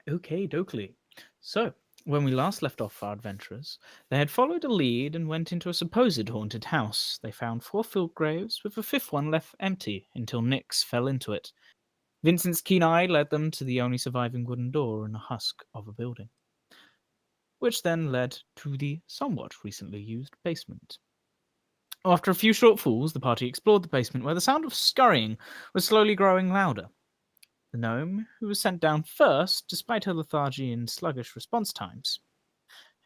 Okay, dokely. So, when we last left off our adventurers, they had followed a lead and went into a supposed haunted house. They found 4 filled graves, with a 5th one left empty until Nyx fell into it. Vincent's keen eye led them to the only surviving wooden door in a husk of a building, which then led to the somewhat recently used basement. After a few short falls, the party explored the basement where the sound of scurrying was slowly growing louder. The gnome, who was sent down first, despite her lethargy and sluggish response times,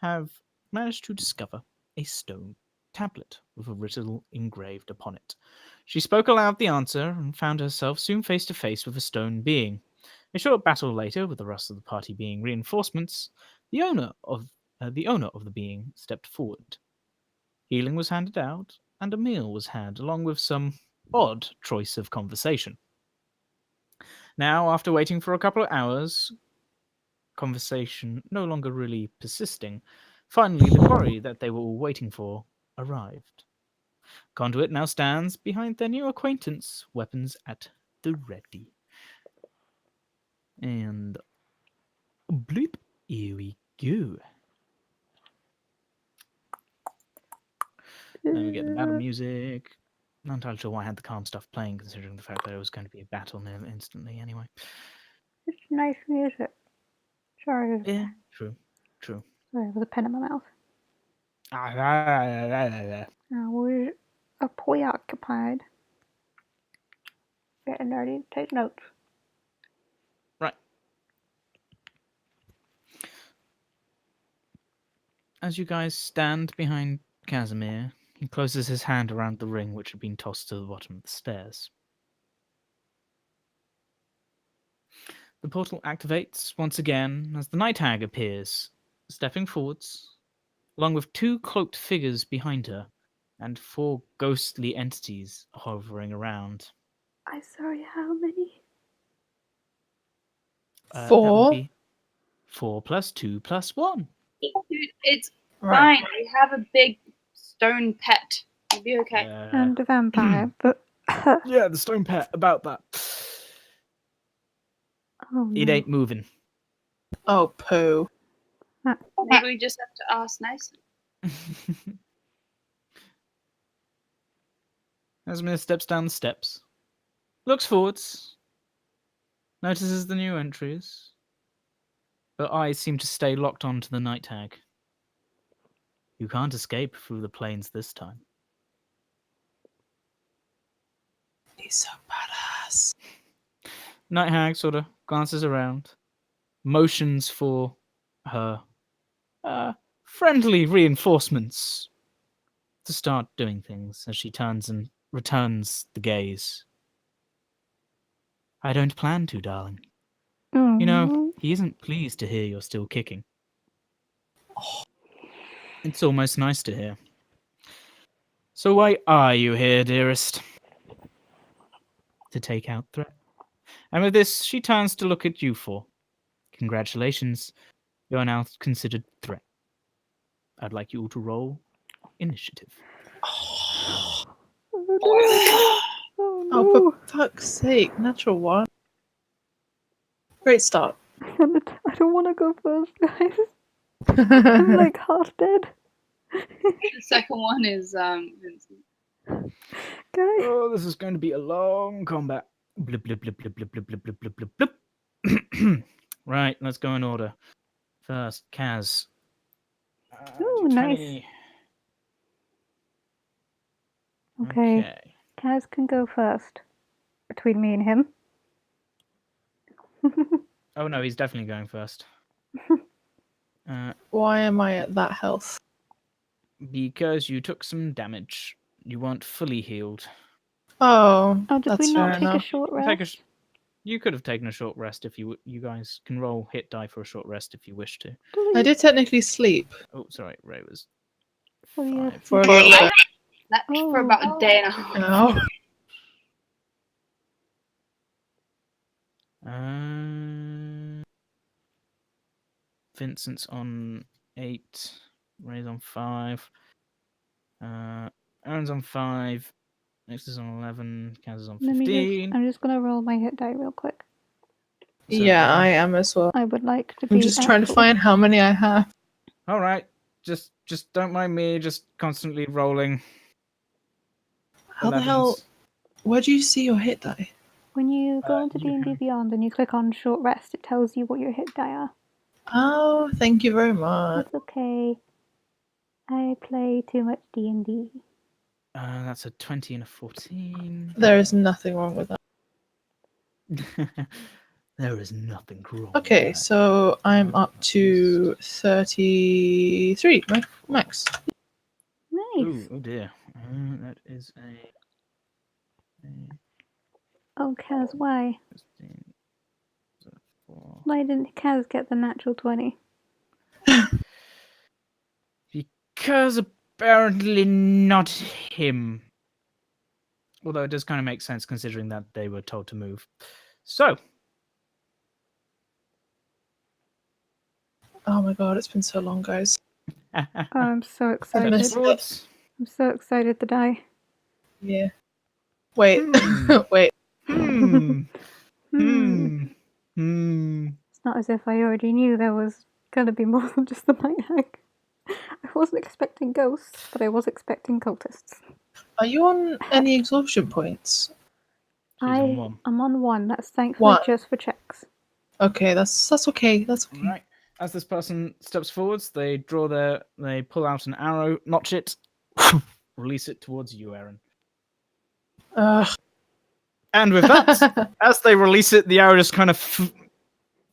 have managed to discover a stone tablet with a riddle engraved upon it. She spoke aloud the answer and found herself soon face to face with a stone being. A short battle later, with the rest of the party being reinforcements, the owner of the being stepped forward. Healing was handed out, and a meal was had, along with some odd choice of conversation. Now, after waiting for a couple of hours, conversation no longer really persisting, finally the quarry that they were all waiting for arrived. Conduit now stands behind their new acquaintance, weapons at the ready. And bloop, here we go. Then we get the battle music. Not entirely sure why I had the calm stuff playing, considering the fact that it was going to be a battle near instantly anyway. It's nice music. Sorry. Yeah, true. Sorry, there was a pen in my mouth. Right. I was preoccupied. Getting ready to take notes. As you guys stand behind Casimir, he closes his hand around the ring which had been tossed to the bottom of the stairs. The portal activates once again as the night hag appears, stepping forwards, along with 2 cloaked figures behind her and 4 ghostly entities hovering around. I'm sorry, how many? That 4. would be 4 plus 2 plus 1. Dude, it's Right. fine. We have a big stone pet. It'll be okay. And a vampire, but Yeah, the stone pet, about that. oh It no. ain't moving. Oh, poo. Maybe we just have to ask nicely. Casimir steps down the steps, looks forwards, notices the new entries. Her eyes seem to stay locked onto the night hag. You can't escape through the plains this time. He's so badass. Night hag sort of glances around, motions for her friendly reinforcements to start doing things as she turns and returns the gaze. I don't plan to, darling. You know, he isn't pleased to hear you're still kicking. It's almost nice to hear. So why are you here, dearest? To take out threat. And with this, she turns to look at you 4. Congratulations, you are now considered threat. I'd like you all to roll initiative. Oh, no. for fuck's sake. Natural 1. Great start. I don't want to go first, guys. I'm like half dead. The second one is Vincent. Guys. Oh, this is going to be a long combat. Blip, blip, blip, blip, blip, blip, blip, blip, blip, blip, blip. Right, let's go in order. First, Kaz. Ooh, nice. Okay. Kaz can go first. Between me and him. Oh no, he's definitely going first. Why am I at that health? Because you took some damage. You weren't fully healed. Oh, did that's we not fair take enough. a short rest? You could have taken a short rest if you guys can roll hit die for a short rest if you wish to. I did technically sleep. Oh, sorry, Ray was Oh, yeah. 5. For a little bit. That for about a day and a half. Oh. Vincent's on 8. Ray's on 5. Aaron's on 5. Next is on 11. Kaz is on 15. I'm just gonna roll my hit die real quick. Yeah, I am as well. I would like to be. I'm just trying to full. find how many I have. All right. Just don't mind me. Just constantly rolling. How the hell? 11s. Where do you see your hit die? When you go into you D&D have- Beyond and you click on short rest, it tells you what your hit die are. Oh, thank you very much. It's okay. I play too much D&D. That's a 20 and a 14. There is nothing wrong with that. There is nothing wrong. Okay, with that. so I'm up to 33, right? Max. Nice. Ooh, oh dear. That is a Oh, Kaz, why? 15, 4. Why didn't Kaz get the natural 20? Because apparently not him. Although it does kind of make sense considering that they were told to move. So, Oh my god, it's been so long, guys. Oh, I'm so excited. missed it. forwards. I'm so excited to die. Yeah. Wait, wait. Hmm. Hmm. Hmm. It's not as if I already knew there was gonna be more than just the night hag. I wasn't expecting ghosts, but I was expecting cultists. Are you on any exhaustion points? She's on one. I'm on one. That's thankfully One. just for checks. Okay, that's okay. That's okay. Right. As this person steps forwards, they pull out an arrow, notch it, release it towards you, Eryn. And with that, as they release it, the arrow just kind of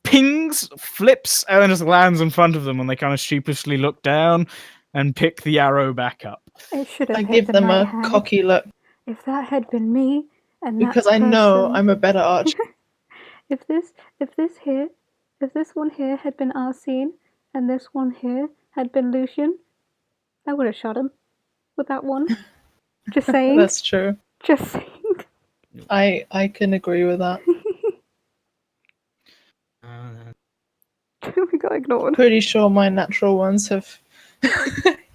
pings, flips, and then just lands in front of them, and they kind of sheepishly look down and pick the arrow back up. It should have I hit give the them night a hag. cocky look If that had been me, and because that I know person- I'm a better archer. if this one here had been Arsene, and this one here had been Lucian, I would have shot him with that one. Just saying. That's true. Just saying. I can agree with that. We got ignored. Pretty sure my natural ones have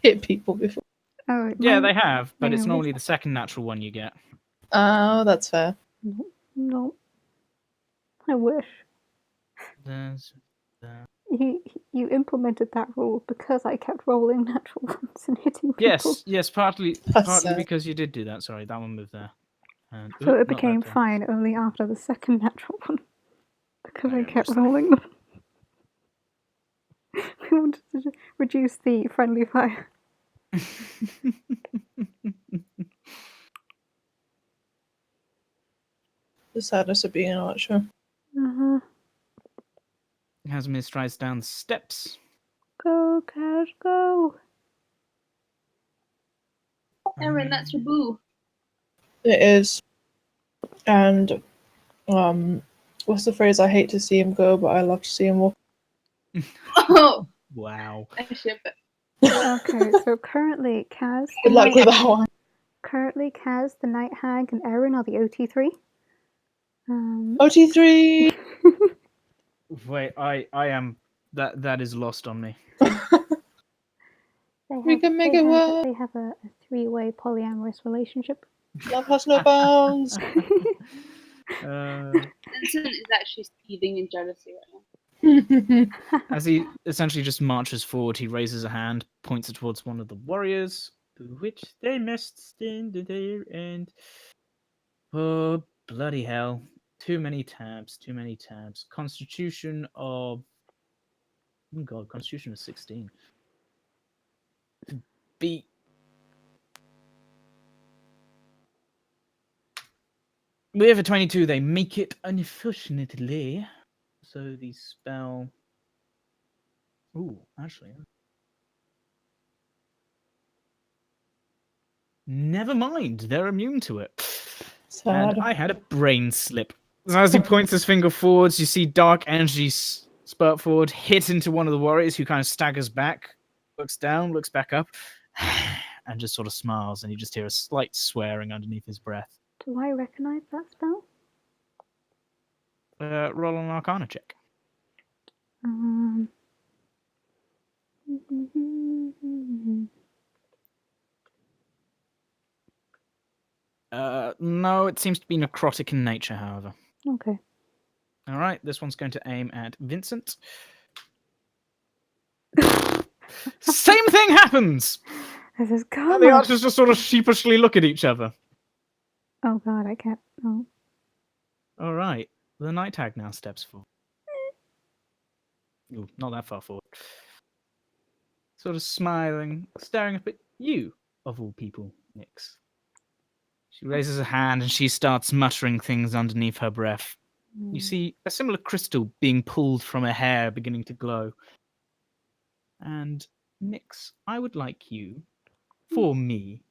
hit people before. Oh, Yeah, they have, but it's mine normally the second natural one you get. Oh, that's fair. No. I wish. There's that. You implemented that rule because I kept rolling natural ones and hitting people. Yes, partly That's sad. because you did do that. Sorry, that one moved there. And, So oop, it not that became there. fine only after the second natural one. Because I kept understand. rolling them. We wanted to reduce the friendly fire. The sadness of being an archer. Uh-huh. Hasmir strides down the steps. Go, Cash, go! Eryn, that's your boo. It is. And what's the phrase? I hate to see him go, but I love to see him walk. Oh, Wow. I ship it. Okay, so currently Kaz, Good luck with that one. the Night Hag, and Eryn are the OT3. OT3! Wait, I am that is lost on me. We can make it work. They have a three-way polyamorous relationship. Love has no bounds. Vincent is actually seething in jealousy right now. As he essentially just marches forward, he raises a hand, points it towards one of the warriors, which they must stand there, and oh bloody hell, too many tabs. Constitution of Constitution of 16. Beat. With a 22, they make it, unfortunately. So the spell. Ooh, actually. Never mind, they're immune to it. Sad. And I had a brain slip. So as he points his finger forwards, you see dark energy spurt forward, hit into one of the warriors who kind of staggers back, looks down, looks back up, and just sort of smiles, and you just hear a slight swearing underneath his breath. Do I recognize that spell? Roll an Arcana check. No, it seems to be necrotic in nature, however. Okay. All right, this one's going to aim at Vincent. Same thing happens! This is And the karma. archers just sort of sheepishly look at each other. Oh god, I can't. Oh. All right, the night hag now steps forward. Ooh, not that far forward. Sort of smiling, staring up at you, of all people, Nyx. She raises her hand and she starts muttering things underneath her breath. You see a similar crystal being pulled from her hair beginning to glow. And Nyx, I would like you, for me,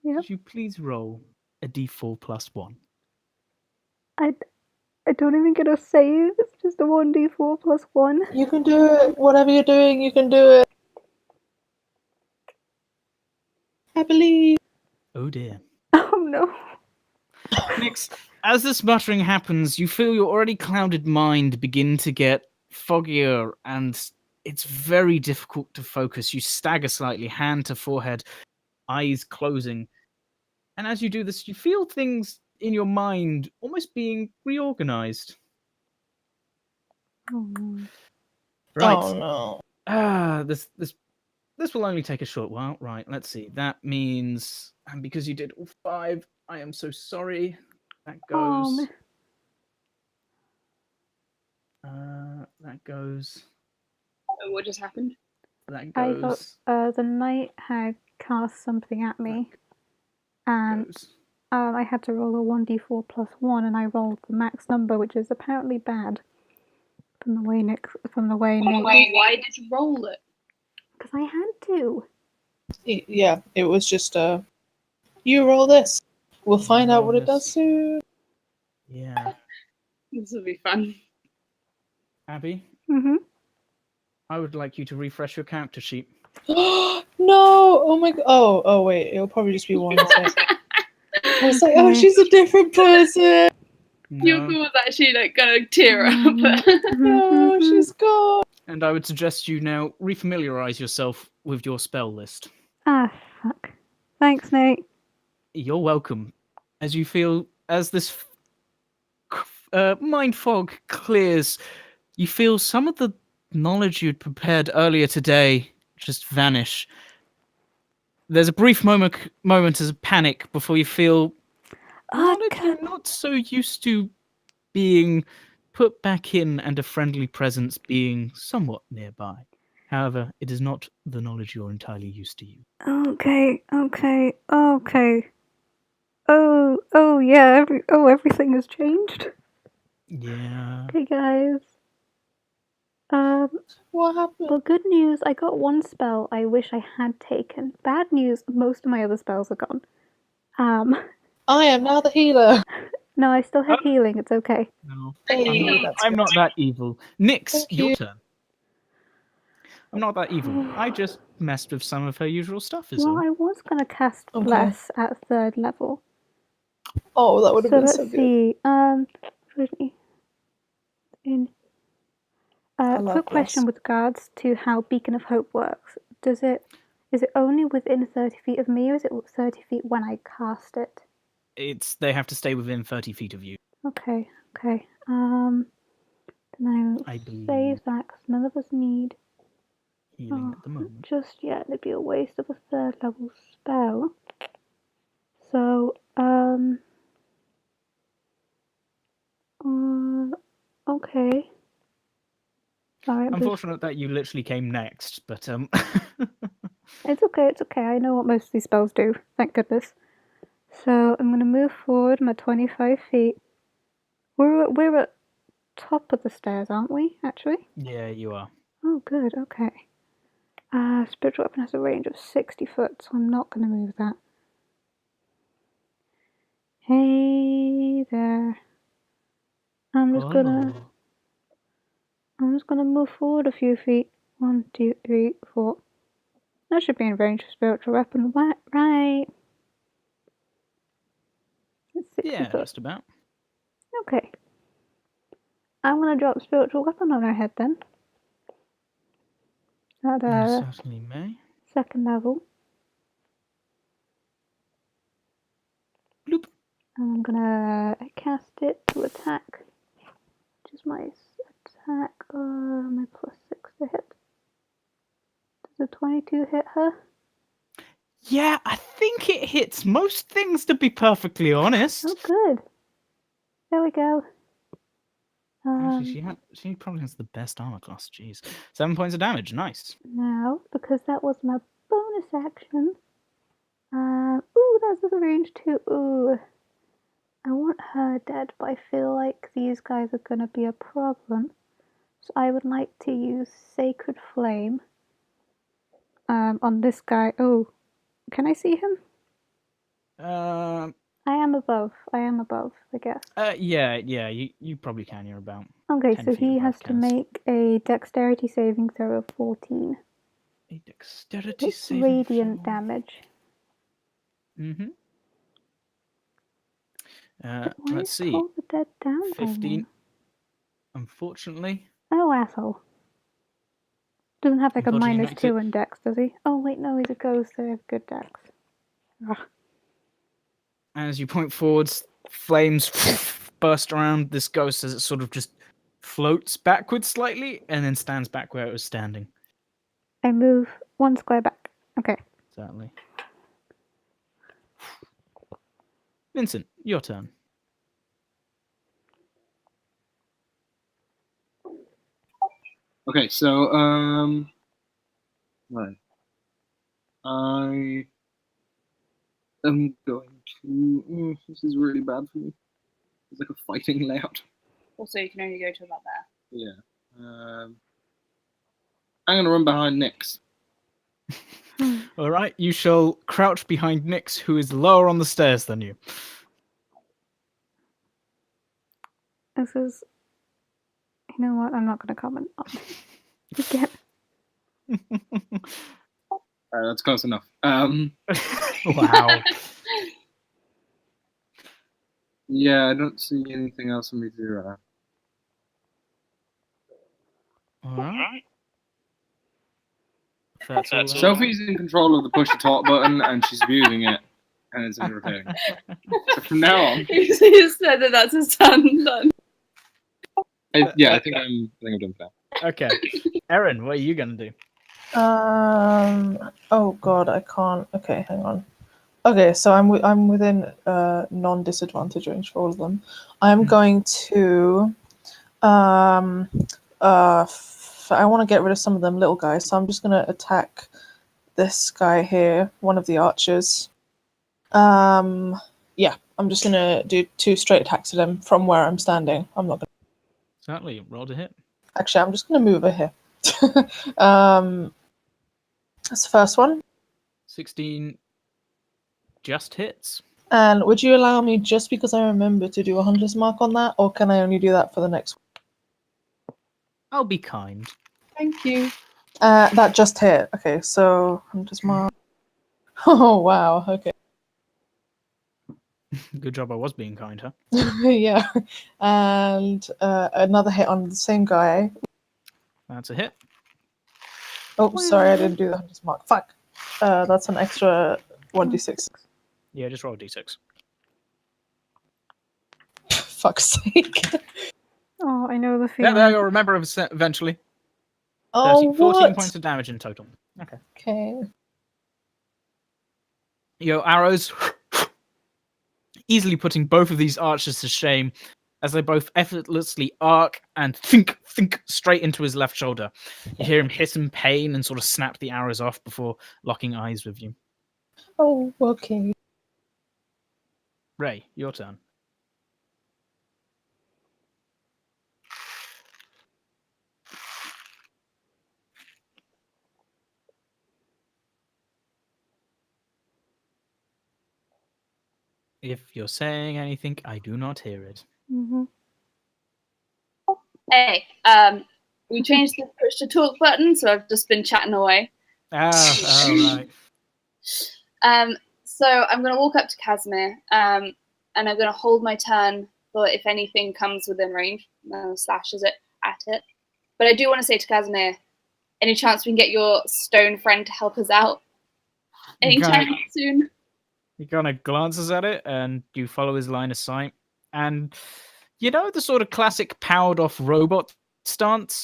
Yep. could you please roll a d4 plus 1? I don't even get a save. It's just a 1d4 plus 1. You can do it. Whatever you're doing, you can do it. I believe. Oh dear. Oh no. Nyx, as this muttering happens, you feel your already clouded mind begin to get foggier and it's very difficult to focus. You stagger slightly, hand to forehead, eyes closing. And as you do this, you feel things in your mind almost being reorganized. Oh no. Right. Oh no. This will only take a short while. Right, let's see. That means, and because you did all 5, I am so sorry. That goes. That goes. What just happened? That I got goes. the night hag cast something at me, and Goes. I had to roll a 1d4 plus 1, and I rolled the max number, which is apparently bad. From the way Nick, Why did you roll it? because I had to. Yeah, it was just you roll this. We'll find out what it does this. soon. Yeah. This will be fun. Abby, Mhm. I would like you to refresh your character sheet. No! Oh my god. Oh wait, it'll probably just be one. I was like, oh, Okay. she's a different person. Yllka No. was actually like gonna tear up. No, she's gone. And I would suggest you now refamiliarize yourself with your spell list. Ah, fuck. Thanks, Nate. You're welcome. As you feel, as this mind fog clears, you feel some of the knowledge you'd prepared earlier today just vanish. There's a brief moment of panic before you feel knowledge you're not so used to being put back in and a friendly presence being somewhat nearby. However, it is not the knowledge you're entirely used to. Okay. Oh yeah. Everything has changed. Yeah. Okay, guys. What happened? Well, good news, I got one spell I wish I had taken. Bad news, most of my other spells are gone. I am now the healer. No, I still have healing. It's okay. No, Hey, that's I'm good. not that evil. Nyx, Thank your you. turn. I'm not that evil. I just messed with some of her usual stuff, is Well, all. I was gonna cast Okay. Bless at 3rd level. Oh, that would have So been let's so good. see. Really, I love quick question Bless. with regards to how Beacon of Hope works. Is it only within 30 feet of me, or is it 30 feet when I cast it? They have to stay within 30 feet of you. Okay. Then I'll I believe. save that because none of us need Healing at the moment. just yet. It'd be a waste of a 3rd level spell. So, okay. Sorry, Unfortunate that you literally came next, but It's okay. I know what most of these spells do. Thank goodness. So I'm gonna move forward. I'm at 25 feet. We're at top of the stairs, aren't we? Actually. yeah, you are. Oh, good. Okay. Spiritual weapon has a range of 60 foot, so I'm not gonna move that. Hey there. I'm just gonna move forward a few feet. 1, 2, 3, 4. That should be in range of spiritual weapon. Right. It's 60 Yeah, foot. just about. Okay. I'm gonna drop spiritual weapon on her head then. At You certainly may. 2nd level. Bloop. And I'm gonna cast it to attack is my attack? My +6 to hit. Does a 22 hit her? Yeah, I think it hits most things, to be perfectly honest. Oh, good. There we go. Actually, she probably has the best armor class. Jeez, 7 points of damage. Nice. Now, because that was my bonus action. Ooh, that's a range too. Ooh. I want her dead, but I feel like these guys are gonna be a problem. So I would like to use Sacred Flame. On this guy. Oh, can I see him? I am above, I guess. Yeah, you probably can. You're about. Okay, 10 so feet he above has to Kaz. make a dexterity saving throw of 14. A dexterity It's saving radiant throw. damage. Mm-hmm. Why Let's is see. Toll the Dead down by 15. one? Unfortunately. Oh, asshole. Doesn't have like a Unfortunately, makes -2 it- in dex, does he? Oh, wait, no, he's a ghost, so he has good dex. Ugh. As you point forwards, flames burst around this ghost as it sort of just floats backwards slightly and then stands back where it was standing. I move 1 square back. Okay. Certainly. Vincent, your turn. Okay, so right. I am going to. This is really bad for me. It's like a fighting layout. Also, you can only go to about there. Yeah. I'm gonna run behind Nyx. All right, you shall crouch behind Nyx, who is lower on the stairs than you. This is. You know what? I'm not going to comment on this again. That's close enough. Wow. Yeah, I don't see anything else for me to do right now. All right. That's all. Sophie's in control of the push to talk button, and she's abusing it, and it's irritating. So from now on, You said that that's his turn. Done. I think I'm done for now. Okay. Eryn, what are you going to do? Oh god, I can't. Okay, hang on. Okay, so I'm within non-disadvantage range for all of them. I'm going to I want to get rid of some of them little guys, so I'm just gonna attack this guy here, one of the archers. Yeah, I'm just gonna do 2 straight attacks at him from where I'm standing. I'm not gonna. Certainly, roll to hit. Actually, I'm just gonna move over here. That's the first one. 16 just hits. And would you allow me, just because I remember, to do a hunter's mark on that, or can I only do that for the next one? I'll be kind. Thank you. That just hit. Okay, so hunter's mark. Oh wow. Okay. Good job I was being kind, huh? Yeah. And another hit on the same guy. That's a hit. Oh, sorry, I didn't do the hunter's mark. Fuck. That's an extra 1d6. Yeah, just roll a d6. Fuck's sake. Oh, I know the Yeah, feeling. there you'll remember eventually. 13, Oh, 14 what? points of damage in total. Okay. Okay. Your arrows easily putting both of these archers to shame as they both effortlessly arc and think straight into his left shoulder. You hear him hiss in pain and sort of snap the arrows off before locking eyes with you. Oh, okay. Ray, your turn. If you're saying anything, I do not hear it. Mm-hmm. Hey, we changed the push to talk button, so I've just been chatting away. Oh, right. So I'm going to walk up to Casimir, and I'm going to hold my turn for if anything comes within range, slashes it at it. But I do want to say to Casimir, any chance we can get your stone friend to help us out anytime soon? He kind of glances at it, and you follow his line of sight. And You know the sort of classic powered off robot stance?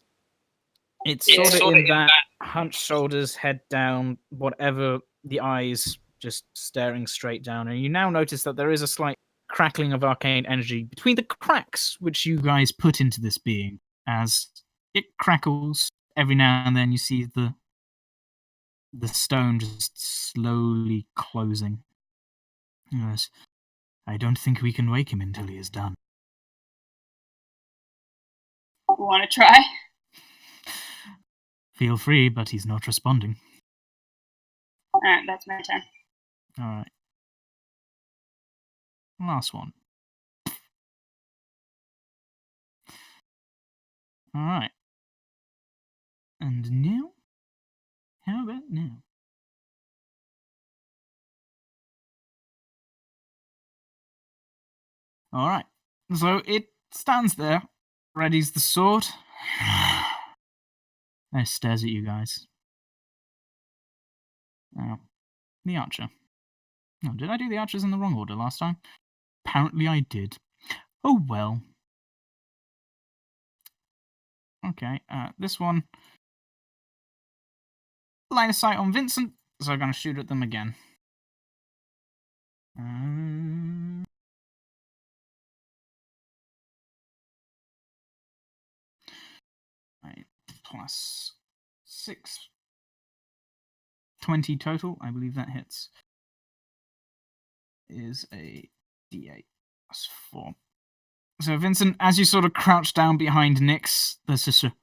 It's Yeah. sort of in that hunched shoulders, head down, whatever, the eyes just staring straight down. And you now notice that there is a slight crackling of arcane energy between the cracks which you guys put into this being. As it crackles, every now and then you see the stone just slowly closing. Yes, I don't think we can wake him until he is done. Want to try? Feel free, but he's not responding. Alright, that's my turn. Alright. Last one. Alright. And now? How about now? Alright. So it stands there, readies the sword. And it stares at you guys. Now, the archer. Oh, did I do the archers in the wrong order last time? Apparently I did. Oh well. Okay, this one. Line of sight on Vincent, so I'm going to shoot at them again. Right, plus 6. 20 total, I believe that hits. Is a d8 plus 4. So Vincent, as you sort of crouch down behind Nyx, there's just a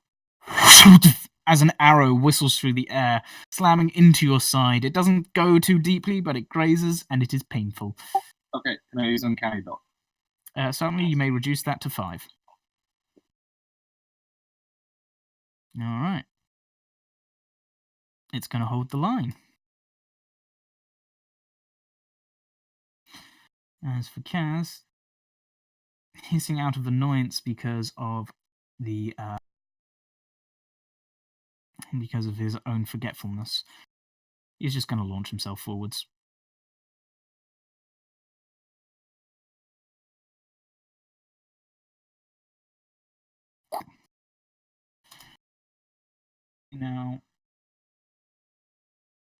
as an arrow whistles through the air, slamming into your side. It doesn't go too deeply, but it grazes, and it is painful. Okay, can I use Uncanny Dot? Certainly, you may reduce that to 5. Alright. It's going to hold the line. As for Kaz, hissing out of annoyance because of the because of his own forgetfulness, he's just going to launch himself forwards. Now,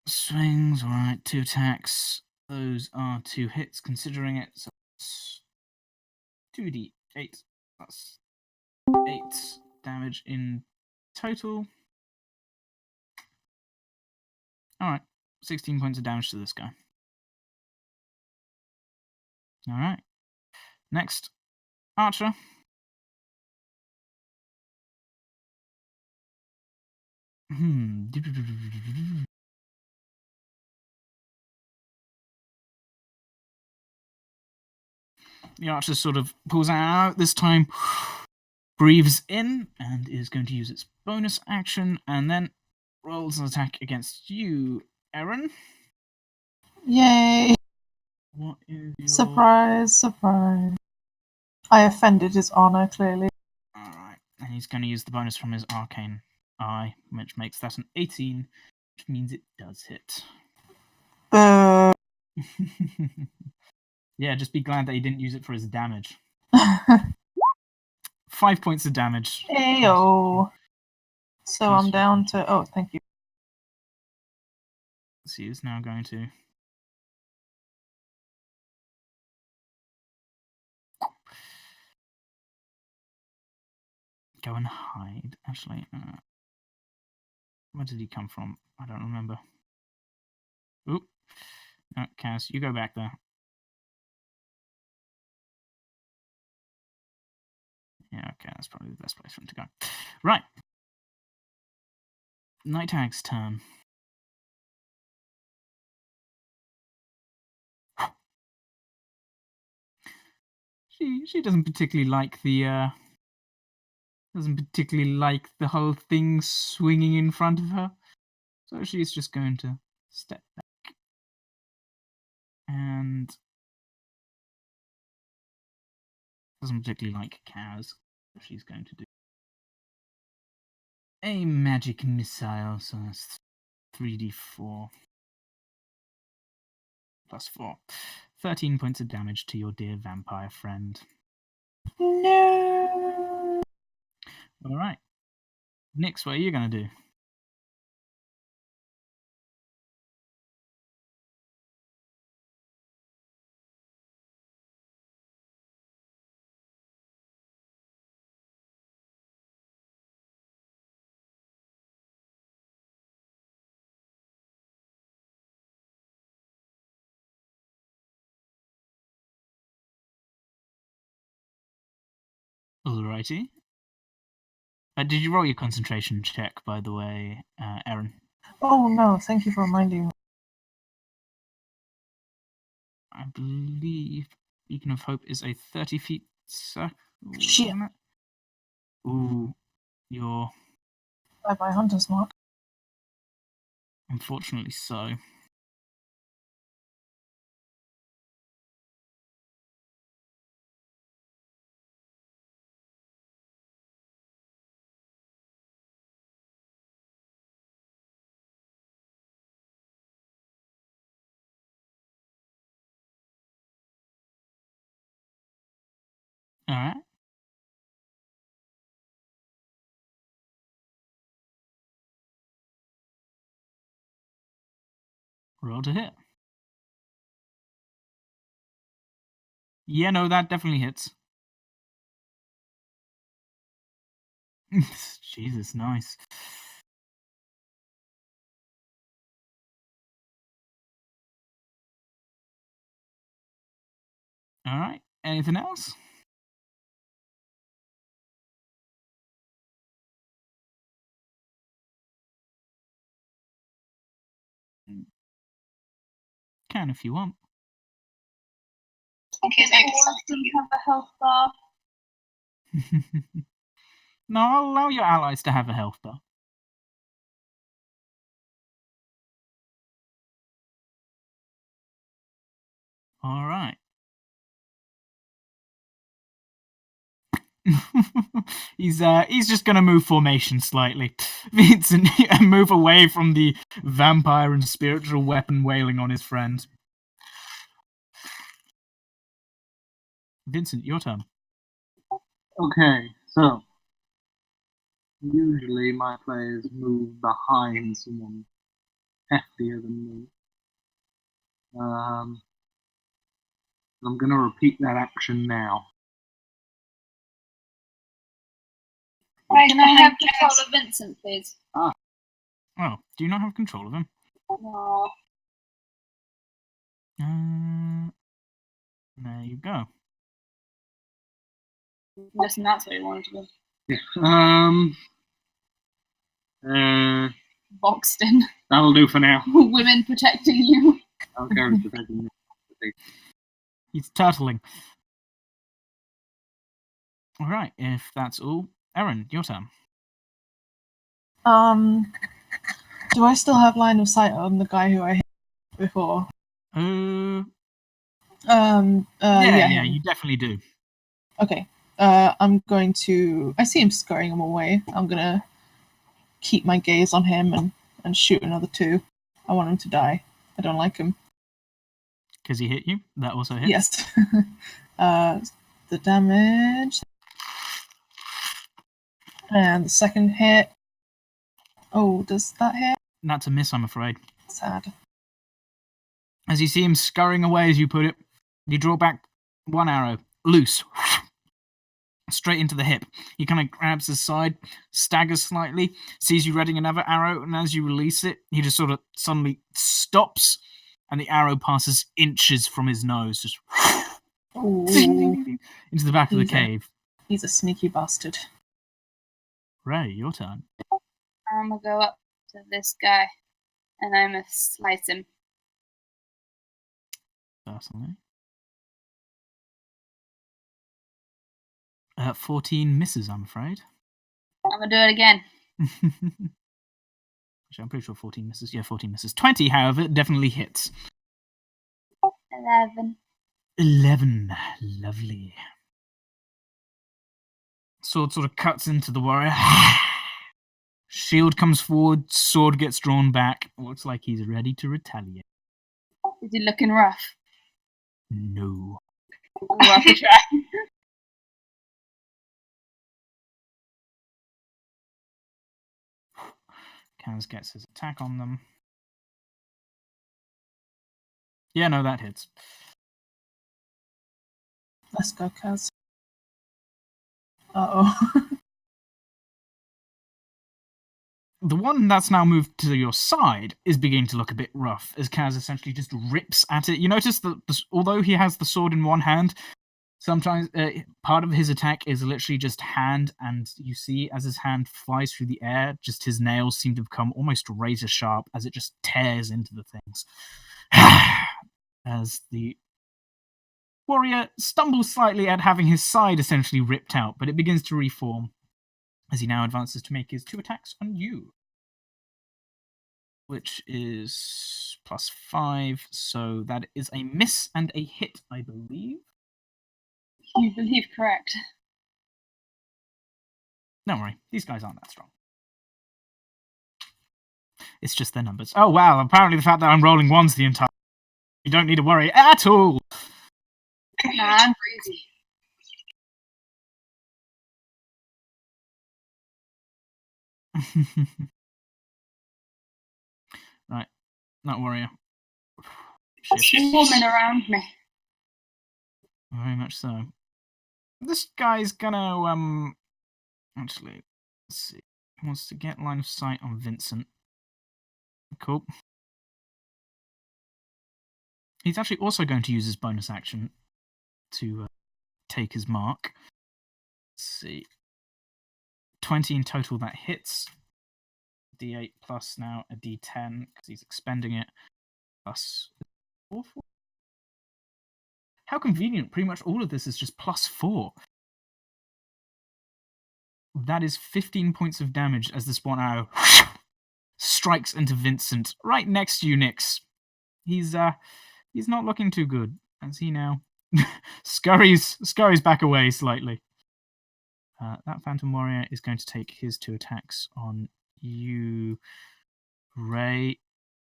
swings, alright, 2 attacks. Those are 2 hits considering it, so it's 2d8 plus 8 damage in total. Alright, 16 points of damage to this guy. Alright. Next, Archer. The archer sort of pulls out this time, breathes in, and is going to use its bonus action, and then rolls an attack against you, Eryn. Yay! What is your... Surprise, surprise. I offended his honor, clearly. Alright, and he's going to use the bonus from his arcane eye, which makes that an 18, which means it does hit. Boo. Yeah, just be glad that he didn't use it for his damage. 5 points of damage. Ayo. So I'm down to... Oh, thank you. So he is now going to... go and hide. Actually, where did he come from? I don't remember. Oop. No, Kaz, you go back there. Yeah, okay, that's probably the best place for him to go. Right. Night Hag's turn. She doesn't particularly like the whole thing swinging in front of her, so she's just going to step back and doesn't particularly like Kaz, so she's going to do a magic missile, so that's 3d4 plus 4. 13 points of damage to your dear vampire friend. No. All right. Nix, what are you going to do? Alrighty. Did you roll your concentration check, by the way, Eryn? Oh no! Thank you for reminding me. I believe Beacon of Hope is a 30 feet circle. Shit. Ooh, you're Bye hunter's mark. unfortunately so. All right. Roll to hit. Yeah, no, that definitely hits. Jesus, nice. All right. Anything else? Can if you want. Okay, maybe something have a health bar. No, I'll allow your allies to have a health bar. All right. He's just gonna move formation slightly, Vincent, and move away from the vampire and spiritual weapon wailing on his friend. Vincent, your turn. Okay, so usually my players move behind someone heftier than me. I'm gonna repeat that action now. Can I have control of Vincent, please? Oh, do you not have control of him? No. There you go. Listen, that's what he wanted to do. Yeah. Boxed in. That'll do for now. Women protecting you. I don't care who's protecting me. He's turtling. All right, if that's all, Eryn, your turn. Do I still have line of sight on the guy who I hit before? Yeah, Him. you definitely do. Okay. I'm going to. I see him scurrying him away. I'm gonna keep my gaze on him and shoot another 2. I want him to die. I don't like him. Because he hit you? That also hits? Yes. The damage. And the second hit. Oh, does that hit? That's a miss, I'm afraid. Sad. As you see him scurrying away, as you put it, you draw back one arrow, loose, straight into the hip. He kind of grabs his side, staggers slightly, sees you readying another arrow, and as you release it, he just sort of suddenly stops, and the arrow passes inches from his nose, just into the back of the cave. He's a sneaky bastard. Ray, your turn. I'm gonna go up to this guy, and I'm gonna slice him. Personally. 14 misses, I'm afraid. I'm gonna do it again. Actually, I'm pretty sure 14 misses. Yeah, 14 misses. 20, however, definitely hits. 11. 11. Lovely. Sword sort of cuts into the warrior. Shield comes forward, sword gets drawn back. Looks like he's ready to retaliate. Is he looking rough? No. Rough try. Kaz gets his attack on them. Yeah, no, that hits. Let's go, Kaz. Uh-oh. The one that's now moved to your side is beginning to look a bit rough as Kaz essentially just rips at it. You notice that although he has the sword in one hand, sometimes part of his attack is literally just hand, and you see as his hand flies through the air, just his nails seem to become almost razor sharp as it just tears into the things. As the warrior stumbles slightly at having his side essentially ripped out, but it begins to reform as he now advances to make his 2 attacks on you, which is +5, so that is a miss and a hit, I believe. You believe correct. Don't worry, these guys aren't that strong. It's just their numbers. Oh wow, apparently the fact that I'm rolling ones the entire... You don't need to worry at all! Man, crazy. Right, not warrior. Woman around me. Very much so. This guy's gonna, actually, let's see. He wants to get line of sight on Vincent. Cool. He's actually also going to use his bonus action to take his mark. Let's see. 20 in total, that hits. D8 plus now a D10, because he's expending it, plus 4. How convenient, pretty much all of this is just +4. That is 15 points of damage as this one arrow strikes into Vincent, right next to you, Nyx. He's not looking too good, as he now scurries back away slightly. That Phantom Warrior is going to take his 2 attacks on you, Ray,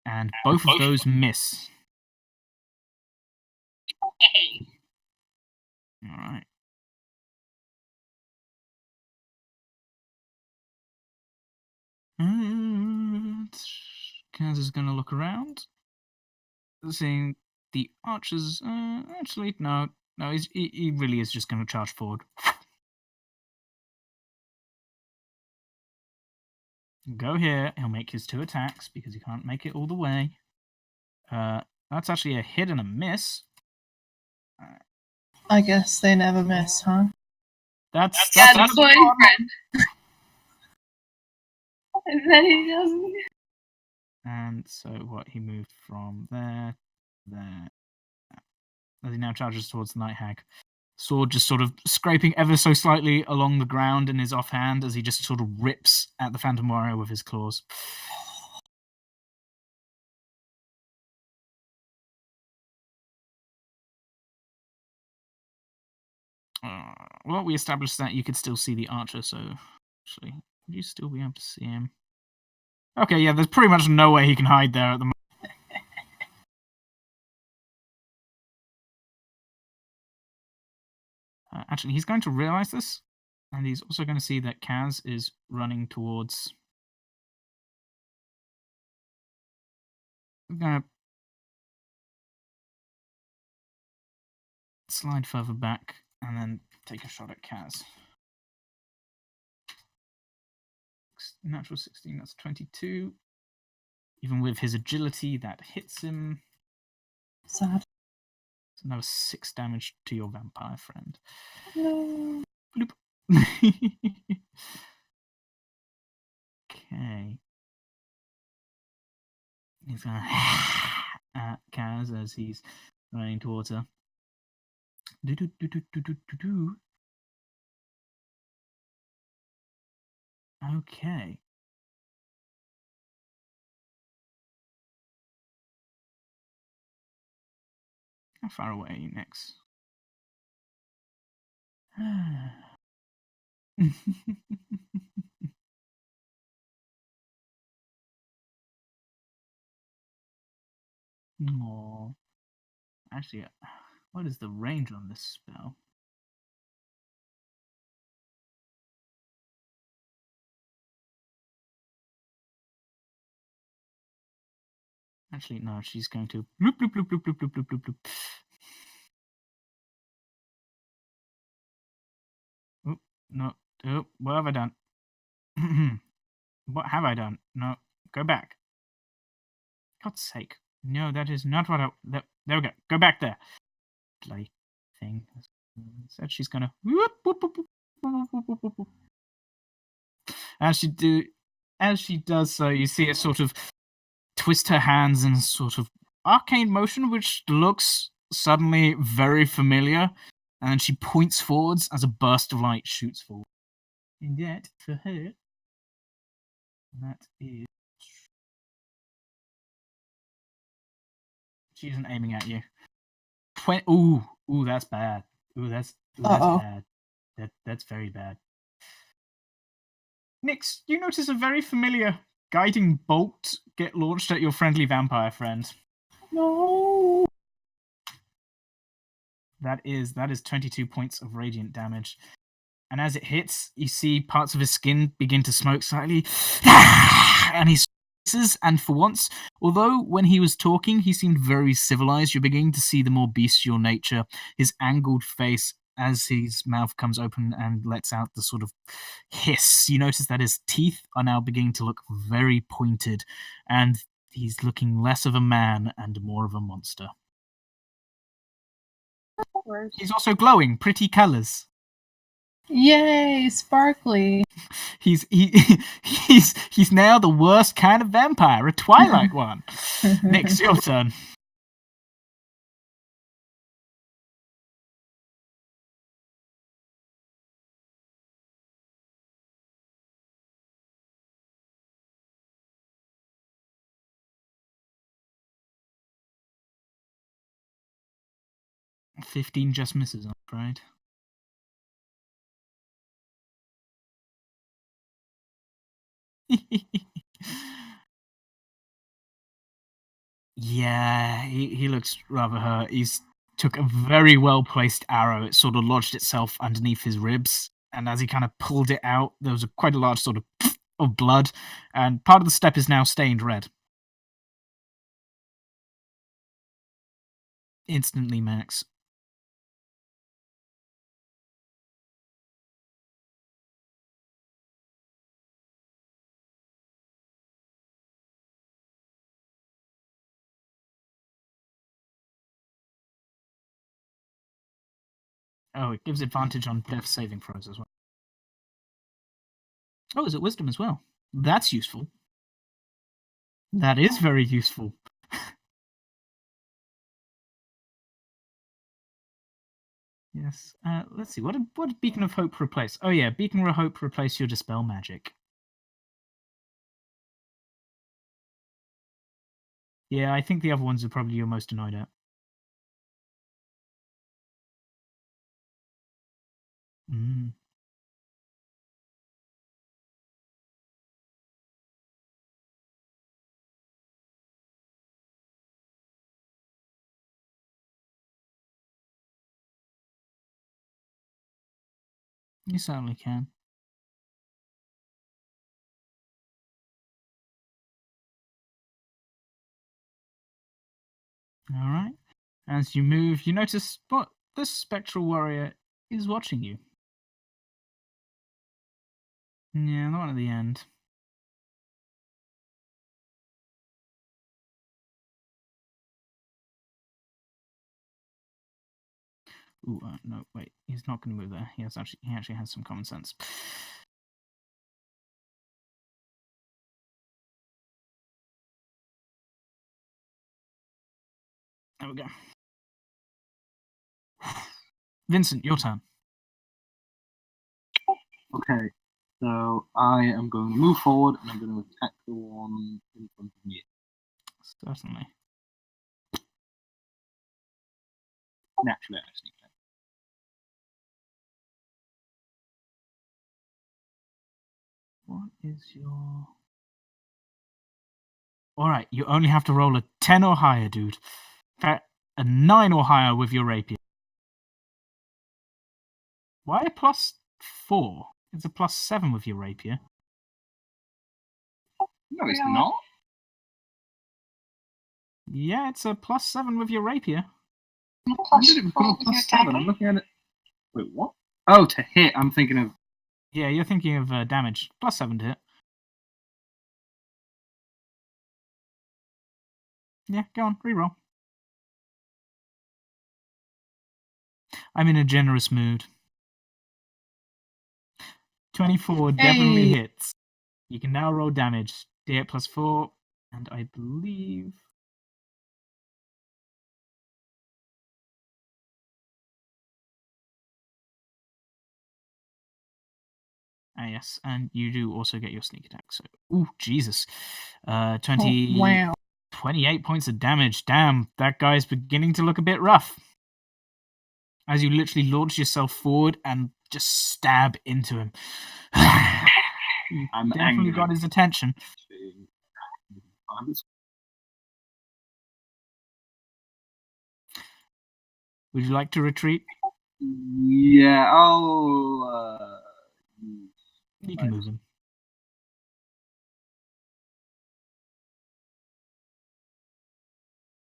and both of those miss. All right. Kaz is going to look around, seeing the archers. Actually, no, he really is just going to charge forward. Go here. He'll make his 2 attacks because he can't make it all the way. That's actually a hit and a miss. I guess they never miss, huh? That's boyfriend. And then he doesn't. And so what, he moved from there, as he now charges towards the Night Hag. Sword just sort of scraping ever so slightly along the ground in his offhand as he just sort of rips at the Phantom Warrior with his claws. Well, we established that you could still see the archer, so actually, would you still be able to see him? Okay, yeah, there's pretty much no way he can hide there at the moment. Actually, he's going to realize this, and he's also going to see that Kaz is running towards... I'm going to slide further back and then take a shot at Kaz. Natural 16, that's 22. Even with his agility, that hits him. Sad. So another 6 damage to your vampire friend. No. Bloop. Okay. He's gonna at Kaz as he's running towards her. Okay. How far away are you next? Aww. Actually, what is the range on this spell? Actually, no, she's going to bloop, bloop, bloop, bloop, bloop, bloop, bloop, bloop, bloop. Oh, no. Oh, what have I done? What have I done? No, go back. God's sake. No, that is not what I... There we go. Go back there. Bloody thing. Said she's gonna... As she does so, you see her sort of twist her hands in sort of arcane motion, which looks suddenly very familiar, and then she points forwards as a burst of light shoots forward. And that, for her, that is... She isn't aiming at you. Ooh, that's bad. That's bad. That's very bad. Nyx, you notice a very familiar guiding bolt get launched at your friendly vampire friend. No. That is 22 points of radiant damage. And as it hits, you see parts of his skin begin to smoke slightly. And he squeezes, and for once, although when he was talking he seemed very civilized, you're beginning to see the more bestial nature, his angled face as his mouth comes open and lets out the sort of hiss. You notice that his teeth are now beginning to look very pointed, and he's looking less of a man and more of a monster. He's also glowing pretty colors. Yay, sparkly. He's now the worst kind of vampire, a twilight one. Nyx, your turn. $15 just misses, I'm afraid. Yeah, he looks rather hurt. He's took a very well placed arrow. It sort of lodged itself underneath his ribs, and as he kind of pulled it out, there was quite a large sort of blood, and part of the step is now stained red. Instantly, Max. Oh, it gives advantage on death saving throws as well. Oh, is it wisdom as well? That's useful. That is very useful. Yes. Let's see. What did Beacon of Hope replace? Oh yeah, Beacon of Hope replace your Dispel Magic. Yeah, I think the other ones are probably you're most annoyed at. Mm. You certainly can. All right. As you move, you notice what this spectral warrior is watching you. Yeah, the one at the end. Ooh, no, wait. He's not going to move there. He actually has some common sense. There we go. Vincent, your turn. Okay, so I am going to move forward and I'm going to attack the one in front of me. Certainly. Naturally, I sneak attack. What is your... Alright, you only have to roll a 10 or higher, dude. A 9 or higher with your rapier. Why a +4? It's a +7 with your rapier. No, it's not. Yeah, it's a +7 with your rapier. When did it become a +7? I'm looking at it. Wait, what? Oh, to hit. I'm thinking of. Yeah, you're thinking of damage. +7 to hit. Yeah, go on, reroll. I'm in a generous mood. 24 definitely Hey. hits. You can now roll damage. D8 +4, and I believe. Ah, yes, and you do also get your sneak attack. So, ooh, Jesus. 20. Oh, wow. 28 points of damage. Damn, that guy's beginning to look a bit rough. As you literally launch yourself forward and just stab into him. You I'm definitely angry. got his attention. Would you like to retreat? Yeah, I'll. You can move him.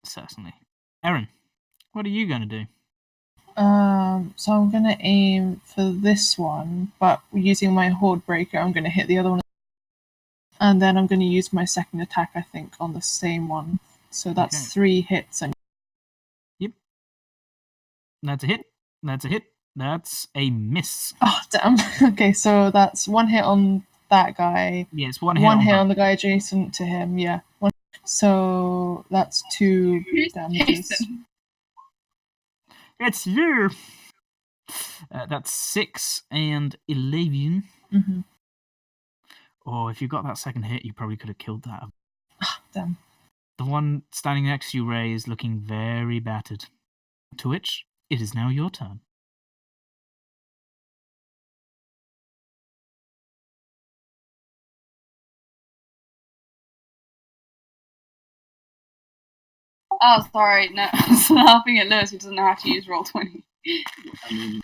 Certainly. Eryn, what are you going to do? So I'm gonna aim for this one, but using my Horde Breaker, I'm gonna hit the other one. And then I'm gonna use my second attack, I think, on the same one. So that's Okay. 3 hits. And Yep. That's a hit. That's a hit. That's a miss. oh, damn. Okay, so that's 1 hit on that guy. Yeah, it's one hit. One on hit both. on the guy adjacent to him, yeah. So that's 2 damages. Jason? It's you. That's 6 and 11. Mm-hmm. Or if you got that second hit, you probably could have killed that. Damn. The one standing next to you, Ray, is looking very battered. To which, it is now your turn. Oh, sorry. No, I was laughing at Lewis who doesn't know how to use Roll20. I mean,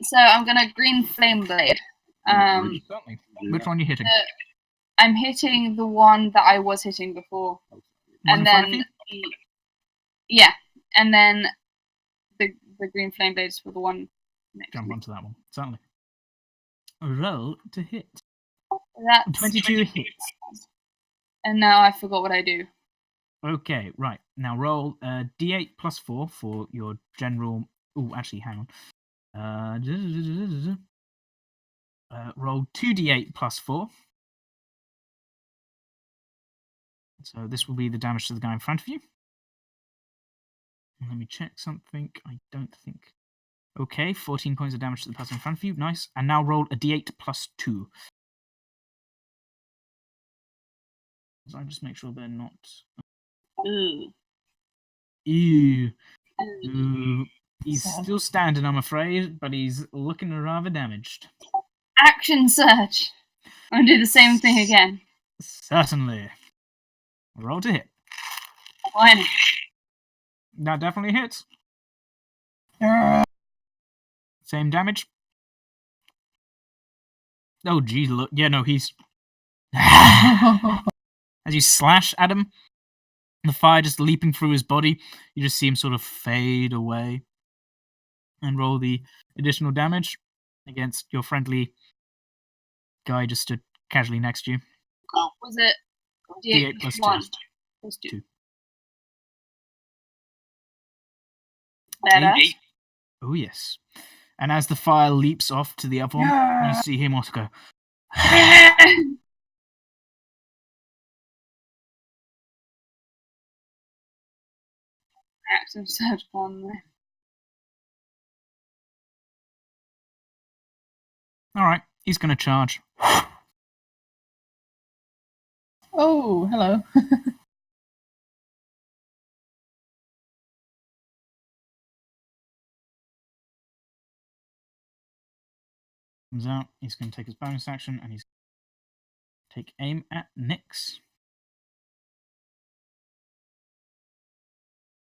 So I'm gonna green flame blade. Certainly. Which one are you hitting? I'm hitting the one that I was hitting before, One and in front of then you? yeah, and then the green flame blades for the one next to Jump me. onto that one. Certainly. Roll to hit. That's 22 hits. And now I forgot what I do. Okay, right. Now roll d8 +4 for your general. Oh, actually, hang on. Roll 2d8 +4. So this will be the damage to the guy in front of you. Let me check something. I don't think. Okay, 14 points of damage to the person in front of you. Nice. And now roll a d8 +2. So I just make sure they're not. Ooh. Ew. Ooh. He's Sad. still standing, I'm afraid, but he's looking rather damaged. Action search. I'm gonna do the same thing again. Certainly. Roll to hit. Why not? That definitely hits. Uh, Same damage. Oh, geez, look. Yeah, no, he's. As you slash at him, the fire just leaping through his body, you just see him sort of fade away. And roll the additional damage against your friendly guy just stood casually next to you. Oh, was it D8 plus +2. 1? Plus 2. 2. Better. 8. Oh, yes. And as the fire leaps off to the other one, you see him also go. Action search on there. Alright, he's going to charge. oh, hello. Comes out, he's going to take his bonus action and he's take aim at Nyx.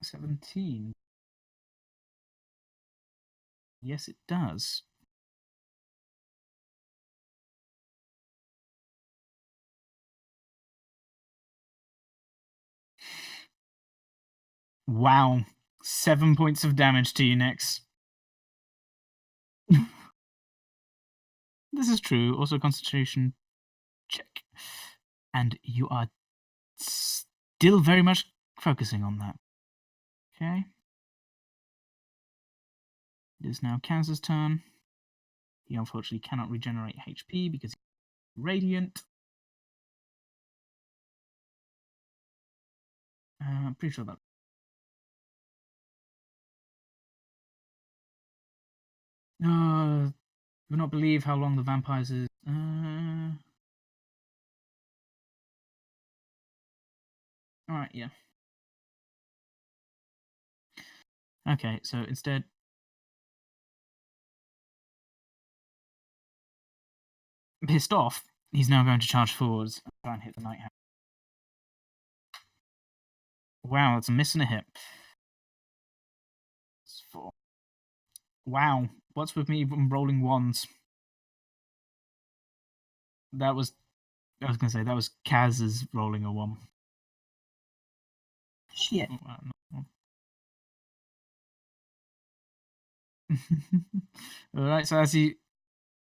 17. Yes, it does. Wow. 7 points of damage to you, Nyx. This is true. Also, Constitution check. And you are still very much focusing on that. Okay. It is now Kaz's turn. He unfortunately cannot regenerate HP because he's radiant. I'm pretty sure that. Do not believe how long the vampires is. Alright, yeah. Okay, so instead. Pissed off, he's now going to charge forwards and try and hit the Night Hag. Wow, that's a miss and a hit. It's 4. Wow, what's with me rolling ones? I was going to say, that was Kaz's rolling a 1. Shit. Alright, so as he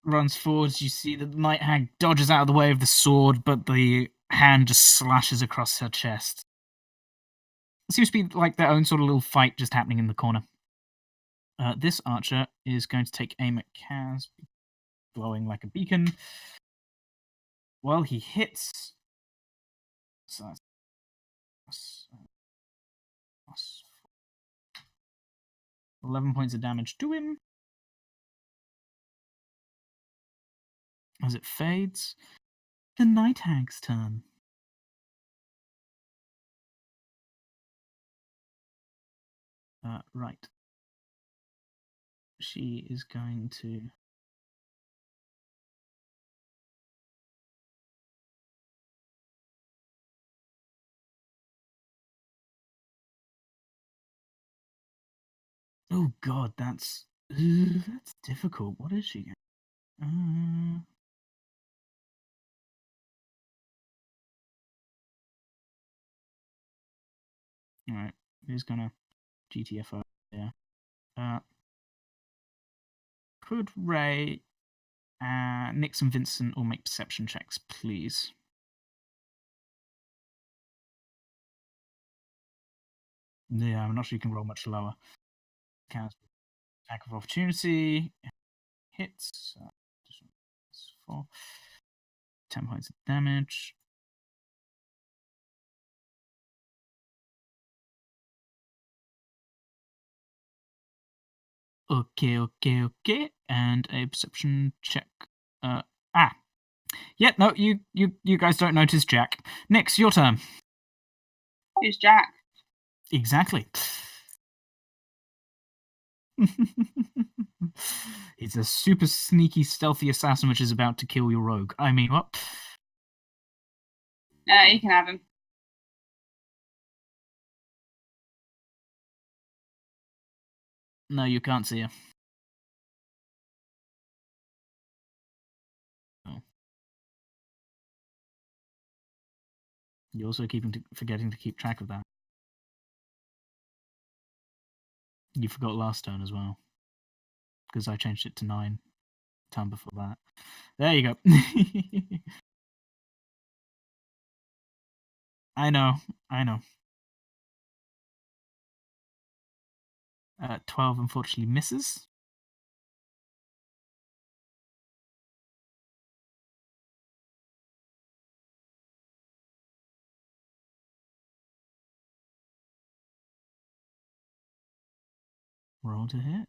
runs forwards, you see that the Night Hag dodges out of the way of the sword, but the hand just slashes across her chest. It seems to be like their own sort of little fight just happening in the corner. This archer is going to take aim at Kaz, glowing like a beacon. Well, he hits. So that's 11 points of damage to him. As it fades, the Night Hag's turn. Right. She is going to. Oh God, that's difficult. What is she going? All right, who's gonna GTFO there? Could Ray, Nix, and Vincent all make perception checks, please? Yeah, I'm not sure you can roll much lower. Counts attack of opportunity. Hits. 4. 10 points of damage. Okay. And a perception check. Yeah, no, you guys don't notice Jack. Nix, your turn. Who's Jack? Exactly. He's a super sneaky, stealthy assassin which is about to kill your rogue. I mean, what? You can have him. No, you can't see her. Oh. You're also forgetting to keep track of that. You forgot last turn as well. Because I changed it to 9 time before that. There you go. I know. 12 unfortunately misses. Roll to hit.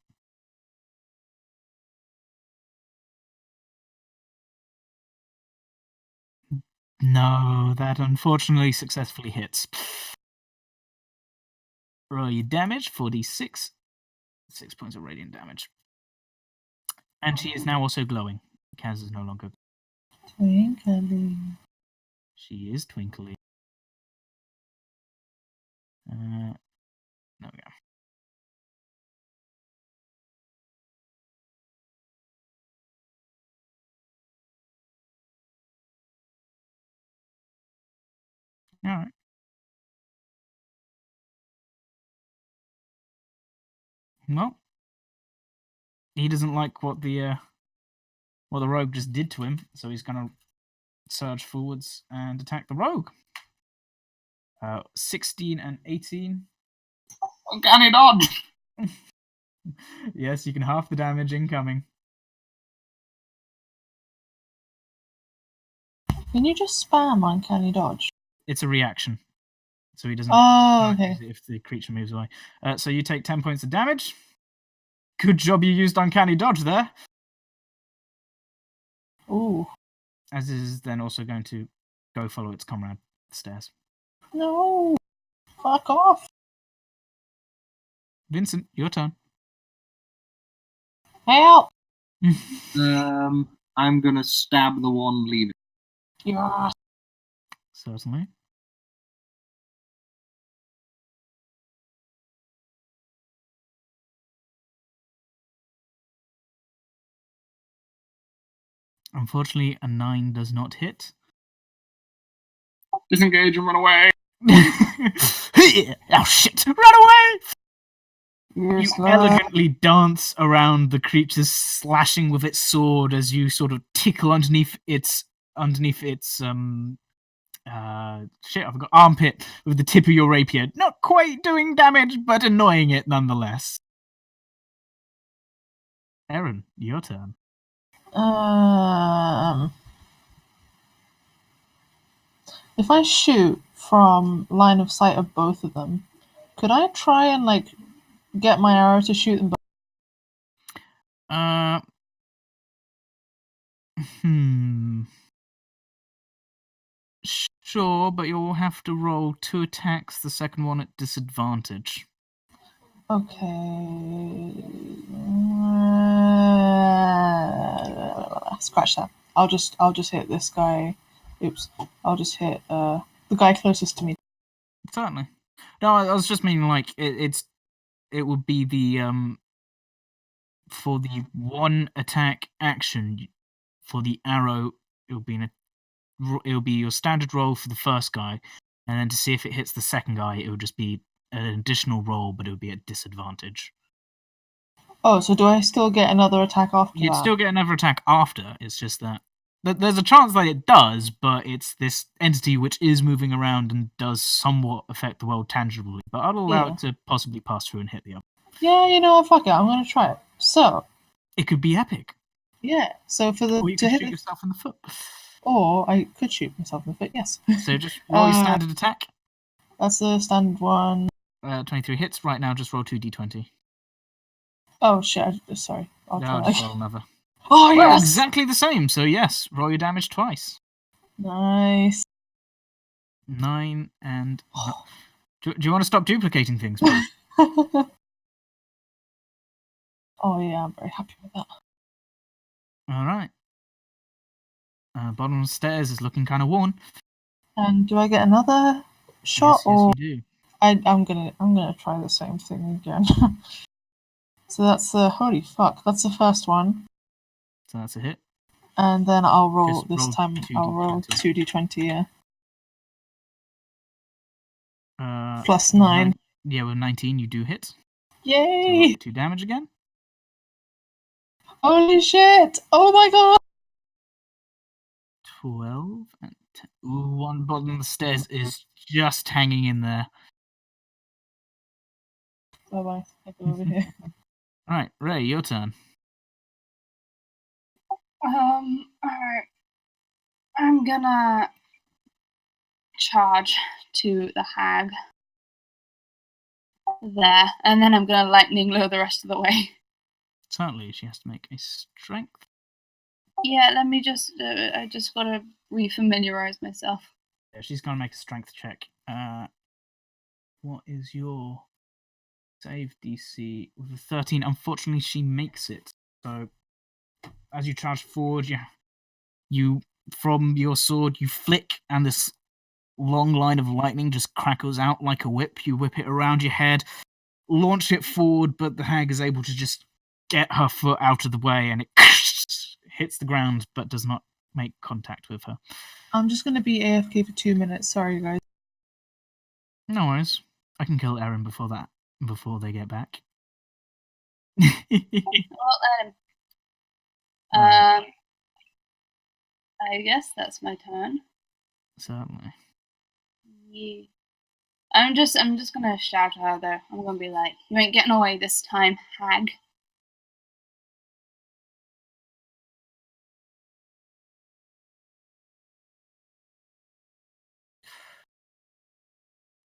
No, that unfortunately successfully hits. Roll your damage, 4d6. 6 points of radiant damage. And she is now also glowing. Kaz is no longer. Twinkly. She is twinkly. There we go. Alright. Well, he doesn't like what the rogue just did to him, so he's going to surge forwards and attack the rogue. 16 and 18. Uncanny dodge. Yes, you can half the damage incoming. Can you just spam uncanny dodge? It's a reaction, so he doesn't. Oh, okay. use it if the creature moves away. So you take 10 points of damage. Good job you used uncanny dodge there. Ooh. As is then also going to go follow its comrade upstairs. No. Fuck off. Vincent, your turn. Help. I'm gonna stab the one leaving. Yeah. Certainly. Unfortunately, a 9 does not hit. Disengage and run away. Oh shit! Run away! You You elegantly dance around the creature's slashing with its sword as you sort of tickle underneath its shit, I forgot, armpit with the tip of your rapier. Not quite doing damage, but annoying it nonetheless. Eryn, your turn. If I shoot from line of sight of both of them, could I try and get my arrow to shoot them both? Sure, but you'll have to roll 2 attacks, the second one at disadvantage. Okay. Scratch that. I'll just hit this guy. Oops. I'll just hit the guy closest to me. Certainly. No, I was just meaning it would be the for the one attack action for the arrow. It'll be your standard roll for the first guy, and then to see if it hits the second guy, it would just be an additional roll, but it would be at disadvantage. Oh, so do I still get another attack after You'd that? still get another attack after. It's just that there's a chance that it does, but it's this entity which is moving around and does somewhat affect the world tangibly. But I'll allow it to possibly pass through and hit the other. Yeah, you know what? Fuck it. I'm gonna try it. So it could be epic. Yeah. So for the or you to could hit shoot yourself in the foot. Or I could shoot myself in the foot. Yes. So just roll your standard attack. That's the standard one. 23 hits. Right now, just roll 2d20. Oh shit! Sorry. I'll No, try. just roll another. Oh well, yes! exactly the same. So yes, roll your damage twice. Nice. 9 and. Do you want to stop duplicating things? Oh yeah, I'm very happy with that. All right. Bottom of the stairs is looking kind of worn. And do I get another shot, yes, or you do. I'm gonna try the same thing again. So that's the holy fuck. That's the first one. So that's a hit. And then I'll roll Just this roll time. I'll roll 2d20. Yeah. Plus 9. Yeah, with 19 you do hit. Yay! So 2 damage again. Holy shit! Oh my god! 12 and 10. Ooh, one bottom of the stairs is just hanging in there. Bye bye. I go over here. Alright, Ray, your turn. Alright. I'm gonna charge to the hag. There. And then I'm gonna lightning lure the rest of the way. Certainly, she has to make a strength. Yeah, let me just. I just gotta refamiliarize myself. Yeah, she's gonna make a strength check. What is your save DC? With a 13, unfortunately, she makes it. So, as you charge forward, you from your sword, you flick, and this long line of lightning just crackles out like a whip. You whip it around your head, launch it forward, but the hag is able to just get her foot out of the way, and it hits the ground, but does not make contact with her. I'm just gonna be AFK for 2 minutes. Sorry, guys. No worries. I can kill Eryn before they get back. Well, Right. I guess that's my turn. Certainly. Yeah. I'm just gonna shout at her though. I'm gonna be like, "You ain't getting away this time, hag."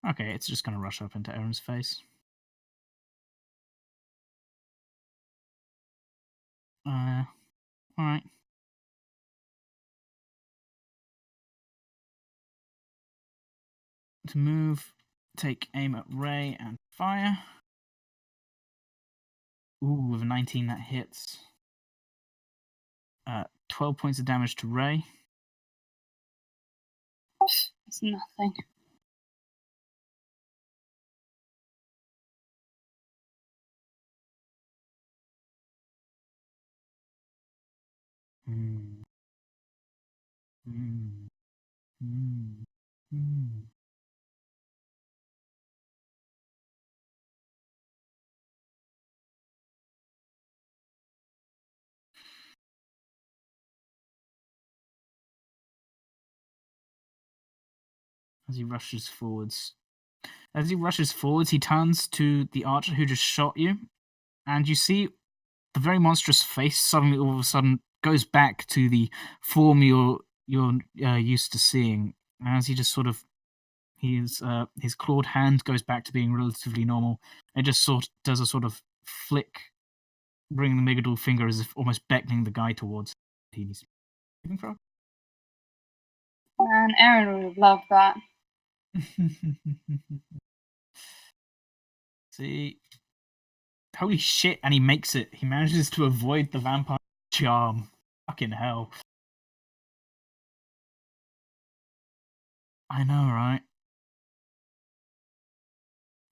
Okay, it's just going to rush up into Eryn's face. Alright. To move, take aim at Ray and fire. Ooh, with a 19 that hits. 12 points of damage to Ray. It's nothing. Mm. Mm. Mm. Mm. As he rushes forwards, he turns to the archer who just shot you, and you see the very monstrous face suddenly, all of a sudden, goes back to the form you're used to seeing. As he just sort of, his clawed hand goes back to being relatively normal. It just sort does a sort of flick, bringing the Megadol finger as if almost beckoning the guy towards. He's looking for. Man, Eryn would have loved that. See, holy shit! And he makes it. He manages to avoid the vampire charm. Fucking hell! I know, right?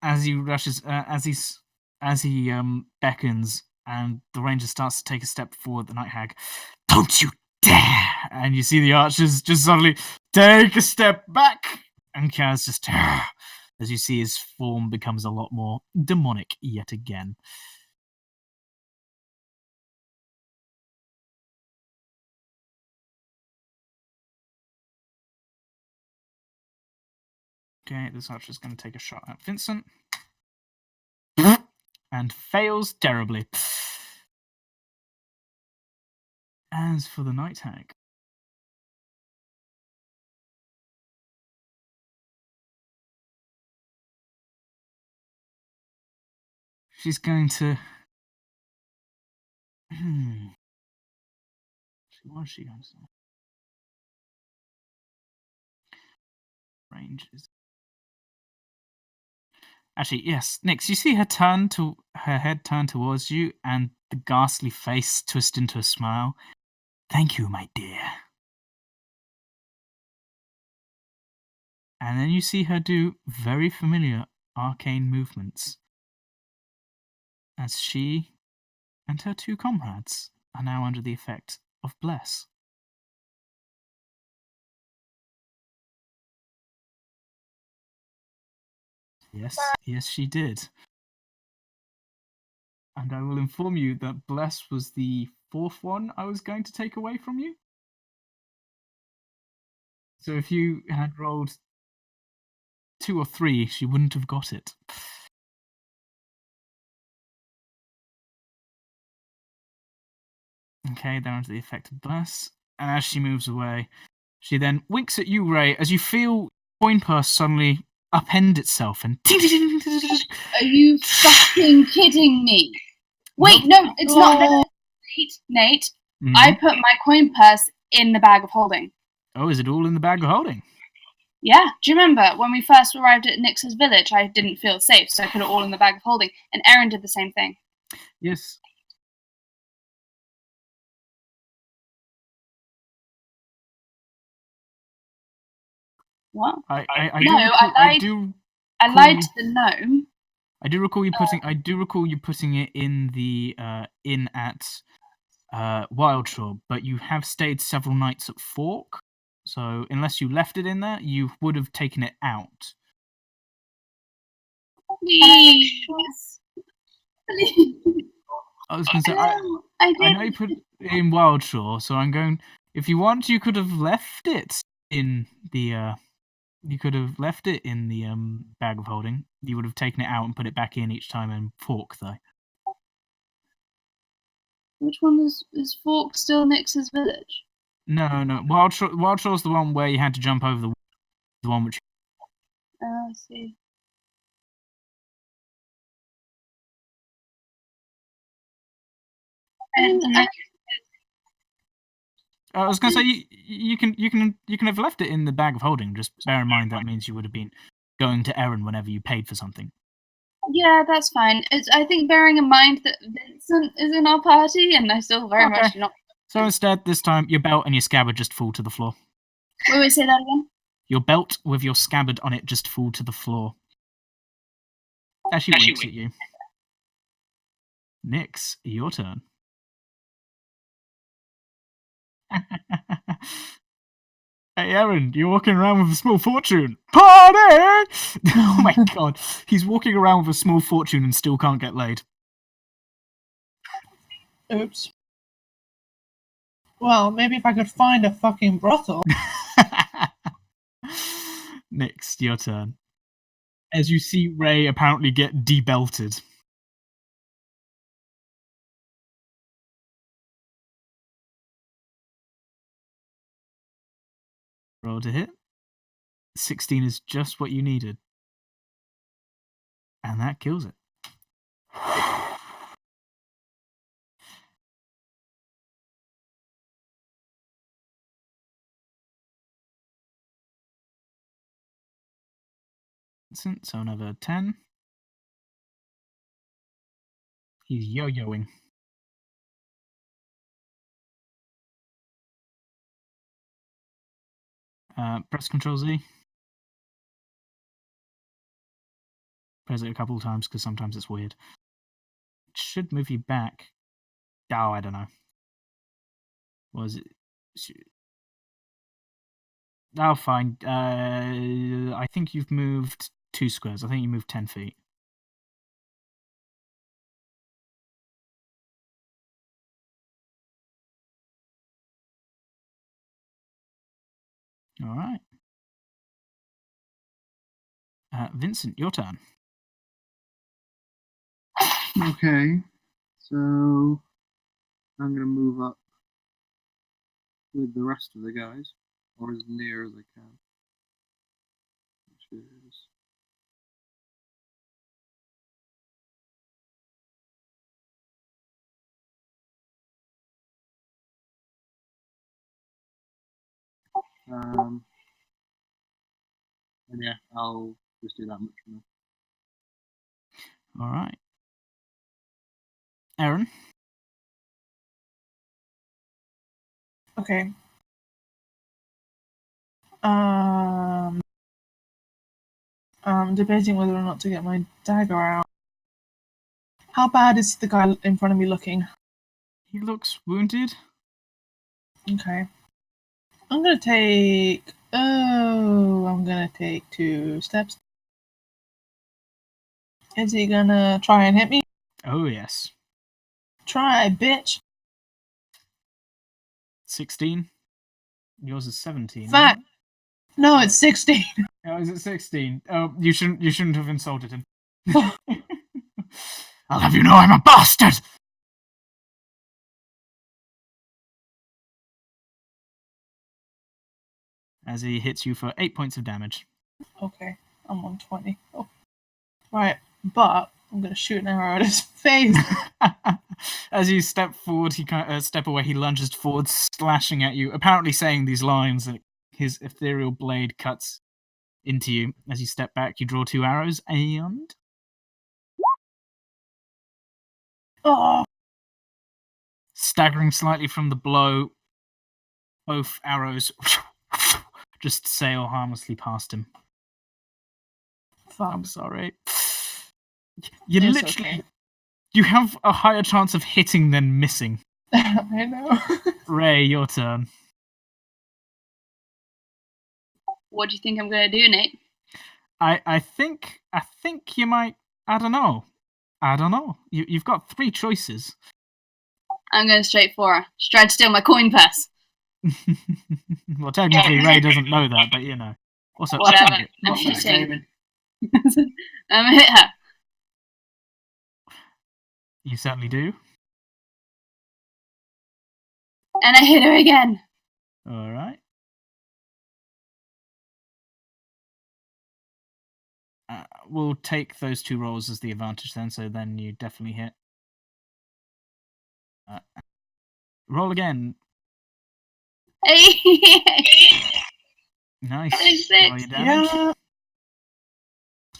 As he rushes, as he beckons, and the ranger starts to take a step forward, the night hag, "Don't you dare!" And you see the archers just suddenly take a step back, and Kaz just, as you see his form becomes a lot more demonic yet again. Okay, this archer's going to take a shot at Vincent. And fails terribly. As for the night hag, she's going to. What is she going to say? Range is. Actually, yes, Nix, you see her head turn towards you, and the ghastly face twist into a smile. "Thank you, my dear." And then you see her do very familiar arcane movements, as she and her two comrades are now under the effect of Bless. Yes, she did. And I will inform you that Bless was the fourth one I was going to take away from you. So if you had rolled 2 or 3, she wouldn't have got it. Okay, they're under the effect of Bless. And as she moves away, she then winks at you, Ray, as you feel coin purse suddenly upend itself and. Are you fucking kidding me? Wait, no, it's not. Nate, I put my coin purse in the bag of holding. Oh, is it all in the bag of holding? Yeah. Do you remember when we first arrived at Nix's village, I didn't feel safe, so I put it all in the bag of holding, and Eryn did the same thing. Yes. What? I lied to the gnome. I do recall you putting it in the inn at Wildshore, but you have stayed several nights at Fork, so unless you left it in there, you would have taken it out. Please. I was going to say, No, I know you put it in Wildshaw, so I'm going. If you want, you could have left it in the. You could have left it in the bag of holding. You would have taken it out and put it back in each time in Fork, though. Which one is Fork still Nix's village? No. Wildshaw's the one where you had to jump over the one which. Oh, I see. And I was going to say you can have left it in the bag of holding. Just bear in mind that means you would have been going to Eryn whenever you paid for something. yeah, that's fine. I think bearing in mind that Vincent is in our party, and I still very much do not. So instead, this time your belt and your scabbard just fall to the floor. Wait, say that again. Your belt with your scabbard on it just fall to the floor. As she winks at you. Nyx, your turn. Hey, Eryn, you're walking around with a small fortune. Party! Oh my god. He's walking around with a small fortune and still can't get laid. Oops. Well, maybe if I could find a fucking brothel. Nyx, your turn. As you see Ray apparently get debelted. Roll to hit. 16 is just what you needed. And that kills it. Vincent, so another 10. He's yo-yoing. Press Control Z. Press it a couple of times because sometimes it's weird. It should move you back. Oh, I don't know. Was it? Oh, fine. I think you've moved 2 squares. I think you moved 10 feet. All right. Vincent, your turn. Okay, so I'm gonna move up with the rest of the guys, or as near as I can. Which is and yeah, I'll just do that much for now. All right. Eryn? Okay. I'm debating whether or not to get my dagger out. How bad is the guy in front of me looking? He looks wounded. Okay. I'm gonna take 2 steps. Is he gonna try and hit me? Oh, yes. Try, bitch. 16. Yours is 17. Fat. No, it's 16. Oh, is it 16? Oh, you shouldn't have insulted him. I'll have you know I'm a bastard! As he hits you for 8 points of damage. Okay, I'm on 20. Oh. Right, but I'm gonna shoot an arrow at his face. As you step forward, step away, he lunges forward, slashing at you, apparently saying these lines, and his ethereal blade cuts into you. As you step back, you draw 2 arrows, and... Oh. Staggering slightly from the blow, both arrows just sail harmlessly past him. Fuck. I'm sorry. You It's literally... okay. You have a higher chance of hitting than missing. I know. Ray, your turn. What do you think I'm gonna do, Nate? I think you might... I don't know. You've got 3 choices. I'm going straight for her. She tried to steal my coin purse. Well, technically, Ray doesn't know that, but you know. Also, Whatever. it. I'm Not that hitting. Raven. I'm gonna hit her. You certainly do. And I hit her again. All right. We'll take those 2 rolls as the advantage then, so then you definitely hit. Roll again. Nice. 26. Roll your damage. Yeah.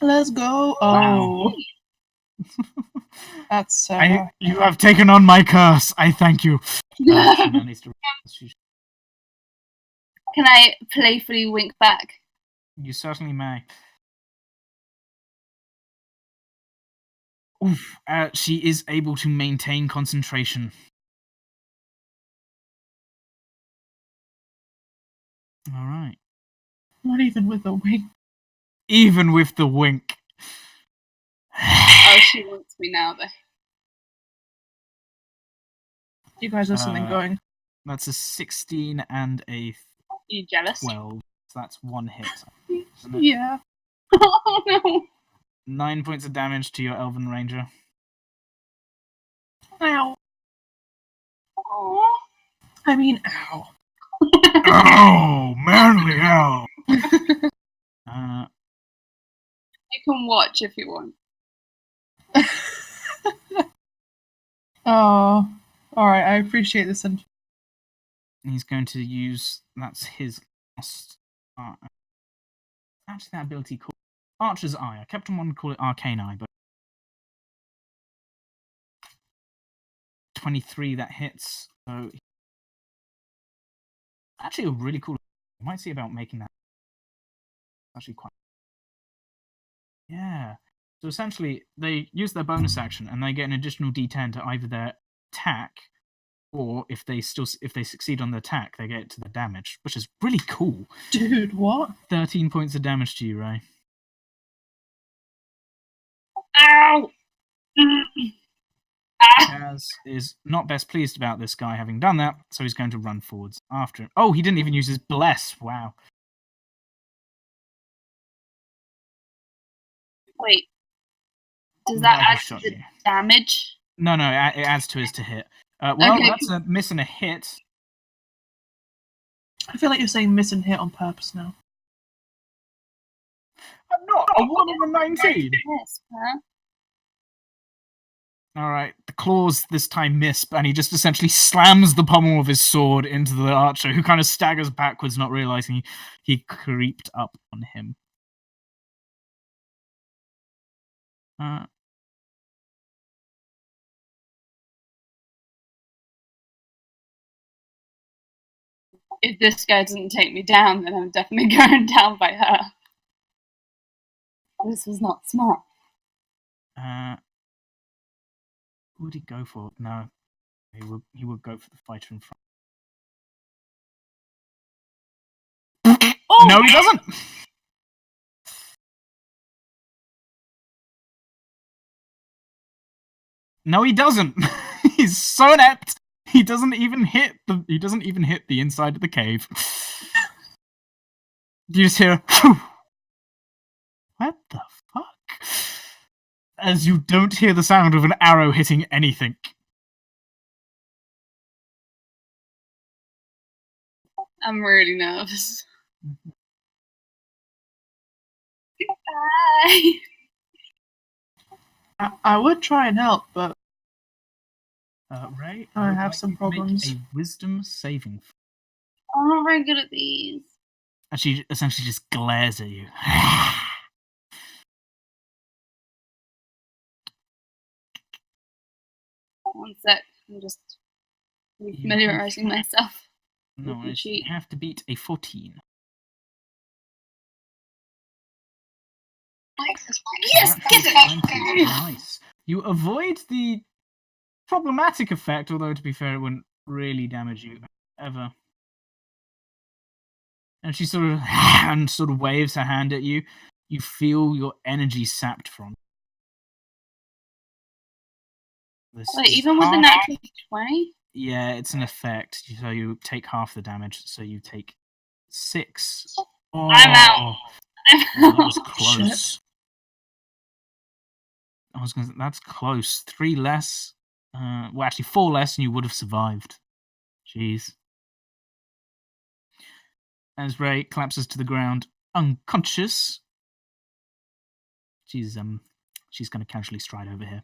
Let's go. Wow. Oh. That's You have taken on my curse. I thank you. She now needs to- Can I playfully wink back? You certainly may. Oof. She is able to maintain concentration. All right. not even with a wink. Even with the wink. Oh, she wants me now, though. You guys have something going. That's a 16 and a You jealous? 12. So that's 1 hit. Isn't it? Yeah. Oh, no. 9 points of damage to your Elven Ranger. Ow. Aw. I mean, ow. Oh, manly hell! You can watch if you want. Oh. Alright, I appreciate this. And He's going to use. That's his last. Actually, that ability called Archer's Eye. I kept on wanting to call it Arcane Eye, but 23 that hits. So actually, a really cool. You might see about making that. Actually, quite. Yeah. So essentially, they use their bonus action and they get an additional D10 to either their attack, or if they succeed on the attack, they get it to the damage, which is really cool. dude, what? 13 points of damage to you, Ray. Ow! Kaz is not best pleased about this guy having done that, so he's going to run forwards after him. Oh, he didn't even use his bless. Wow. Wait. Does No, that he add shot to the you. damage? No, it adds to his to hit. Well, Okay. that's a miss and a hit. I feel like you're saying miss and hit on purpose now. I'm not. A 1 and a 19. Yes, huh? Alright, the claws this time miss, and he just essentially slams the pommel of his sword into the archer, who kind of staggers backwards, not realizing he creeped up on him. If this guy doesn't take me down, then I'm definitely going down by her. This was not smart. Who would he go for? No. He would go for the fighter in front. Oh! No, he doesn't! No, he doesn't. He's so inept. He doesn't even hit the inside of the cave. You just hear what the fuck? As you don't hear the sound of an arrow hitting anything. I'm really nervous. Goodbye. I would try and help, but Ray, I would have like some you to make problems. a wisdom saving. I'm not very good at these. And she essentially just glares at you. One sec. I'm just familiarizing myself. No, with the you cheat. have to beat a 14. Yes, get it! 20. Nice. You avoid the problematic effect, although to be fair, it wouldn't really damage you ever. And she sort of waves her hand at you. You feel your energy sapped from. This Wait, is even with the half- natural 20? Yeah, it's an effect. So you take half the damage. So you take 6. Oh, I'm out. that was Shit. close. I was gonna. That's close. 3 less. Well, actually, 4 less, and you would have survived. Jeez. As Ray collapses to the ground, unconscious. She's gonna casually stride over here.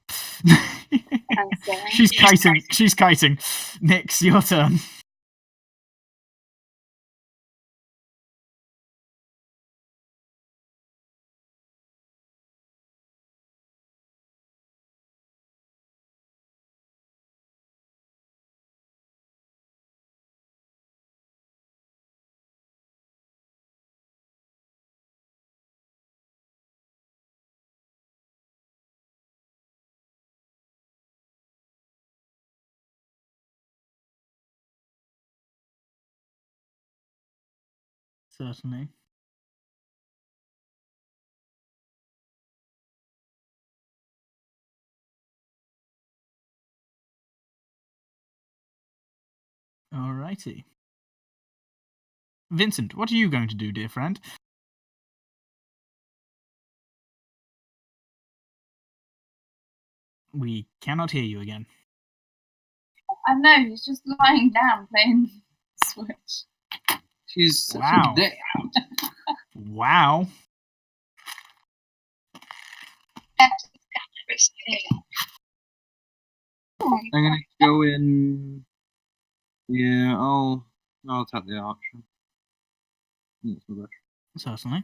I'm sorry. She's kiting. She's kiting. Nyx, your turn. Certainly. Alrighty. Vincent, what are you going to do, dear friend? We cannot hear you again. I know, he's just lying down playing Switch. She's such Wow. a dick. Wow. I'm gonna go in. Yeah, I'll tap the archer. That's my best. Certainly.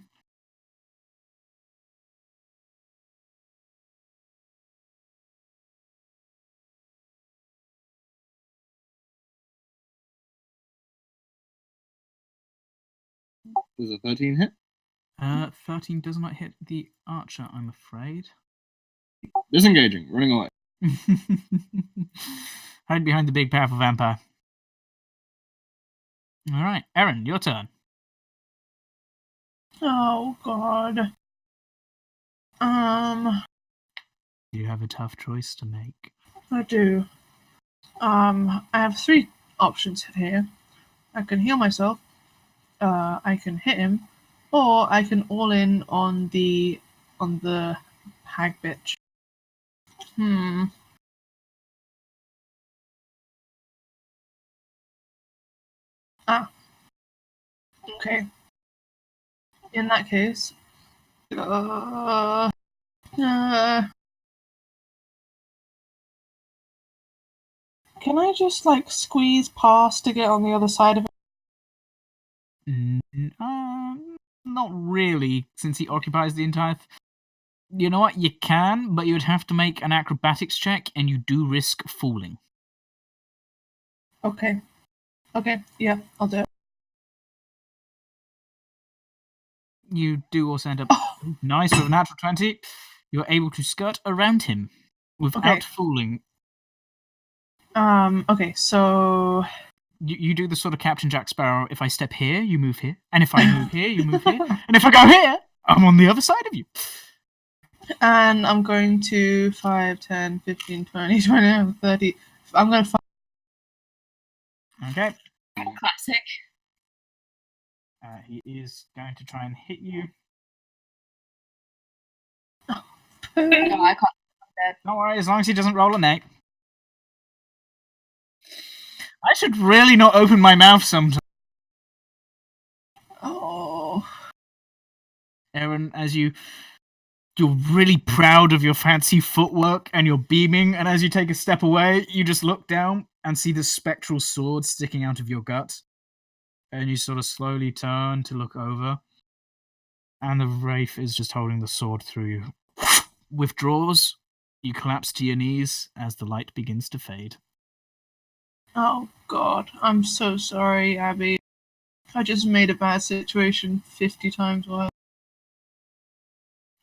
Does a 13 hit? 13 does not hit the archer, I'm afraid. Disengaging, running away. Hide behind the big, powerful vampire. Alright, Eryn, your turn. Oh God. You have a tough choice to make. I do. I have 3 options here. I can heal myself. I can hit him, or I can all in on the hag bitch. Okay. In that case, can I just like squeeze past to get on the other side of it? Not really, since he occupies the entire. You know what? You can, but you would have to make an acrobatics check, and you do risk falling. Okay. Yeah, I'll do it. You do also end up nice with a natural 20. You're able to skirt around him without falling. Okay, so You do the sort of Captain Jack Sparrow. If I step here, you move here, and if I move here, you move here, and if I go here, I'm on the other side of you. and I'm going to 5, 10, 15, 20, 29, 30. I'm going to. Okay. Classic. He is going to try and hit you. No, I can't. Don't worry, as long as he doesn't roll an 8. I should really not open my mouth sometimes. Oh. Eryn, as you're really proud of your fancy footwork and you're beaming, and as you take a step away, you just look down and see the spectral sword sticking out of your gut. And you sort of slowly turn to look over, and the wraith is just holding the sword through you. Withdraws. You collapse to your knees as the light begins to fade. Oh God, I'm so sorry, Abby. I just made a bad situation 50 times worse.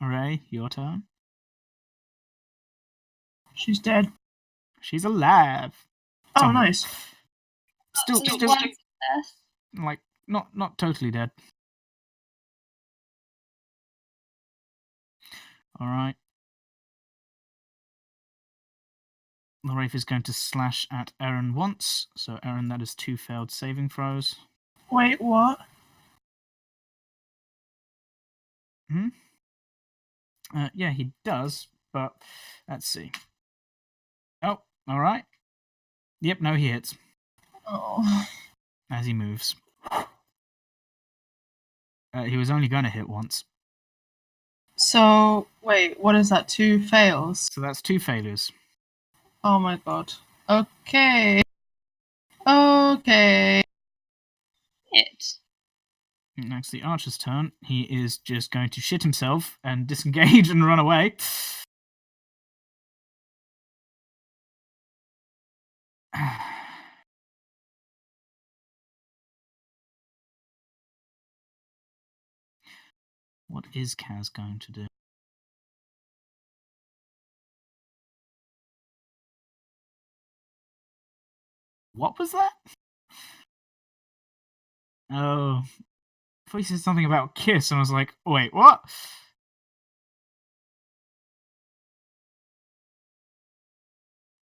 Ray, your turn. She's dead. She's alive. Oh, Somewhat. nice. Still, like not totally dead. All right. The Wraith is going to slash at Eryn once. So, Eryn, that is 2 failed saving throws. Wait, what? Yeah, he does, but let's see. Oh, all right. Yep, no, he hits Oh. as he moves. He was only going to hit once. So, wait, what is that? 2 fails? So that's 2 failures. Oh my god. Okay. Okay. It. Next, the archer's turn. He is just going to shit himself and disengage and run away. What is Kaz going to do? What was that? Oh, I thought he said something about kiss, and I was like, wait, what?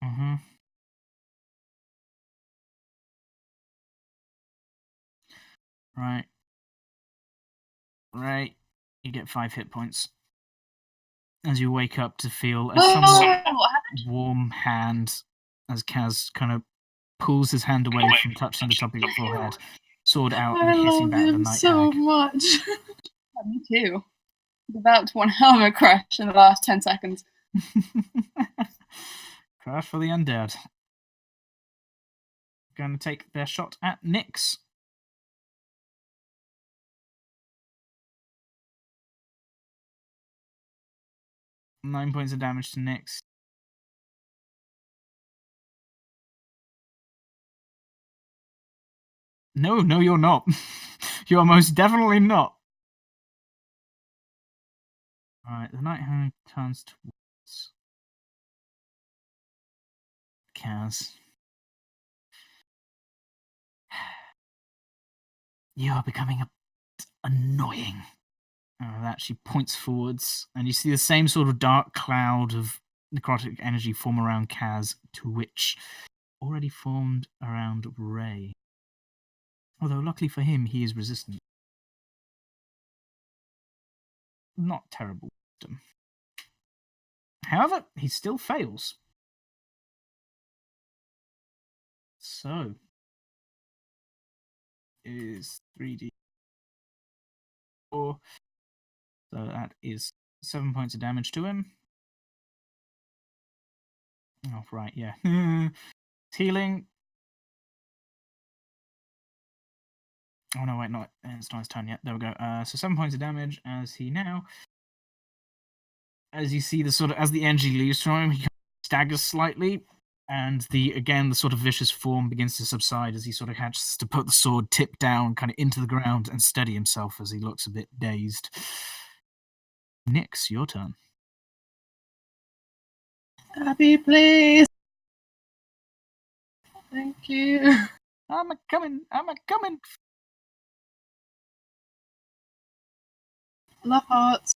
Mm-hmm. Right. Right. You get 5 hit points. As you wake up to feel a somewhat warm hand as Kaz kind of pulls his hand away from touching the top of your forehead, sword out and I hitting love back the him night so hag. much. Yeah, me too. About one hell of a crash in the last 10 seconds. Crash for the undead. Going to take their shot at Nyx. Nine points of damage to Nyx. No, you're not. You are most definitely not. Alright, the night hag turns towards Kaz. You are becoming a bit annoying. That she points forwards, and you see the same sort of dark cloud of necrotic energy form around Kaz, to which already formed around Ray. Although, luckily for him, he is resistant. Not terrible wisdom. However, he still fails. So, is 3d4. So that is 7 points of damage to him. Oh, right, yeah. Healing. Oh, no, wait, not. It's not his turn yet. There we go. So 7 points of damage as he now. As you see the sort of, as the energy leaves from him, he staggers slightly. And the sort of vicious form begins to subside as he sort of hatches to put the sword tip down, kind of into the ground, and steady himself as he looks a bit dazed. Nyx, your turn. Happy, please. Thank you. I'm a coming. Love hearts.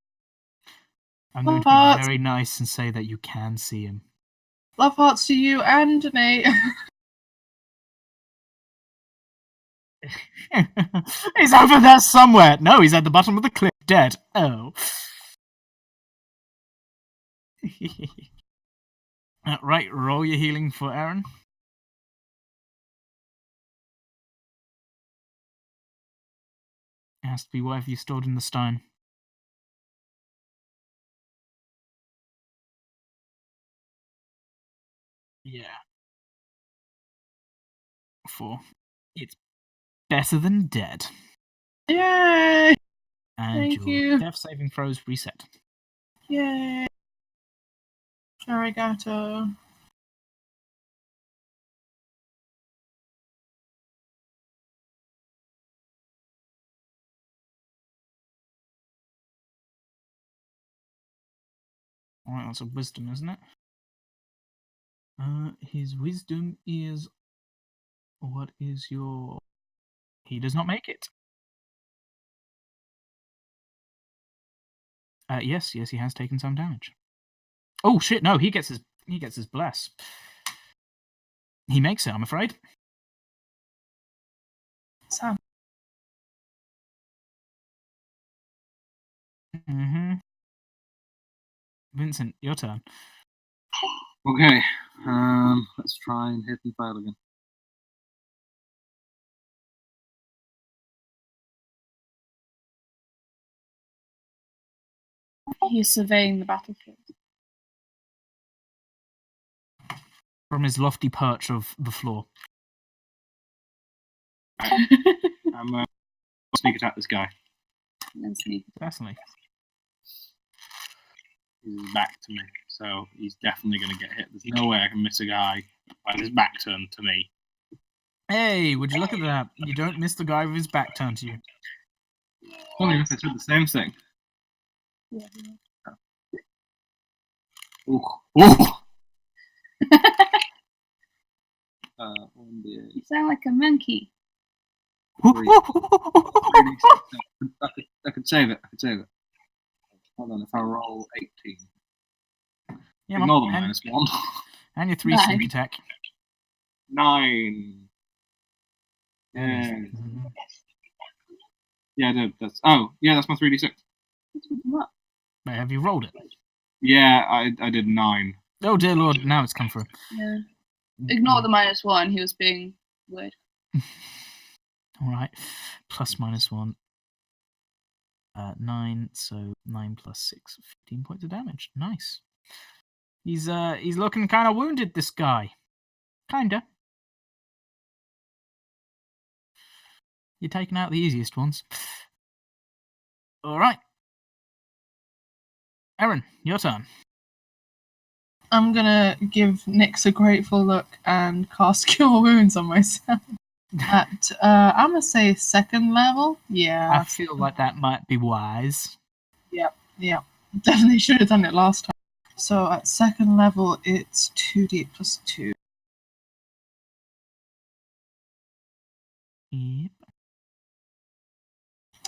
I'm going to be very nice and say that you can see him. Love hearts to you and Nate. He's over there somewhere. No, he's at the bottom of the cliff, dead. Oh. Right, roll your healing for Eryn. It has to be whatever you stored in the stone. Yeah. 4. It's better than dead. Yay! And Thank your you. death saving throws reset. Yay! Arigato. Alright, that's a wisdom, isn't it? His wisdom is... What is your... He does not make it. Yes, he has taken some damage. Oh shit! No, he gets his bless. He makes it, I'm afraid. Sam. Mm-hmm. Vincent, your turn. Okay. Let's try and hit and fail again. He's surveying the battlefield. From his lofty perch of the floor. I'm sneak attack this guy. And then sneak. Certainly. He's back to me, so he's definitely going to get hit. There's no way I can miss a guy with his back turned to me. Hey, would you look at that? You don't miss the guy with his back turned to you. Funny enough, I said the same thing. Yeah. Ooh. Ooh. 1d8. You sound like a monkey. I could save it. Hold on, if I roll 18. Yeah, Ignore the and, -1. and your 3 Nine. sneak attack. 9. Yeah. Mhm. Yeah, I did. That's my 3d6. What? Wait, have you rolled it? Yeah, I did 9. Oh dear lord, now it's come through. Yeah. Ignore the -1. He was being weird. Alright. Plus -1. 9, so 9 plus 6, 15 points of damage. Nice. He's looking kind of wounded, this guy. Kinda. You're taking out the easiest ones. Alright. Eryn, your turn. I'm gonna give Nyx a grateful look and cast Cure Wounds on myself. At, I'm gonna say 2nd level. Yeah. I feel like that might be wise. Yep. Definitely should have done it last time. So at 2nd level, it's 2d8 plus 2. Yep.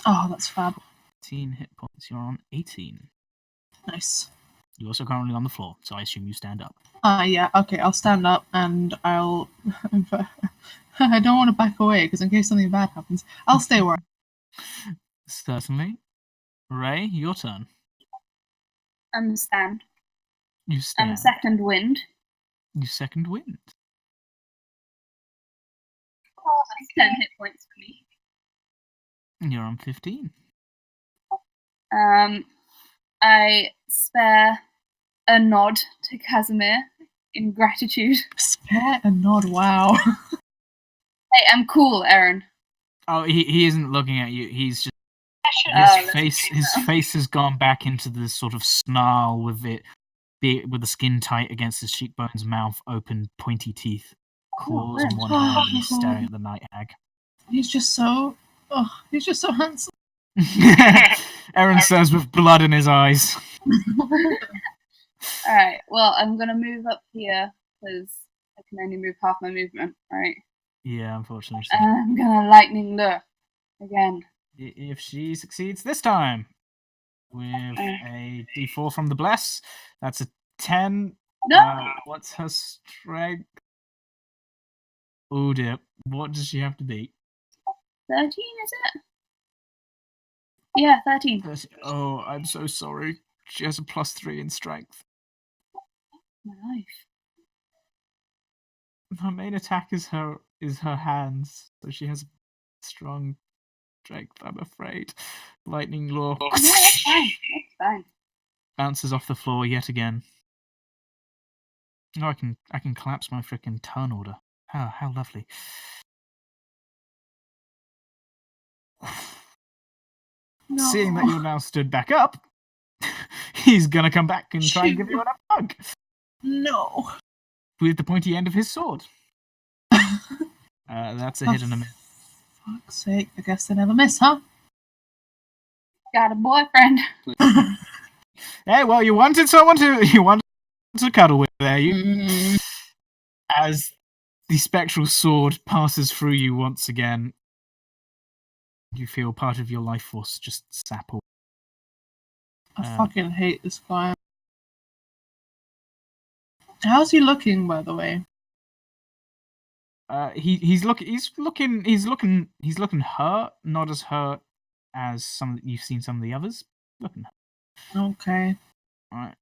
Oh, that's fab. 18 hit points. You're on 18. Nice. You're also currently on the floor, so I assume you stand up. Yeah, okay, I'll stand up and I'll... I don't want to back away, because in case something bad happens, I'll stay where Certainly. Ray, your turn. I'm stand. You stand. I'm second wind. You second wind. That's 10 hit points for me. And you're on 15. I spare a nod to Casimir in gratitude. Spare a nod, wow. Hey, I'm cool, Eryn. Oh, he isn't looking at you. He's just his face has gone back into this sort of snarl with with the skin tight against his cheekbones, mouth open, pointy teeth, claws on one hand, and he's staring at the night hag. He's just so handsome. Eryn says with blood in his eyes. Alright, well, I'm gonna move up here because I can only move half my movement, right? Yeah, unfortunately. I'm gonna lightning lure again. If she succeeds this time with a d4 from the bless, that's a 10. No! What's her strength? Oh dear, what does she have to beat? 13, is it? Yeah, 13. Oh, I'm so sorry. She has a +3 in strength. My life. Her main attack is her hands, so she has strong strength, I'm afraid. Lightning Law No, that's fine. That's fine. bounces off the floor yet again. Oh, I can collapse my frickin' turn order. How lovely. No. Seeing that you're now stood back up, he's gonna come back and try and give you another hug No. with the pointy end of his sword. That's a hit and a miss. Fuck's sake, I guess they never miss, huh? Got a boyfriend. Hey, well, you wanted to cuddle with there, you. As the spectral sword passes through you once again, you feel part of your life force just sap away. I fucking hate this guy. How's he looking, by the way? He's looking hurt, not as hurt as some you've seen some of the others. Looking hurt. Okay. All right.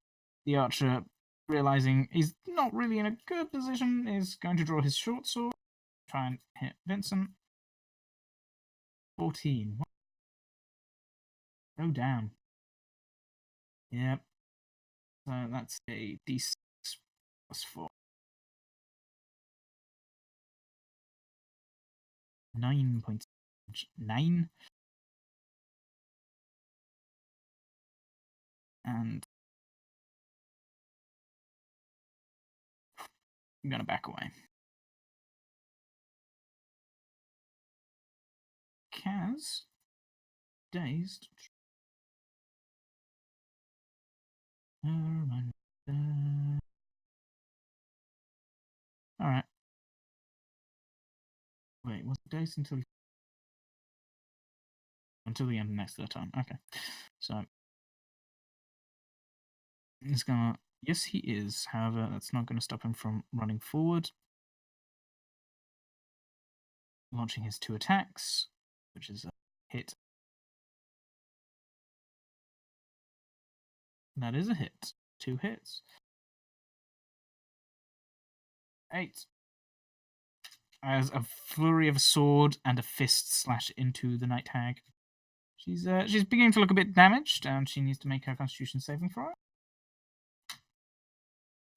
The archer, realizing he's not really in a good position, is going to draw his short sword, try and hit Vincent. 14. Go down. Yep. So that's a d6 plus 4. 9 points. 9. And I'm going to back away. Kaz, dazed. Alright. Wait, was it dazed until the end of next turn? Okay. So he's gonna. Yes, he is. However, that's not going to stop him from running forward, launching his 2 attacks, which is a hit. That is a hit. 2 hits. 8. As a flurry of a sword and a fist slash into the night hag. She's beginning to look a bit damaged, and she needs to make her Constitution saving throw.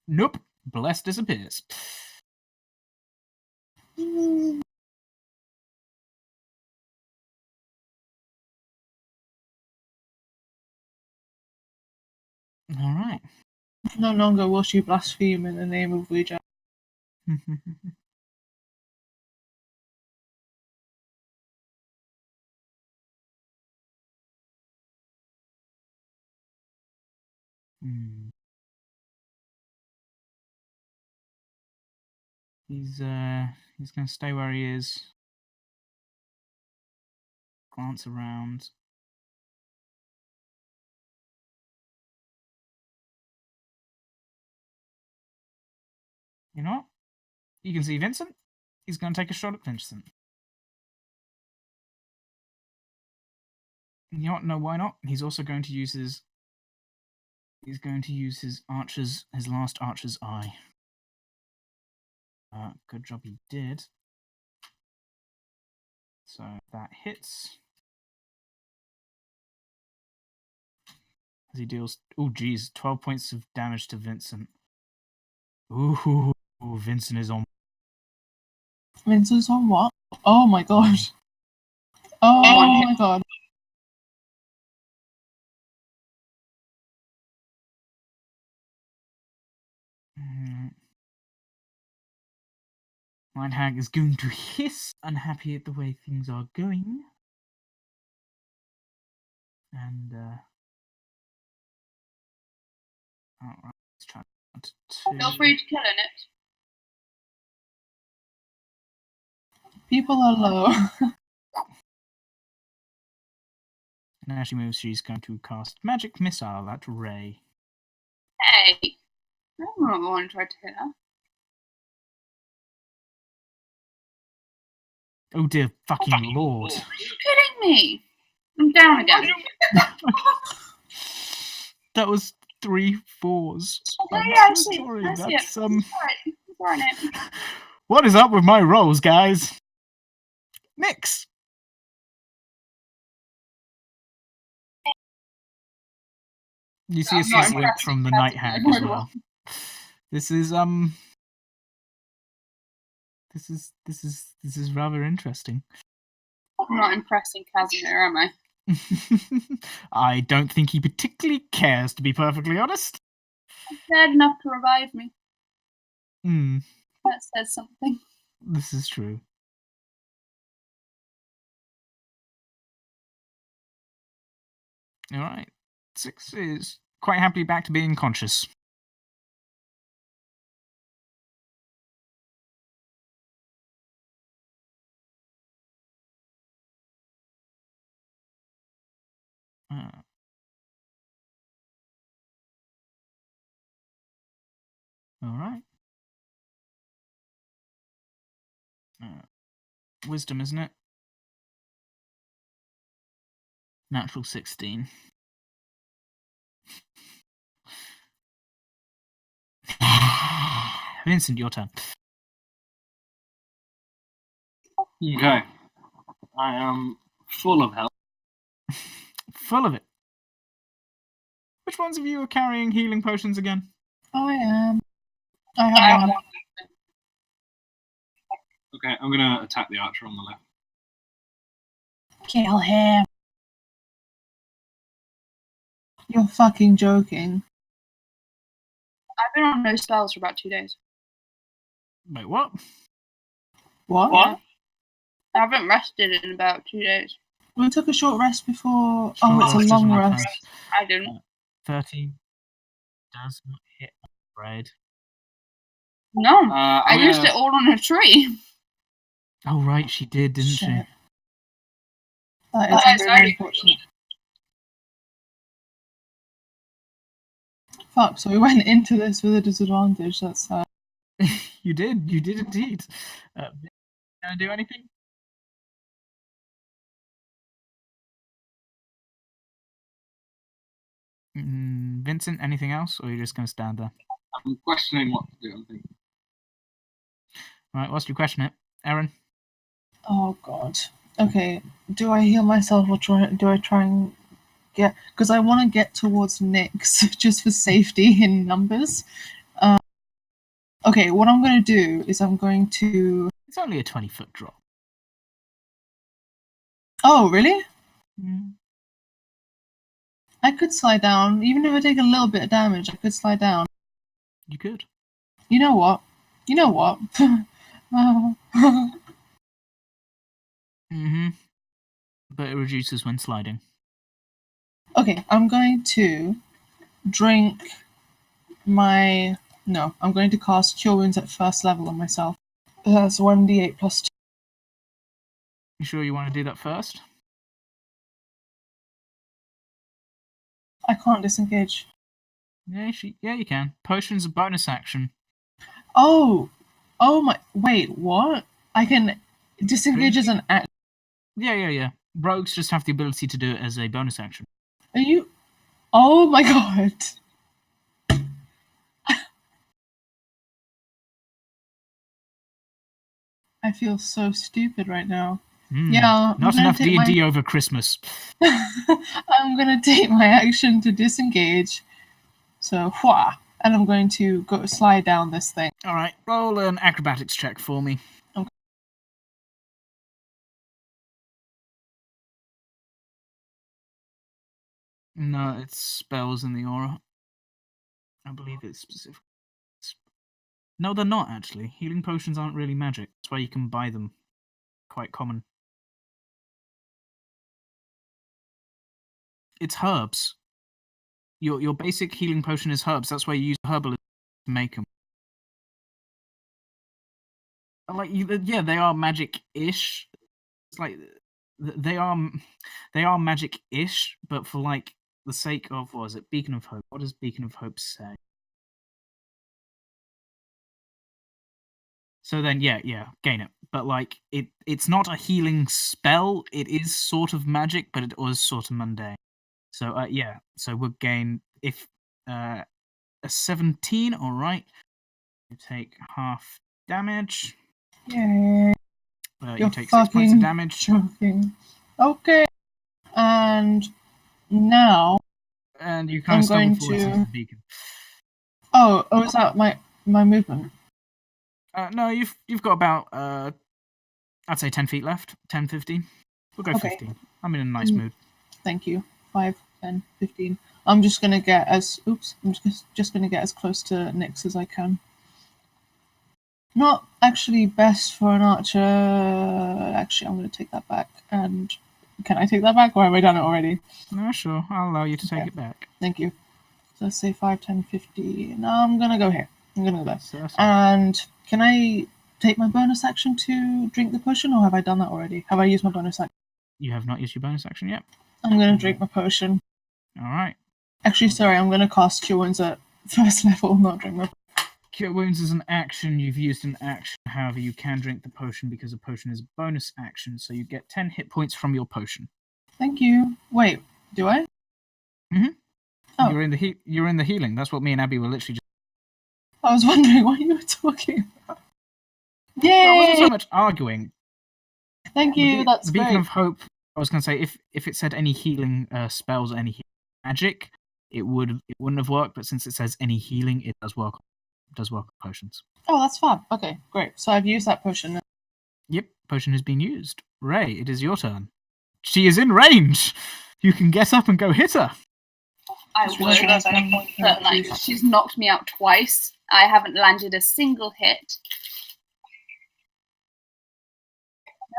Nope. Bless disappears. All right. No longer will she blaspheme in the name of Ouija. He's going to stay where he is. Glance around. You know what? You can see Vincent. He's going to take a shot at Vincent. You know what? No, why not? He's also going to use his. He's going to use his last archer's eye. Good job he did. So that hits. As he deals, 12 points of damage to Vincent. Ooh, Vincent is on. Vincent's on what? Oh my god. Oh my god. Night Hag is going to hiss, unhappy at the way things are going. And, alright, let's try to 2. Feel free to kill in it. People are low. And as she moves, she's going to cast Magic Missile at Ray. Hey, I'm not the one who tried to hit her. Oh dear fucking lord. Are you kidding me? I'm down again. That was 3 4s. Oh, I'm yeah, so I see. sorry. I see That's it. Sorry, it. What is up with my rolls, guys? Nix. You see a I'm not slight wink impressed from the with Night that Hag at as all. well. This is This is rather interesting. I'm not impressing Casimir, am I? I don't think he particularly cares, to be perfectly honest. He cared enough to revive me. Hmm, That says something. this is true. Alright. 6 is quite happily back to being conscious. Alright. Wisdom, isn't it? Natural 16. Vincent, your turn. Okay. I am full of health. Full of it. Which ones of you are carrying healing potions again? I am. I have one. Okay, I'm gonna attack the archer on the left. Kill him. You're fucking joking. I've been on no spells for about 2 days. Wait, what? What? I haven't rested in about 2 days. We took a short rest before. Short Oh, it's a rest long doesn't rest. count. I didn't. 30 does not hit, I'm afraid. No. I'm I used gonna- it all on a tree. Oh, right, she did, didn't she? Shit. That That is is very very unfortunate. Fuck, so we went into this with a disadvantage. That's sad. You did indeed. Can I do anything? Vincent, anything else, or are you just going to stand there? I'm questioning what to do. I'm thinking. Right, whilst you question it, Eryn. Oh god. Okay, do I heal myself or do I try and get... Because I want to get towards Nyx, just for safety in numbers. Okay, what I'm going to do is I'm going to... It's only a 20-foot drop. Oh, really? Mm. I could slide down. Even if I take a little bit of damage, I could slide down. You could. You know what? Oh. But it reduces when sliding. Okay, I'm going to drink my... No, I'm going to cast Cure Wounds at first level on myself. That's 1d8 plus 2. You sure you want to do that first? I can't disengage. Yeah, you can. Potion's a bonus action. Oh my... Wait, what? I can disengage as an act... Yeah. Rogues just have the ability to do it as a bonus action. Are you... Oh my god. I feel so stupid right now. Yeah, Not I'm enough gonna D&D over Christmas. I'm gonna take my action to disengage. So, whwa! And I'm going to go slide down this thing. Alright, roll an acrobatics check for me. Okay. No, it's spells in the aura. I believe it's specific. No, they're not, actually. Healing potions aren't really magic. That's why you can buy them. Quite common. It's herbs. Your basic healing potion is herbs. That's why you use herbalism to make them. Like, yeah, they are magic-ish. It's like they are magic-ish, but for like the sake of, what is it, Beacon of Hope? What does Beacon of Hope say? So then, yeah, gain it. But like, it's not a healing spell. It is sort of magic, but it was sort of mundane. So yeah, so we'll gain if a 17. All right, you take half damage. Yay. You take 6 points of damage. Joking. Okay. And now... And you kind of stumble forward into the beacon. Oh, is that my movement? No, you've got about I'd say 10 feet left. 10, 15. We'll go Okay. 15. I'm in a nice mood. Thank you. 5, 10, 15. I'm just gonna get as... Oops. I'm just gonna get as close to Nyx as I can. Not actually best for an archer. Actually, I'm gonna take that back. And can I take that back, or have I done it already? No, sure. I'll allow you to take Okay. it back. Thank you. So let's say 5, 10, 15. No, I'm gonna go here. I'm gonna go there. Certainly. And can I take my bonus action to drink the potion, or have I done that already? Have I used my bonus action? You have not used your bonus action yet. I'm gonna drink my potion. All right. Actually, sorry, I'm gonna cast Cure Wounds at first level, not drink my... Cure wounds is an action. You've used an action. However, you can drink the potion because a potion is a bonus action, so you get 10 hit points from your potion. Thank you. Wait, do I? Mhm. Oh. You're in the healing. That's what me and Abby were literally just. I was wondering what you were talking about. Yay! Well, it wasn't so much arguing. Thank you. That's the beacon great. of hope. I was going to say if it said any healing spells or any healing magic, it wouldn't have worked. But since it says any healing, it does work. On potions. Oh, that's fab. Okay, great. So I've used that potion. Yep, potion has been used. Ray, it is your turn. She is in range. You can get up and go hit her. I would, but like she's knocked me out twice. I haven't landed a single hit.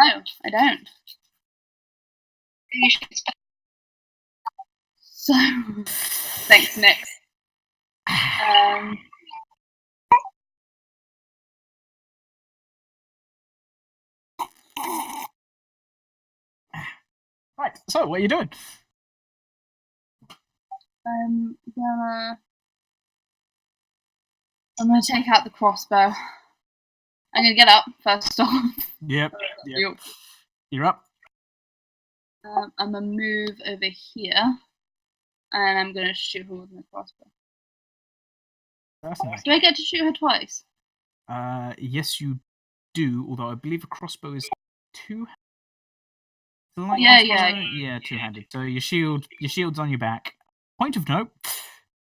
No, I don't. So, thanks, Nick. Right, so what are you doing? I'm gonna take out the crossbow. I'm gonna get up first off. Yep. You're up. I'm gonna move over here, and I'm gonna shoot her with my crossbow. Certainly. Do I get to shoot her twice? Yes, you do. Although I believe a crossbow is two. Yeah, two-handed. So your shield's on your back. Point of note: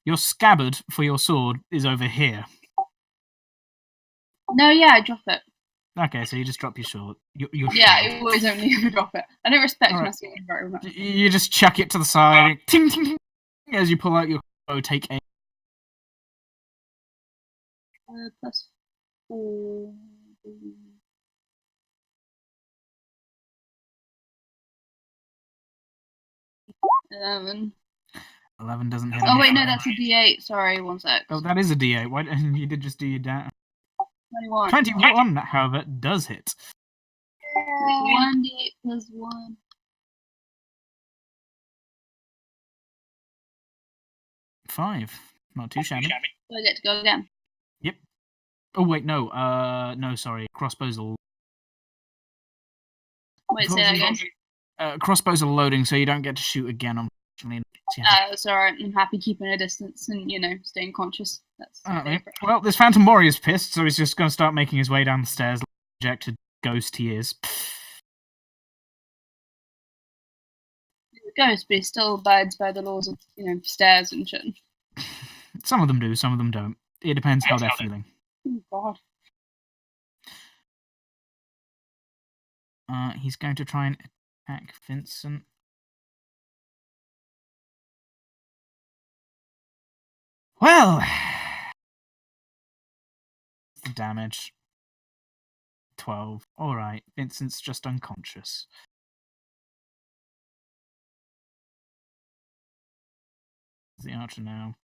your scabbard for your sword is over here. No, yeah, I drop it. Okay, so you just drop your sword. Your yeah, shield. I always only ever drop it. I don't respect my sword very much. You just chuck it to the side. Ting, ting, ting, as you pull out your bow, take aim. +4. 11. 11 doesn't hit. Oh wait, no, that's a D8. Sorry, 1 sec. Oh, that is a D8. Why didn't you just do your down? 21. 21, however, does hit. 1d8 plus 1. 5. Not too shabby. So I get to go again. Yep. Oh wait, no. No, sorry. Crossbows are. Wait, say that again. Crossbows are loading, so you don't get to shoot again. Unfortunately. It's alright. I'm happy keeping a distance and staying conscious. That's well, this Phantom Warrior's pissed, so he's just going to start making his way down the stairs, like the rejected ghost he is. He's a ghost, but he still abides by the laws of stairs and shit. Some of them do, some of them don't. It depends how they're feeling. Oh God. He's going to try and attack Vincent. Well, the damage. 12. Alright, Vincent's just unconscious. The archer now.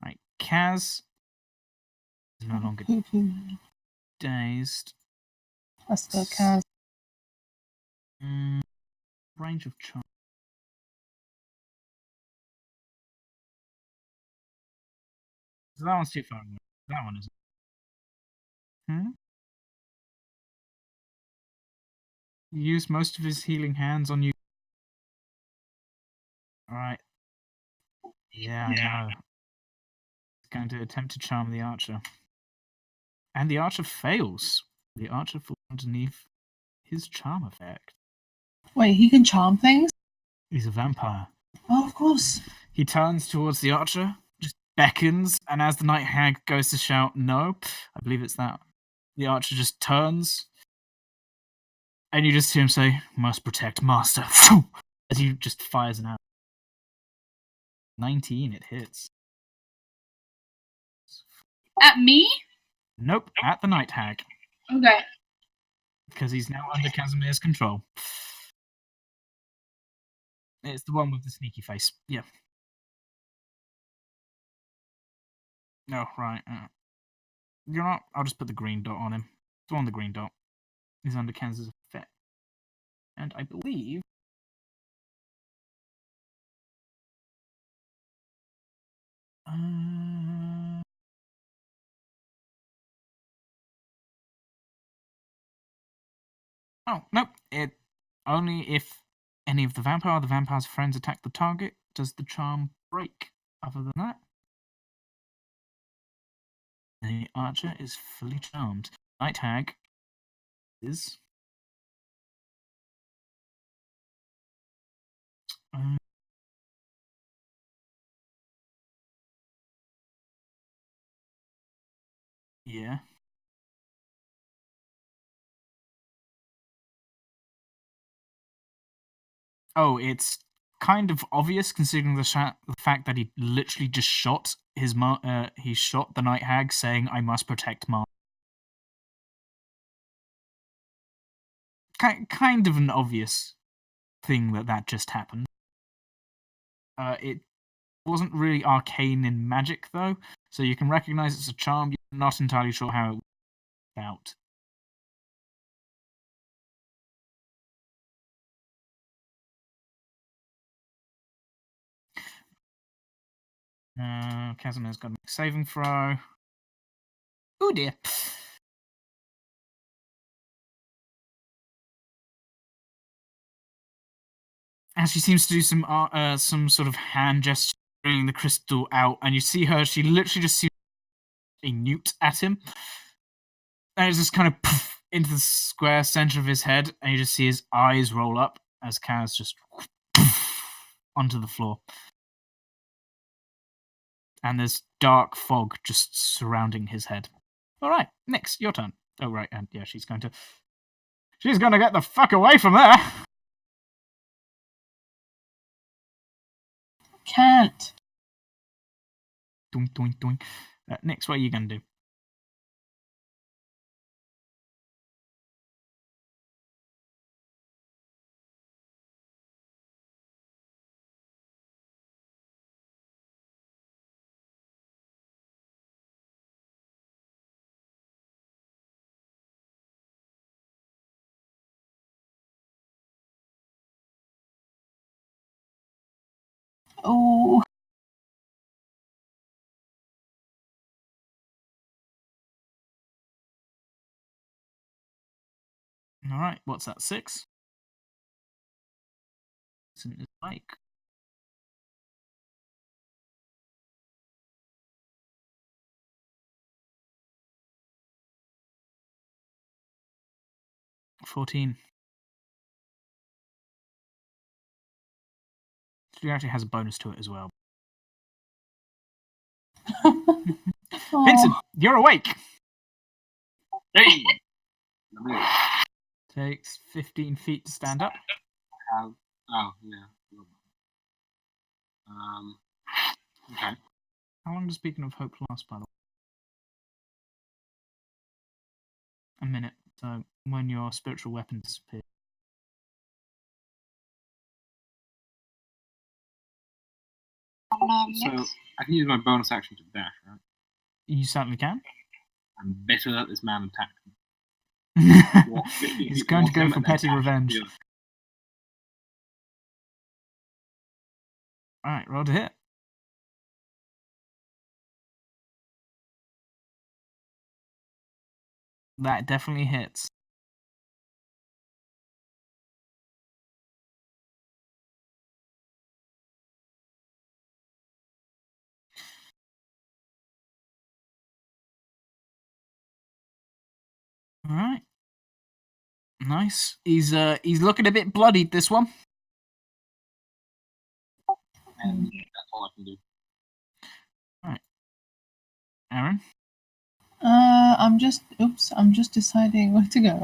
Right, Kaz is no longer dazed. That's the Kaz. Range of charm. So that one's too far away. That one isn't. He used most of his healing hands on you. Alright. Yeah, I know. He's going to attempt to charm the archer. And the archer fails. The archer falls underneath his charm effect. Wait, he can charm things? He's a vampire. Oh, of course. He turns towards the archer, just beckons, and as the night hag goes to shout, no, I believe it's that, the archer just turns, and you just hear him say, must protect master, as he just fires an arrow. 19, it hits. At me? Nope, at the night hag. Okay. Because he's now under Casimir's control. It's the one with the sneaky face. Yeah. No, right. You know what? I'll just put the green dot on him. It's on the green dot. He's under Kansas effect. And I believe Oh, nope. It only if any of the vampire's friends attack the target does the charm break. Other than that, the archer is fully charmed. Night hag is yeah. Oh, it's kind of obvious considering the fact that he literally just shot his he shot the night hag, saying, "I must protect Mar." Kind of an obvious thing that just happened. It wasn't really arcane in magic though, so you can recognize it's a charm. You're not entirely sure how it works out. Casimir's got to make a saving throw. Oh dear. As she seems to do some sort of hand gesture, bringing the crystal out, and you see her. She literally just seems a newt at him, and it's just kind of into the square center of his head, and you just see his eyes roll up as Kaz just onto the floor. And there's dark fog just surrounding his head. All right, Nyx, your turn. Oh, right, and yeah, she's going to get the fuck away from there. Can't. Doink, doink, doink. Nyx, what are you going to do? Oh. All right, what's that, 6? Vincent is like 14. She actually has a bonus to it as well. Vincent, you're awake. Hey! Takes 15 feet to stand up. Oh, yeah. Okay. How long does Beacon of Hope last, by the way? A minute. So when your spiritual weapon disappears. So I can use my bonus action to dash, right? You certainly can. I'm better that this man attacked me. He's going to go for petty revenge. Yeah. Alright, roll to hit. That definitely hits. Alright. Nice. He's looking a bit bloodied, this one. And that's all I can do. Alright. Eryn? I'm just deciding where to go.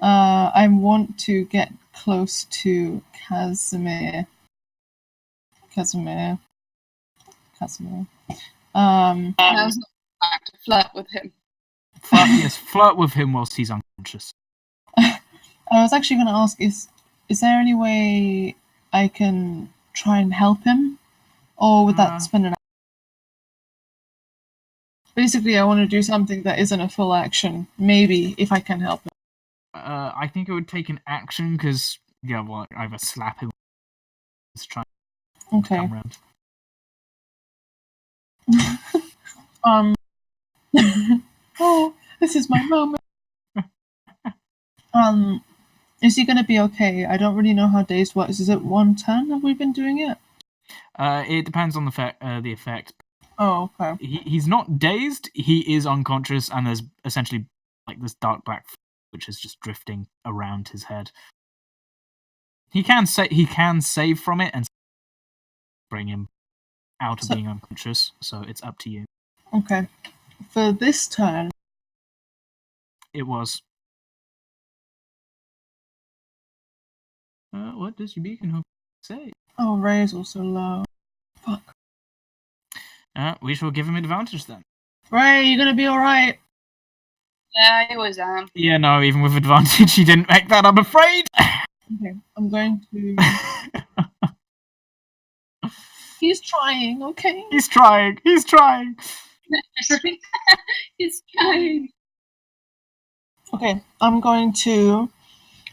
I want to get close to Casimir. I was not back to flirt with him. Flirt with him whilst he's unconscious. I was actually going to ask, is there any way I can try and help him? Or would that spend an... Basically, I want to do something that isn't a full action. Maybe, if I can help him. I think it would take an action, because, yeah, well, either slap him or just try to come around. Oh, this is my moment. Is he gonna be okay? I don't really know how days works. Is it 1 turn? Have we been doing it? It depends on the effect. Oh, okay. He's not dazed. He is unconscious, and there's essentially like this dark black which is just drifting around his head. He can save from it and bring him out of being unconscious. So it's up to you. Okay. For this turn, It was. What does your beacon say? oh, Ray is also low. Fuck. We shall give him advantage then. Ray, you're gonna be alright. Yeah, I always am. Yeah, no, even with advantage, he didn't make that, I'm afraid. Okay, I'm going to. He's trying, okay? He's trying. He's trying. He's trying. Okay, I'm going to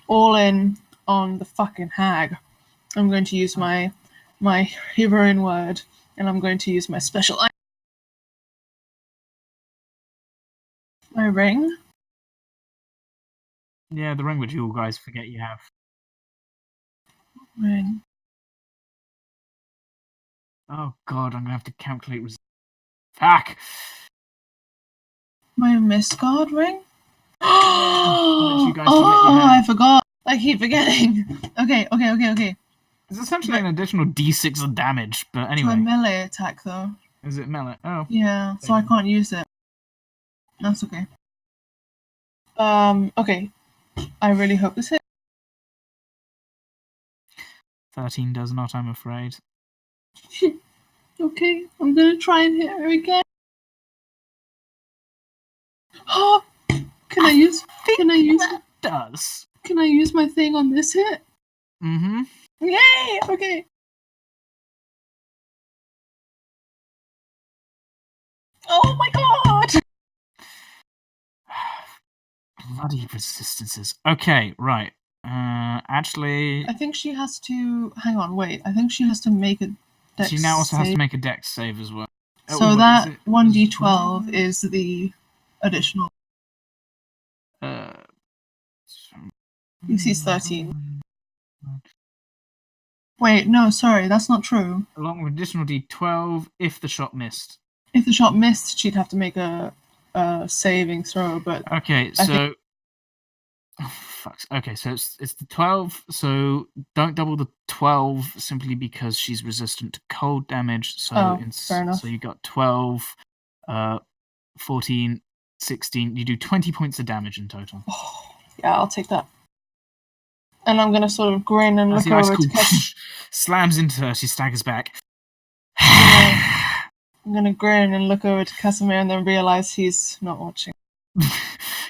all in on the fucking hag. I'm going to use my heroine word, and I'm going to use my special my ring. Yeah, the ring which you all guys forget you have. Ring. Oh god, I'm gonna have to calculate Fuck! My Misguard ring? you guys forget you Oh, have. I forgot. I keep forgetting. Okay. It's essentially an additional d6 of damage, but To a anyway. melee attack, though. Is it melee? Oh. Yeah, so I can't use it. That's okay. Okay. I really hope this hits. 13 does not, I'm afraid. Okay, I'm gonna try and hit her again. Oh, can I use Does. Can I use my thing on this hit? Mm-hmm. Yay! Okay. Oh my god! Bloody resistances. Okay, right. Actually, I think she has to. Hang on, wait. I think she has to make a dex she now also has to save. make a dex save as well. So wait, that is it- 1d12 is the additional. DC's 13. Wait, no, sorry, that's not true. Along with additional d12 if the shot missed. If the shot missed, she'd have to make a saving throw, but Okay, so oh, fuck. Okay, so it's the 12. So don't double the 12 simply because she's resistant to cold damage. So fair enough. So you got 12, 14, 16. You do 20 points of damage in total. Oh, yeah, I'll take that. And I'm gonna sort of grin and As look the ice over cool to Cass. slams into her, she staggers back. I'm gonna grin and look over to Casimir and then realize he's not watching.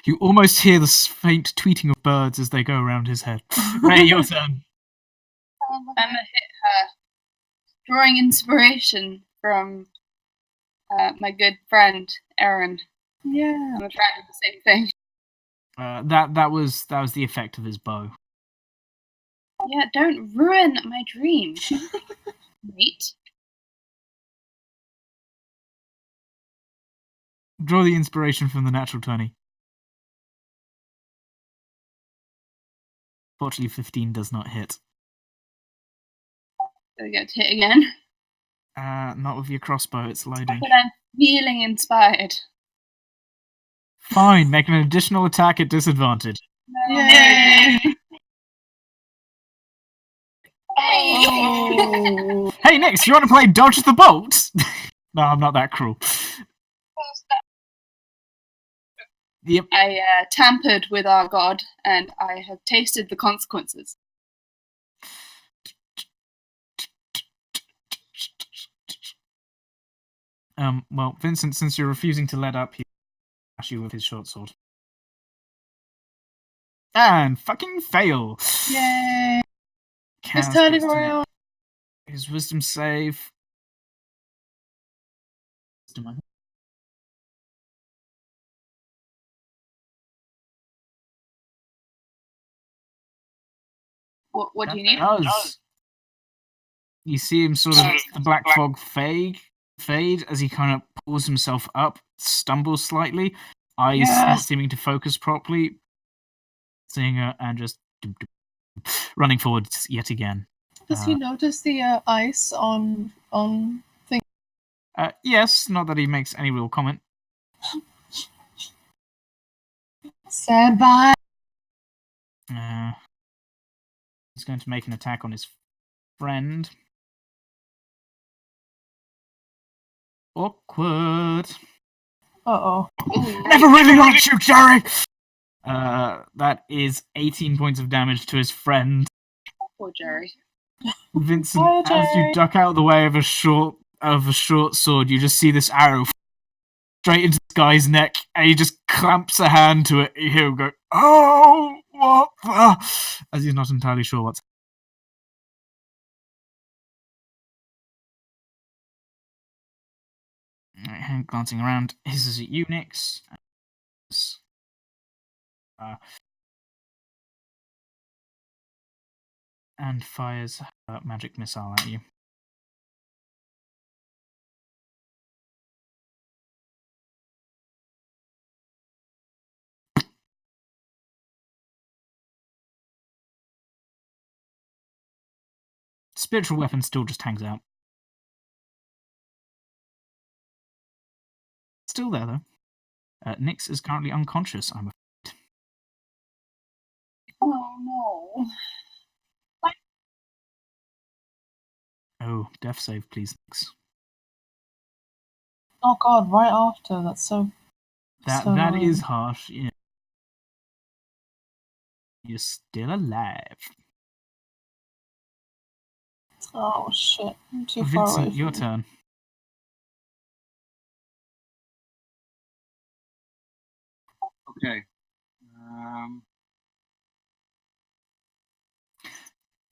You almost hear the faint tweeting of birds as they go around his head. Ray, your turn. I'm gonna hit her, drawing inspiration from my good friend Eryn. Yeah. I'm gonna try and do the same thing. That was the effect of his bow. Yeah, don't ruin my dream. Mate. Draw the inspiration from the natural 20. Fortunately, 15 does not hit. Do I get to hit again? Not with your crossbow, it's loading. But I'm feeling inspired. Fine, make an additional attack at disadvantage. No. Yay! Hey! Hey, Nix, you want to play Dodge the Bolt? No, I'm not that cruel. Yep. I tampered with our god, and I have tasted the consequences. Well, Vincent, since you're refusing to let up, he slash you with his short sword. And fucking fail. Yay! Kaz It's turning gets to make around. his wisdom save. What do you need? Does. You see him sort of the black fog fade as he kind of pulls himself up, stumbles slightly, eyes Yes. not seeming to focus properly, seeing her and just running forwards yet again. Does he notice the ice on thing? Yes, not that he makes any real comment. Stand by. He's going to make an attack on his friend. Awkward. Uh-oh. Never really liked you, Jerry! That is 18 points of damage to his friend. Poor Jerry. Vincent, Hi, as you Jerry. duck out of the way of a short sword, you just see this arrow straight into this guy's neck, and he just clamps a hand to it. You hear him go, "Oh, what the?" As he's not entirely sure what's. Right, glancing around, hisses at you, Nix. And fires a magic missile at you. Spiritual weapon still just hangs out. Still there, though. Nix is currently unconscious, I'm afraid. Oh no. Oh, death save, please, Nix. Oh god, right after. That's so... That is harsh. Yeah. You're still alive. Oh shit, I'm too far away Vincent, from your you. turn. Okay.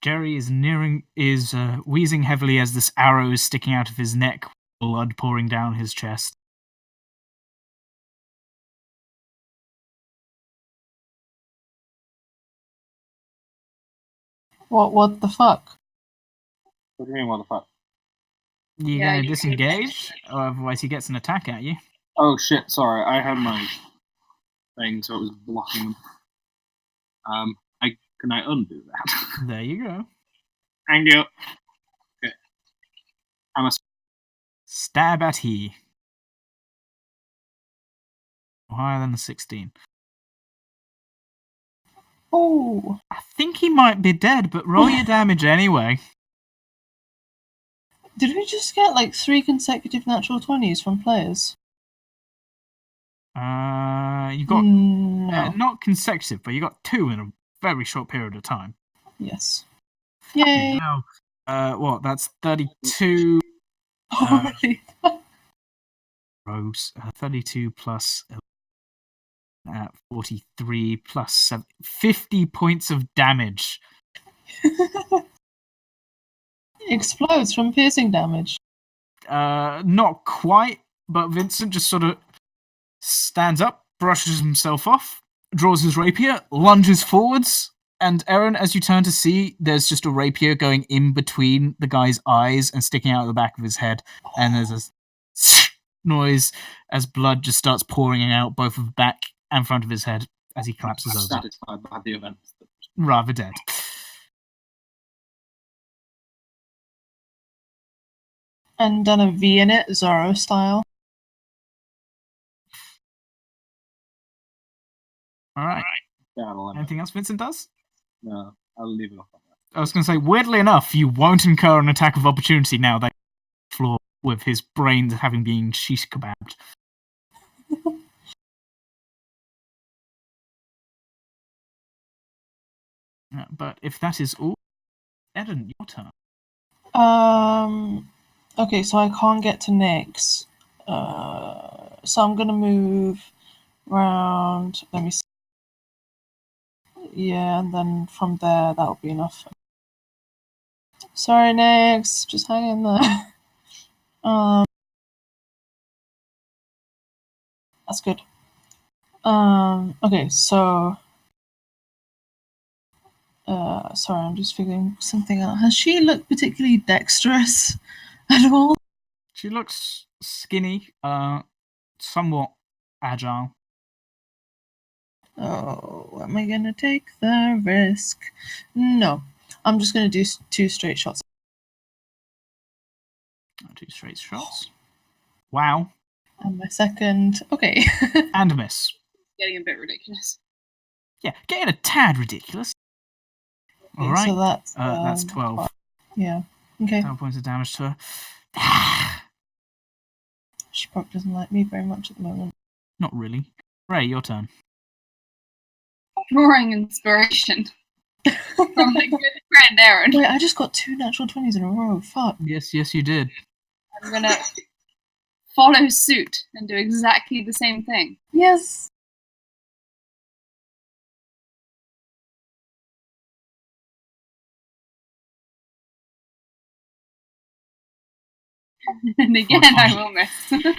Jerry is wheezing heavily as this arrow is sticking out of his neck, blood pouring down his chest. What the fuck? What do you mean, what the fuck? You're Yeah, going to you- disengage, or otherwise he gets an attack at you. Oh shit, sorry, I had my thing, so it was blocking them. Can I undo that? There you go. Thank you. Okay. I'm a Stab at he. Higher than a 16. Oh, I think he might be dead, but roll your damage anyway. did we just get like 3 consecutive natural 20s from players? You got No. not consecutive, but you got 2 in a very short period of time. Yes. Yay! Now, what? That's 32. Holy. Gross. 32 plus 43 plus 7. 50 points of damage. Explodes from piercing damage. Not quite, but Vincent just sort of stands up, brushes himself off, draws his rapier, lunges forwards, and Eryn, as you turn to see, there's just a rapier going in between the guy's eyes and sticking out of the back of his head, and there's a noise as blood just starts pouring out both of the back and front of his head as he collapses over. satisfied by the event. Rather dead. And done a V in it, Zorro style. Alright. Yeah, well, Anything else Vincent does? no, I'll leave it off on that. I was going to say, weirdly enough, you won't incur an attack of opportunity now that floor with his brains having been shish kebabbed. But if that is all, Eryn, your turn. Okay, so I can't get to Nyx. So I'm gonna move round. Let me see. Yeah, and then from there, that'll be enough. Sorry, Nyx. Just hang in there. That's good. Okay, so. Sorry, I'm just figuring something out. Has she looked particularly dexterous at all? She looks skinny, somewhat agile. Oh, am I gonna take the risk? No. I'm just gonna do 2 straight shots. 2 straight shots. Wow. And my second. Okay. And a miss. Getting a bit ridiculous. Yeah, getting a tad ridiculous. All right. So that's 12. Yeah. Okay. 12 points of damage to her. She probably doesn't like me very much at the moment. Not really. Ray, your turn. Drawing inspiration from my good friend Eryn. Wait, I just got 2 natural 20s in a row. Fuck. Yes, you did. I'm gonna follow suit and do exactly the same thing. Yes. And again, I will miss.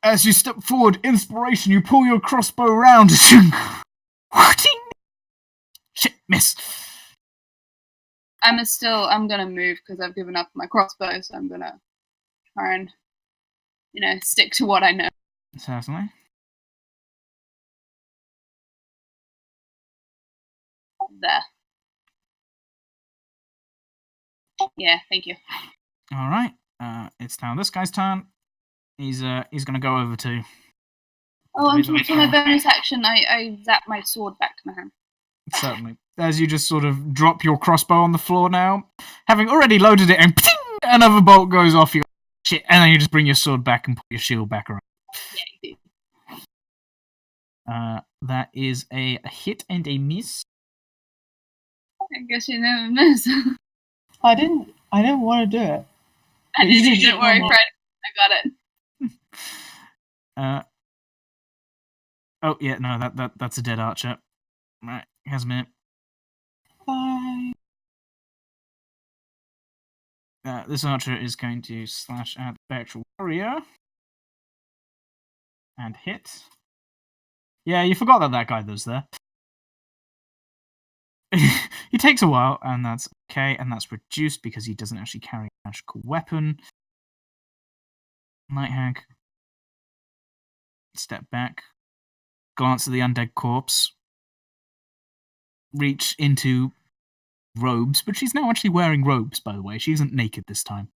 As you step forward, inspiration, you pull your crossbow round. Shit, miss. I'm gonna move because I've given up my crossbow, so I'm gonna try and, stick to what I know. Certainly. There. Yeah, thank you. All right. It's now this guy's turn. He's gonna go over to. Oh, for my bonus action, I zap my sword back to my hand. Certainly. As you just sort of drop your crossbow on the floor now, having already loaded it, and pting, another bolt goes off. You go, shit, and then you just bring your sword back and put your shield back around. Yeah, you do. That is a hit and a miss. I guess you never miss. I didn't want to do it. And you didn't worry, friend. I got it. Oh yeah, no, that's a dead archer. Right, has a minute. Bye. This archer is going to slash at the actual warrior and hit. Yeah, you forgot that guy was there. He takes a while, and that's okay, and that's reduced because he doesn't actually carry a magical weapon. Night Hag. Step back. Glance at the undead corpse. Reach into robes, but she's now actually wearing robes, by the way. She isn't naked this time.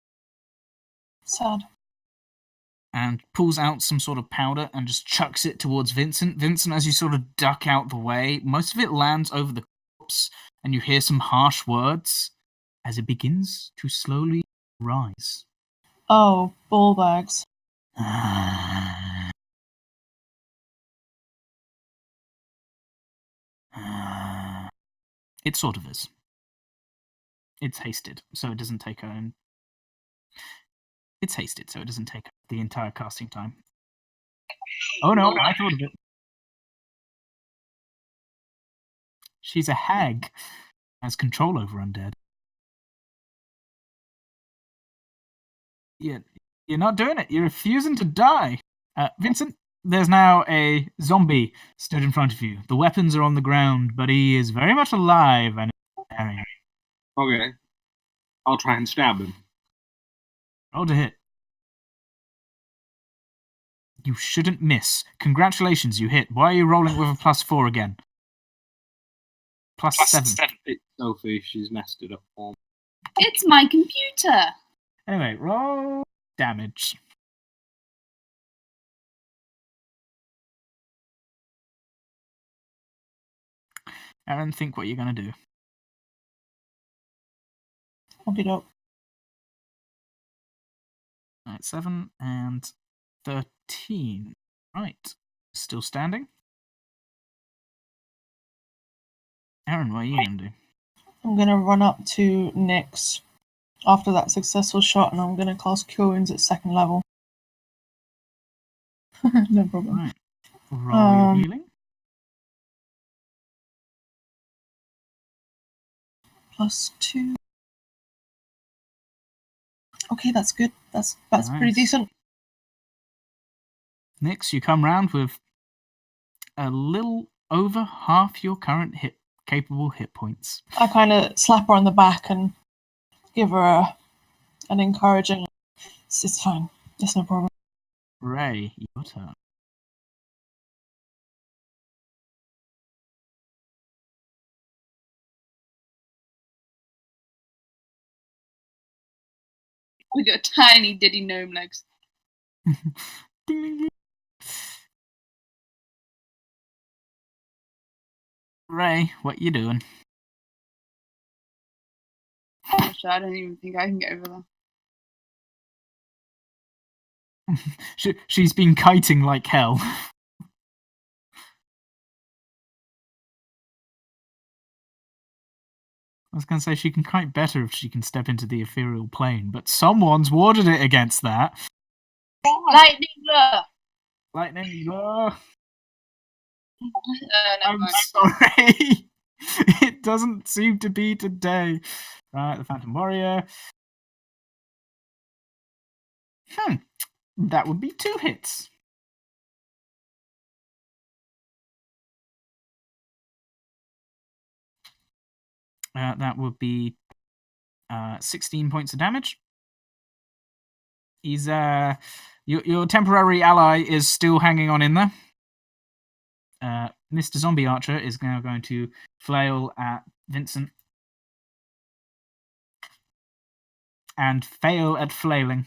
Sad. And pulls out some sort of powder and just chucks it towards Vincent. Vincent, as you sort of duck out the way, most of it lands over the corpse, and you hear some harsh words as it begins to slowly rise. Oh, ball bags. It sort of is. It's hasted, so it doesn't take It's hasted, so it doesn't take the entire casting time. Oh no, I thought of it. She's a hag. Has control over undead. You're not doing it. You're refusing to die. Vincent, there's now a zombie stood in front of you. The weapons are on the ground, but he is very much alive and staring. Okay. I'll try and stab him. Roll to hit. You shouldn't miss. Congratulations, you hit. Why are you rolling with a +4 again? +7. It's Sophie, she's messed it up for me. It's my computer. Anyway, roll damage. Eryn, think what you're going to do. Okey doke. Right, 7 and 13. Right. Still standing. Eryn, what are you going to do? I'm going to run up to Nyx after that successful shot, and I'm going to cast Cure Wounds at 2nd level. No problem. Right. Roll your healing. +2. Okay, that's good. That's Nice. pretty decent. Nyx, you come round with a little over half your current capable hit points. I kind of slap her on the back and give her an encouraging. It's fine. It's no problem. Ray, your turn. with your tiny diddy gnome legs. Ding, ding, ding. Ray, what you doing? Actually, I don't even think I can get over there. She's been kiting like hell. I was going to say she can kite better if she can step into the ethereal plane, but someone's warded it against that. Lightning lure. Lightning, oh, Never I'm mind. sorry. It doesn't seem to be today. Right, the Phantom Warrior. That would be 2 hits. That would be 16 points of damage. He's your temporary ally is still hanging on in there. Mr. Zombie Archer is now going to flail at Vincent and fail at flailing.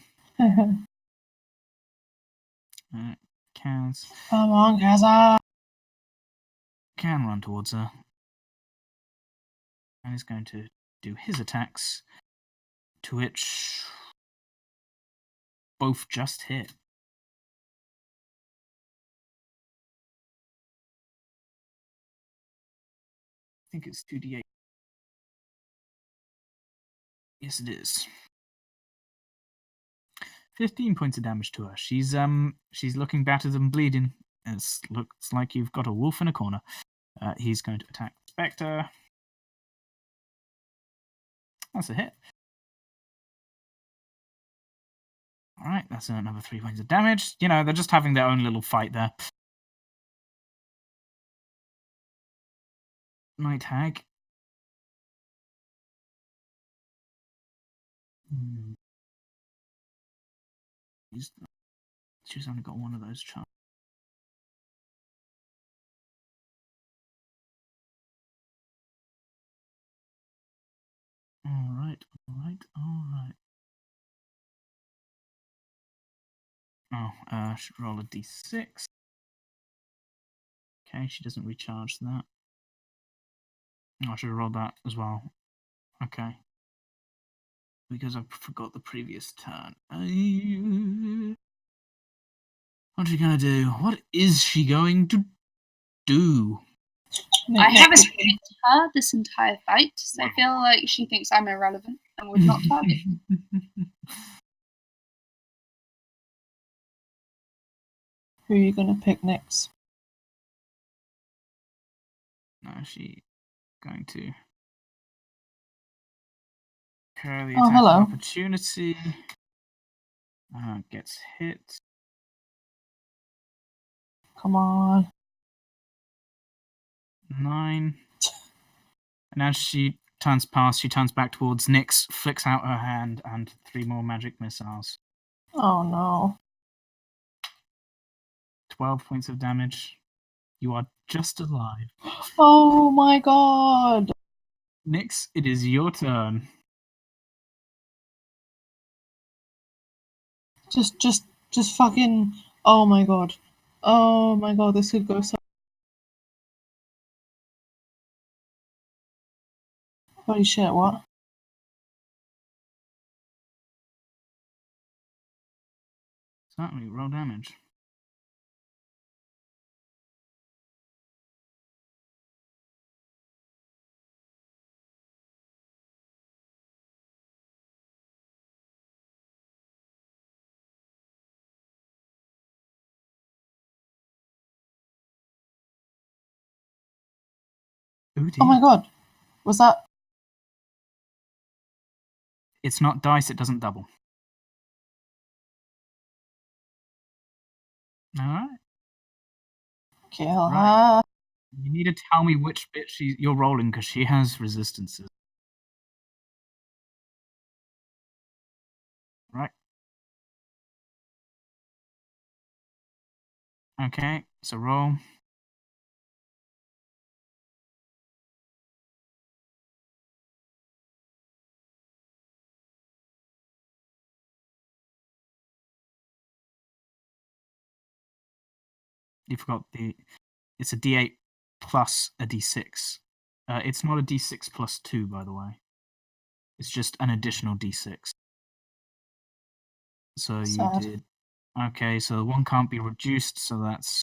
Kaz Come on, Kaza. can run towards her. And he's going to do his attacks, to which both just hit. I think it's 2d8. Yes, it is. 15 points of damage to her. She's looking battered and bleeding. It looks like you've got a wolf in a corner. He's going to attack Spectre. That's a hit. Alright, that's another 3 points of damage. You know, they're just having their own little fight there. Night Hag. She's only got one of those charms. Alright. Oh, I should roll a d6. Okay, she doesn't recharge that. Oh, I should have rolled that as well. Okay. Because I forgot the previous turn. What's she gonna do? What is she going to do? I haven't hit her this entire fight, so I feel like she thinks I'm irrelevant and would not target. Who are you going to pick next? No, she's going to carry the Oh, attack hello. of opportunity. Gets hit. Come on. 9. And as she turns past, she turns back towards Nyx, flicks out her hand, and 3 more magic missiles. Oh no. 12 points of damage. You are just alive. Oh my god. Nyx, it is your turn. Just fucking. Oh my god. Oh my god, this could go so. Holy shit, what? Certainly, roll damage. Ooh, Oh my dear. god. Was that. It's not dice, it doesn't double. Alright. Kill Right. her. You need to tell me which bit you're rolling, because she has resistances. Right. Okay, so roll. You forgot it's a D8 plus a D6. It's not a D6 plus 2, by the way. It's just an additional D6. So you Sad. did. Okay, so 1 can't be reduced, so that's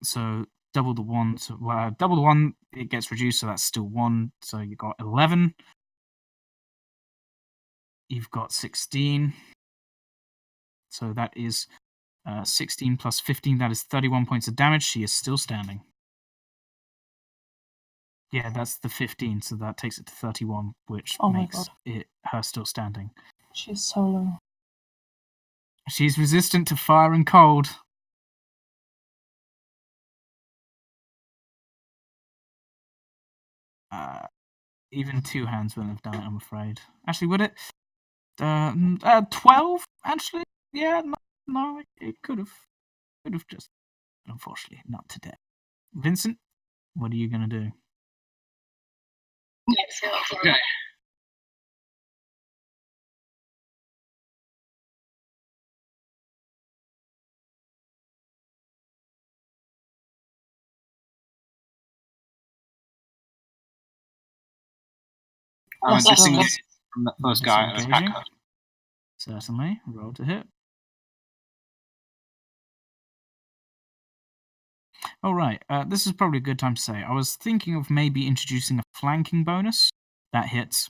so double the 1. So double the 1, it gets reduced, so that's still 1. So you got 11. You've got 16. So that is 16 plus 15. That is 31 points of damage. She is still standing. Yeah, that's the 15, so that takes it to 31, which Oh my makes God. her still standing. She's so low. She's resistant to fire and cold. Even 2 hands wouldn't have done it, I'm afraid. Actually, would it? 12? Actually, yeah, no, it could have just, unfortunately, not today. Vincent, what are you going to do? Okay. I'm Let's go. disengaged from that first guy and attack Disengaging. her. Certainly. Roll to hit. All right. This is probably a good time to say. I was thinking of maybe introducing a flanking bonus. That hits.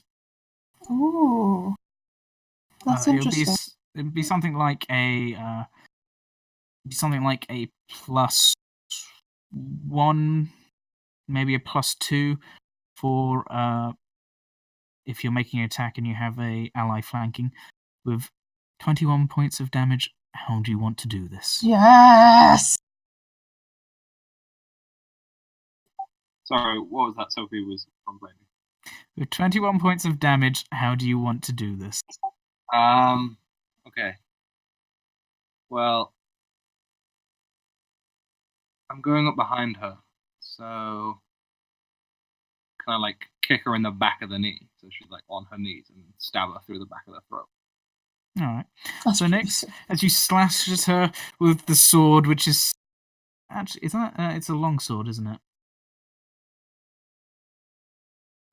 Ooh. That's interesting. It would be something like a plus 1, maybe a plus 2 for if you're making an attack and you have a ally flanking with 21 points of damage. How do you want to do this? Yes! Sorry, what was that Sophie was complaining? With 21 points of damage, how do you want to do this? Okay. Well, I'm going up behind her, so kind of like kick her in the back of the knee, so she's like on her knees, and stab her through the back of the throat. All right. That's So pretty next, sick. as you slash at her with the sword, which is actually it's a long sword, isn't it?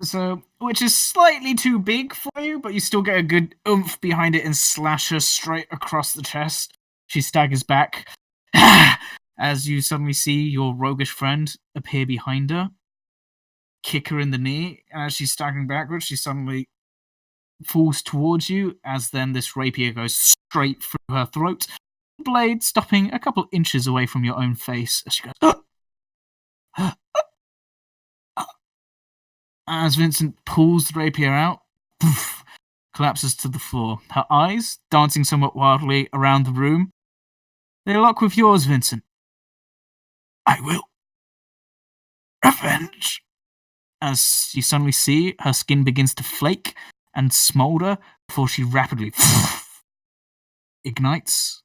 So, which is slightly too big for you, but you still get a good oomph behind it and slash her straight across the chest. She staggers back as you suddenly see your roguish friend appear behind her, kick her in the knee, and as she's staggering backwards, she suddenly falls towards you, as then this rapier goes straight through her throat, blade stopping a couple inches away from your own face as she goes, as Vincent pulls the rapier out, poof, collapses to the floor, her eyes dancing somewhat wildly around the room. They lock with yours, Vincent. I will. Revenge. As you suddenly see, her skin begins to flake and smolder before she rapidly ignites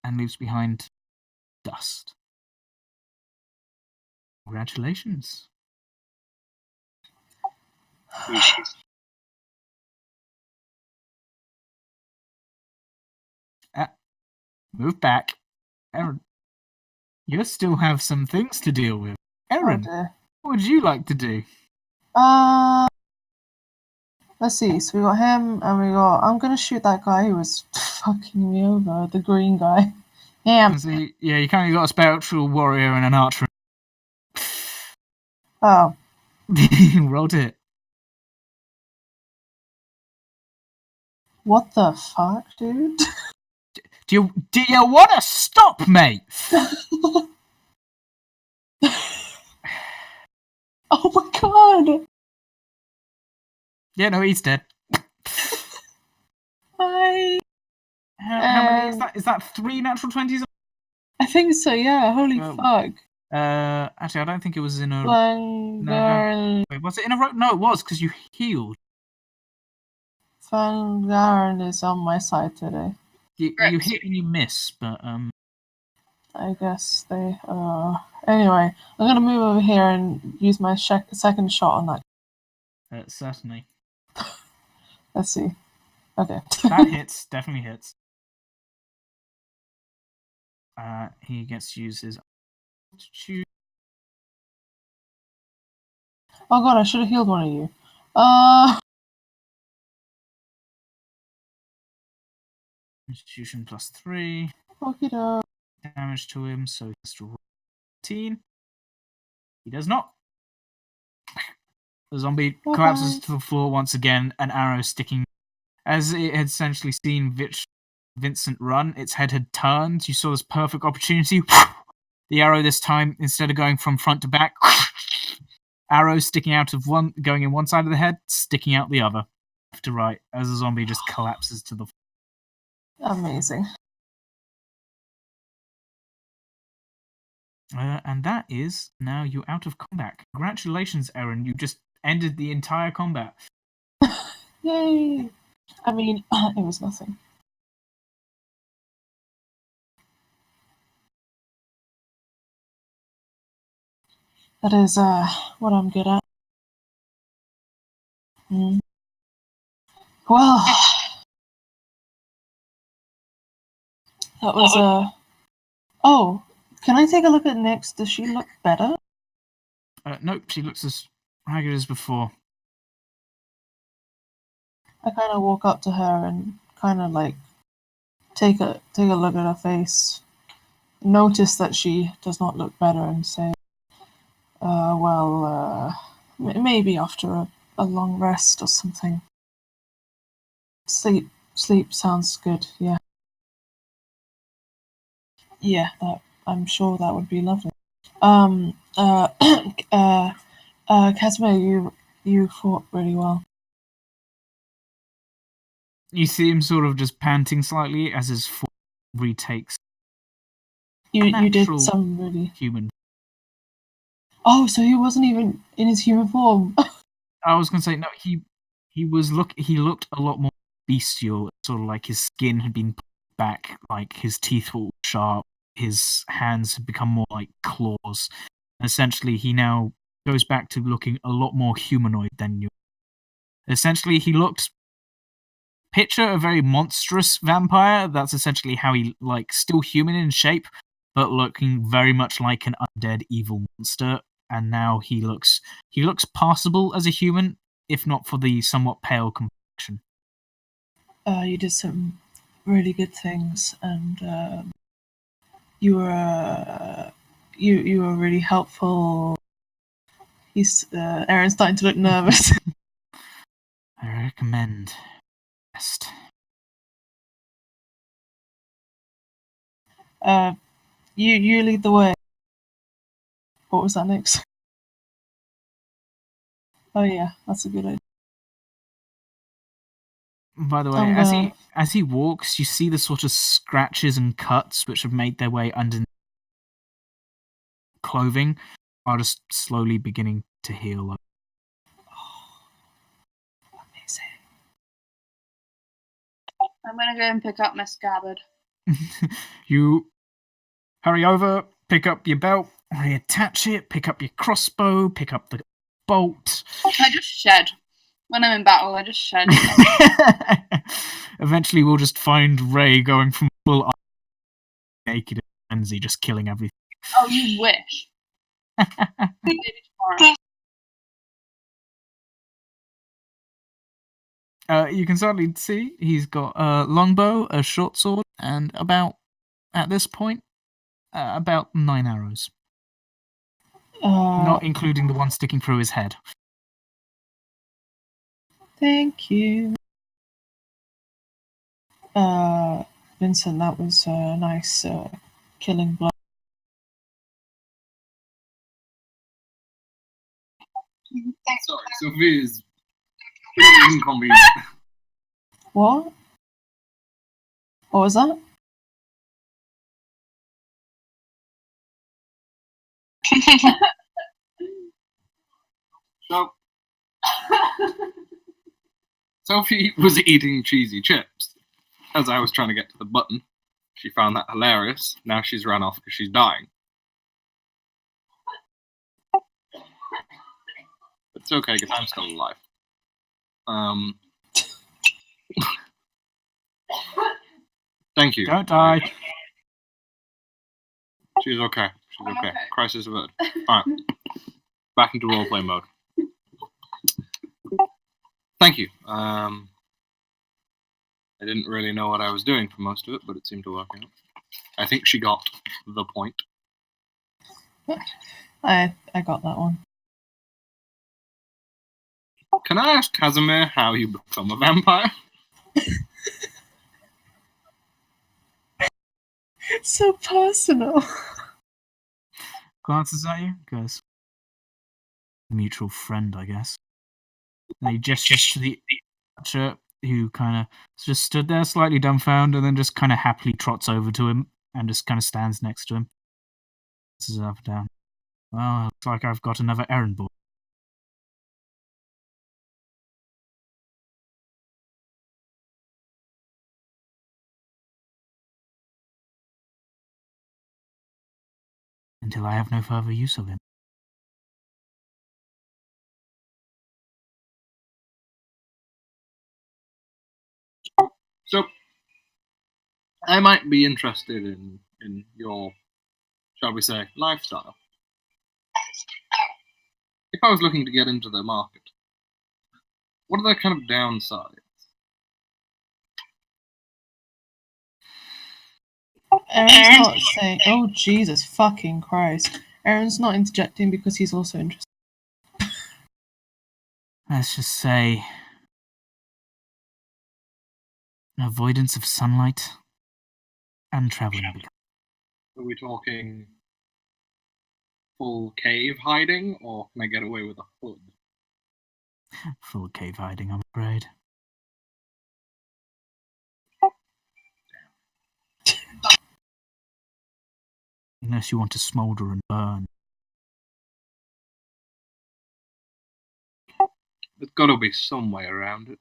and leaves behind dust. Congratulations. Move back. Eryn, you still have some things to deal with. Eryn, dear. what would you like to do? Let's see. So we got him, and we got. I'm gonna shoot that guy who was fucking me over. The green guy. Him. So, yeah, you kind of got a spiritual warrior and an archer. Oh. Roll to hit. What the fuck, dude? Do you want to stop, mate? Oh my god! Yeah, no, he's dead. Hi. How many is that? Is that 3 natural 20s? I think so. Yeah. Holy fuck. Actually, I don't think it was in a. Vanguard. Wait, was it in a row? No, it was because you healed. Vanguard is on my side today. You hit and you miss, but I guess they. Anyway, I'm gonna move over here and use my second shot on that. Certainly. Let's see. Okay. That hits. Definitely hits. He gets to use his altitude. Oh god, I should have healed one of you. Constitution +3. Okie doke. Damage to him, so he has to roll 18. He does not. The zombie collapses to the floor once again, an arrow sticking. As it had essentially seen Vincent run, its head had turned. You saw this perfect opportunity. The arrow this time, instead of going from front to back, arrow sticking out of one, going in one side of the head, sticking out the other, left to right, as the zombie just collapses to the floor. Amazing. And that is now you out of combat. Congratulations, Eryn. You just ended the entire combat. Yay! I mean, it was nothing. That is what I'm good at. Well, that was Oh, can I take a look at Nyx? Does she look better? Nope, she looks as ragged as before. I kind of walk up to her and kind of like take a look at her face, notice that she does not look better, and say, maybe after a long rest or something. Sleep sounds good. Yeah, I'm sure that would be lovely. Casimir, you fought really well. You see him sort of just panting slightly as his foot retakes. You did some really human. Oh, so he wasn't even in his human form. I was gonna say no. He looked a lot more bestial. Sort of like his skin had been pulled back, like his teeth were sharp, his hands had become more like claws. And essentially, he now goes back to looking a lot more humanoid than you. Essentially, he looked. Picture a very monstrous vampire. That's essentially how he still human in shape, but looking very much like an undead evil monster. And now he looks passable as a human, if not for the somewhat pale complexion. You did some really good things, and you were really helpful. Eryn's starting to look nervous. I recommend. You lead the way. What was that next? Oh yeah, that's a good idea. By the way, as he walks, you see the sort of scratches and cuts which have made their way underneath clothing are just slowly beginning to heal. Amazing. I'm gonna go and pick up my scabbard. You hurry over, pick up your belt, reattach it, pick up your crossbow, pick up the bolt. I just shed. When I'm in battle, I just shed. Eventually, we'll just find Ray going from full naked and frenzy, just killing everything. Oh, you wish. Maybe tomorrow. You can certainly see he's got a longbow, a short sword, and at this point, about 9 arrows. Not including the one sticking through his head. Thank you. Vincent, that was a nice killing blow. Sorry, Sophie is pretty inconvenient. What? What was that? So, Sophie was eating cheesy chips. As I was trying to get to the button, she found that hilarious. Now she's run off because she's dying. It's okay because I'm still alive. Thank you. Don't die. She's okay. She's I'm okay. okay. Crisis averted. Alright. Back into roleplay mode. Thank you. I didn't really know what I was doing for most of it, but it seemed to work out. I think she got the point. I got that one. Can I ask Casimir how you become a vampire? It's so personal. Glances at you, goes, mutual friend, I guess. And he gestures to the archer, who kind of just stood there slightly dumbfounded, and then just kind of happily trots over to him and just kind of stands next to him. This is up and down. Well, looks like I've got another errand boy. Until I have no further use of him. So, I might be interested in your, shall we say, lifestyle. If I was looking to get into the market, what are the kind of downsides? Aaron's not saying, oh Jesus fucking Christ. Aaron's not interjecting because he's also interested. Let's just say an avoidance of sunlight and traveling. Are we talking full cave hiding, or can I get away with a hood? Full cave hiding, I'm afraid. Unless you want to smoulder and burn. There's got to be some way around it.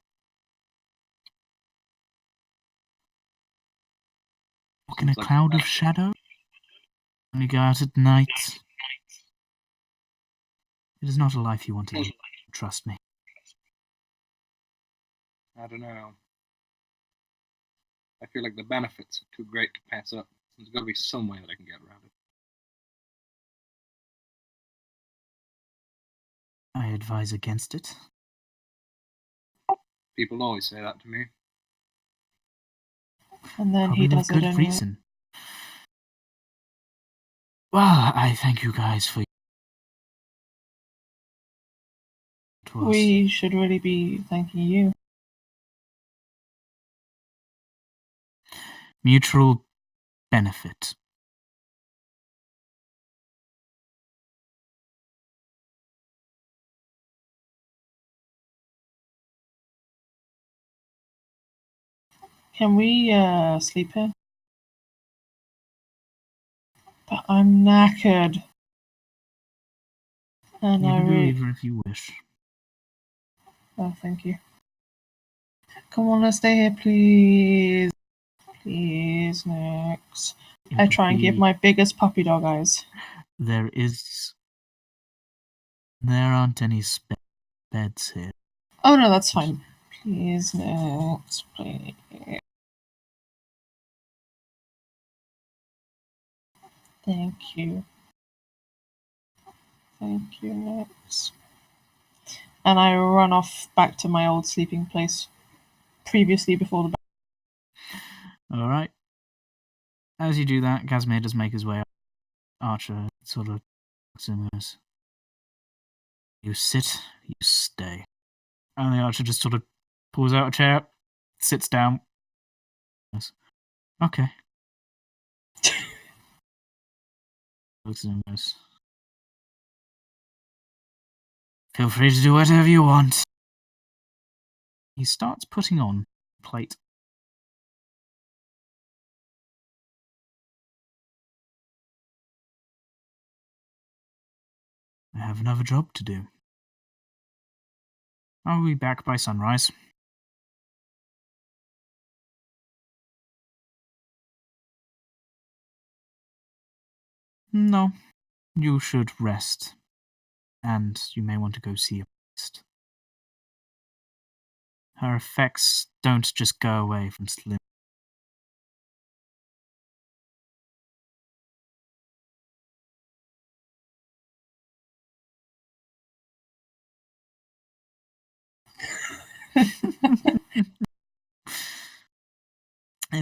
Walk in a Seems like cloud of shadow? Only go out at night. It is not a life you want to live, trust me. I don't know. I feel like the benefits are too great to pass up. There's got to be some way that I can get around it. I advise against it. People always say that to me. And then he Probably with does it good anyway. reason. Well, I thank you guys for to us. We should really be thanking you. Mutual benefit. Can we sleep here? But I'm knackered. And You I can do really... either if you wish. Oh, thank you. Come on, let's stay here, please. Please, next. It I would try and give be- my biggest puppy dog eyes. There aren't any beds here. Oh no, that's fine. Please, next, please. Thank you. Thank you, next. And I run off back to my old sleeping place previously before the... Alright. As you do that, Casimir does make his way up. Archer sort of looks at him and goes, you sit, you stay. And the archer just sort of pulls out a chair, sits down. Goes, okay. Looks at him and goes, feel free to do whatever you want. He starts putting on a plate. I have another job to do. I'll be back by sunrise. No, you should rest. And you may want to go see a priest. Her effects don't just go away from Slumber.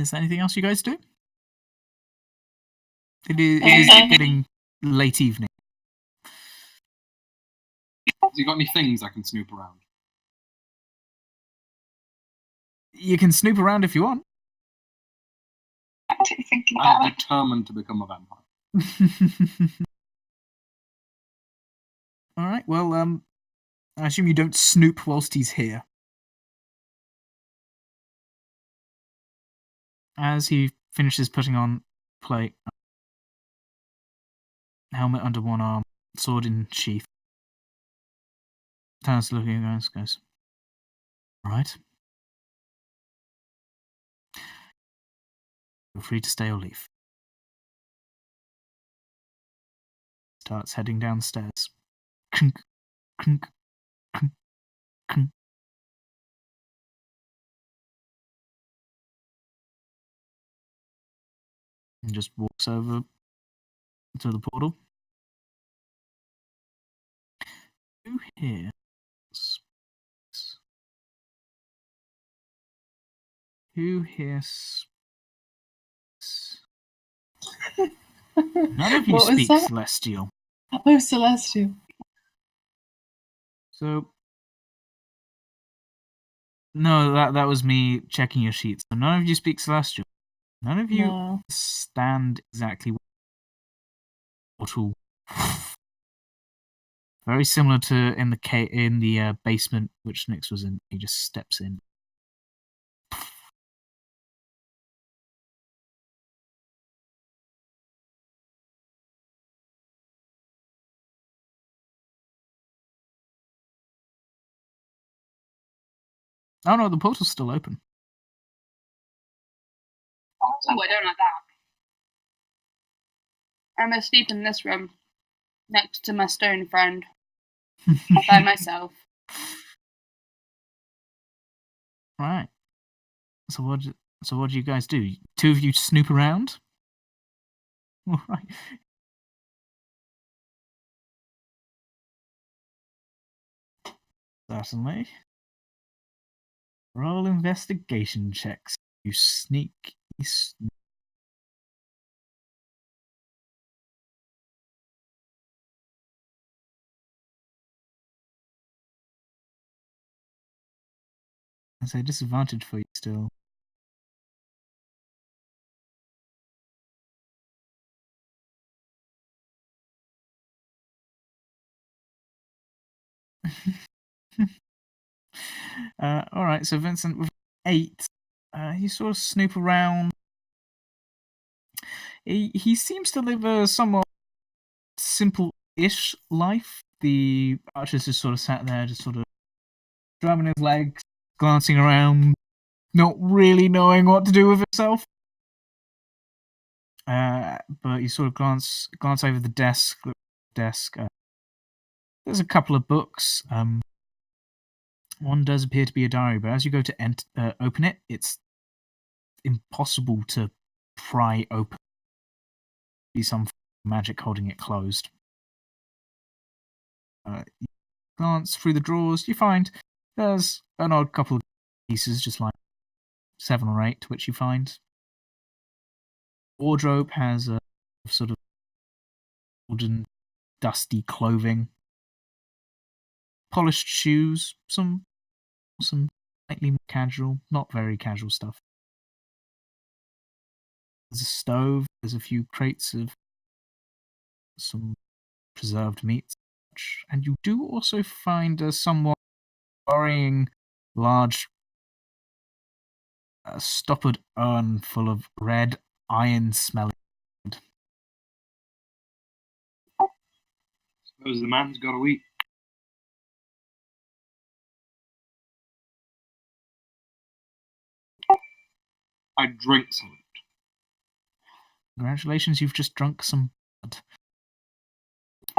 Is there anything else you guys do? It is getting late evening. Has he got any things I can snoop around? You can snoop around if you want. Actually thinking about I'm it. determined to become a vampire. All right. Well, I assume you don't snoop whilst he's here. As he finishes putting on plate, helmet under one arm, sword in sheath, turns to look at you guys, goes, "All right. Feel free to stay or leave." Starts heading down the stairs. Crunk, crunk, crunk, crunk. And just walks over to the portal. Who here speaks? Who here speaks? None of you What was speak that? Celestial. Oh, Celestial. So no, that was me checking your sheets. So none of you speak Celestial. None of you No. stand exactly where the portal. Very similar to in the basement which Nyx was in. He just steps in. Oh no, the portal's still open. Oh, I don't like that. I'm asleep in this room, next to my stone friend, by myself. Right. So what do you guys do? Two of you snoop around? All right. Certainly. Roll investigation checks. You sneak. I say disadvantage for you still. All right, so Vincent with 8, you sort of snoop around. He seems to live a somewhat simple-ish life. The archer's just sort of sat there, just sort of drumming his legs, glancing around, not really knowing what to do with himself. But you sort of glance over the desk. There's a couple of books. One does appear to be a diary, but as you go to open it, it's impossible to pry open. Be some magic holding it closed. You glance through the drawers. You find there's an odd couple of pieces, just like 7 or 8, which you find. Wardrobe has a sort of wooden, dusty clothing. Polished shoes, some slightly more casual, not very casual stuff. There's a stove, there's a few crates of some preserved meats, and you do also find a somewhat worrying large stoppered urn full of red iron-smelling. Suppose the man's got to eat. I drink some of it. Congratulations, you've just drunk some blood.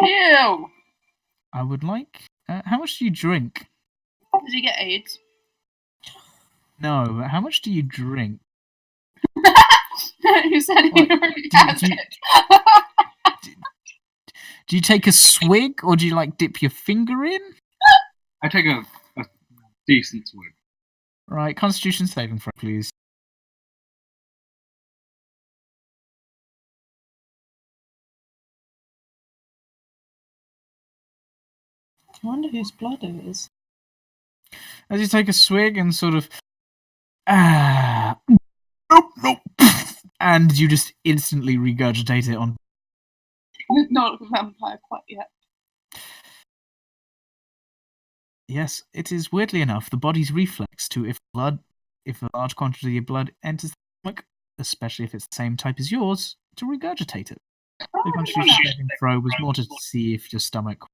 Ew! I would like... how much do you drink? Did he get AIDS? No, but how much do you drink? You said he What? already has do you- it. Do you take a swig, or do you, like, dip your finger in? I take a decent swig. Right, Constitution saving throw, please. I wonder whose blood it is. As you take a swig and sort of nope, and you just instantly regurgitate it on. Not a vampire quite yet. Yes, it is weirdly enough the body's reflex to if a large quantity of blood enters the stomach, especially if it's the same type as yours, to regurgitate it. The constitution saving throw was more to see if your stomach.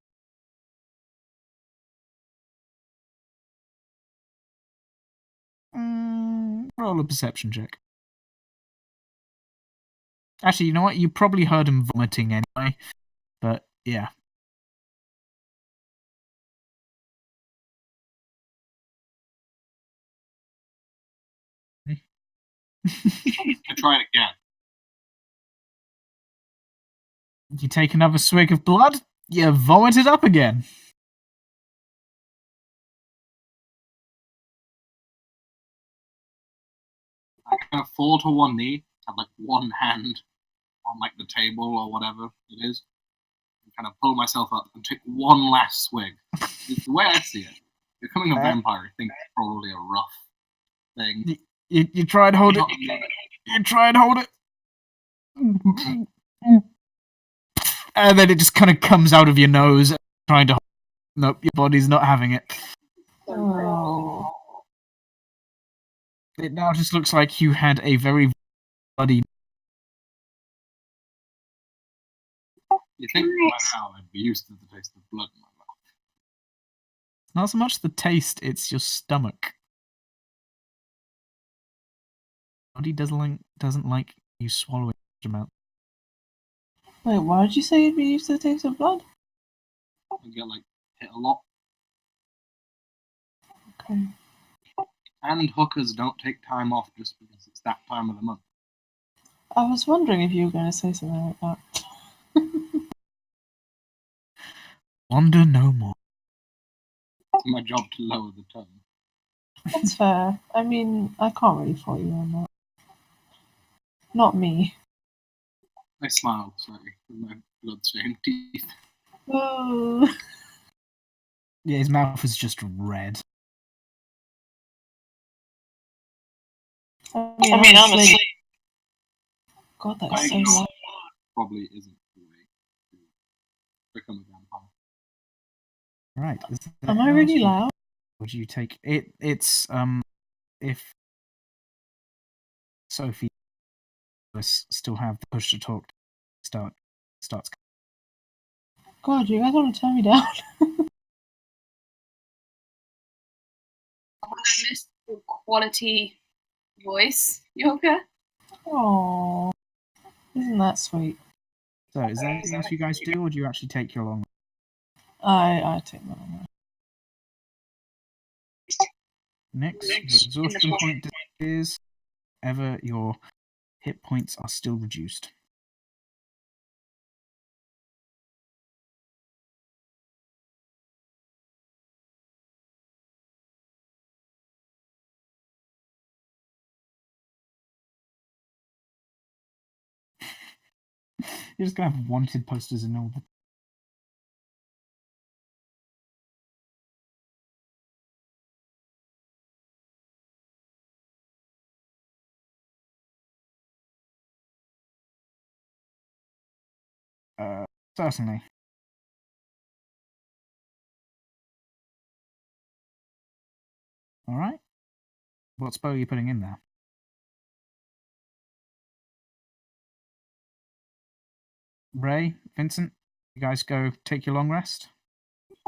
Roll a perception check. Actually, you know what? You probably heard him vomiting anyway, but yeah. I try it again. You take another swig of blood, you vomit it up again. I kind of fall to one knee, have like one hand on like the table or whatever it is, and kind of pull myself up and take one last swig. It's the way I see it. Becoming a vampire, I think, is probably a rough thing. You try and hold it. You try and hold it. And then it just kind of comes out of your nose, trying to hold it. Nope, your body's not having it. Oh. It now just looks like you had a very bloody. You think by now I'd be used to the taste of blood in my mouth. Not so much the taste, it's your stomach. Body doesn't like you swallowing large amounts. Wait, why did you say you'd be used to the taste of blood? I get like hit a lot. Okay. And hookers don't take time off just because it's that time of the month. I was wondering if you were going to say something like that. Wonder no more. It's my job to lower the tone. That's fair. I mean, I can't really fault you on that. Not me. I smile slightly with my blood-stained teeth. Oh. Yeah, his mouth is just red. I mean, honestly. God, that's so loud. Probably isn't the way to become a vampire. Right. Am I really loud? Would you take it? It's if Sophie still have the push to talk starts. God, you guys want to turn me down? I missed your quality voice, Yllka. Oh, isn't that sweet? So, is there anything else you guys do, or do you actually take your long? I take my long rest. Next, your exhaustion point disappears. However, your hit points are still reduced. You're just gonna have wanted posters in all the. Certainly. All right. What spell are you putting in there? Ray, Vincent, you guys go take your long rest.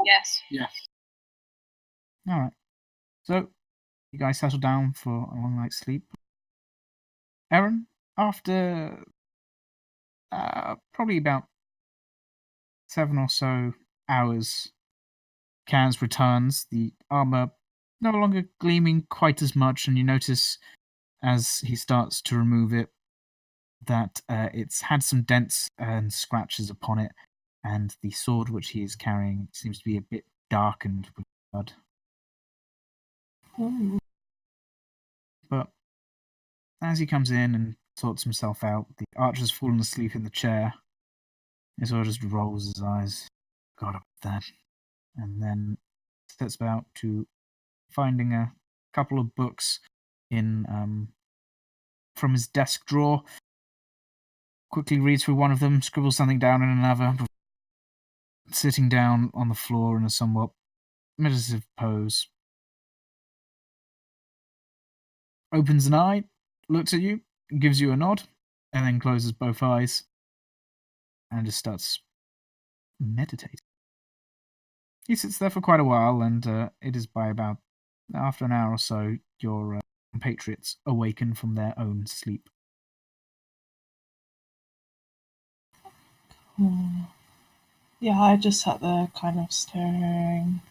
Yes. Yes. All right. So, you guys settle down for a long night's sleep. Eryn, after probably about 7 or so hours, Kaz returns, the armor no longer gleaming quite as much, and you notice as he starts to remove it that it's had some dents and scratches upon it, and the sword which he is carrying seems to be a bit darkened with blood. Ooh. But as he comes in and sorts himself out, the archer's fallen asleep in the chair. He sort of just rolls his eyes. God, that. and then sets about to finding a couple of books in from his desk drawer. Quickly reads through one of them, scribbles something down in another, sitting down on the floor in a somewhat meditative pose. Opens an eye, looks at you, gives you a nod, and then closes both eyes and just starts meditating. He sits there for quite a while, and it is by about after an hour or so, your compatriots awaken from their own sleep. Yeah, I just sat there kind of staring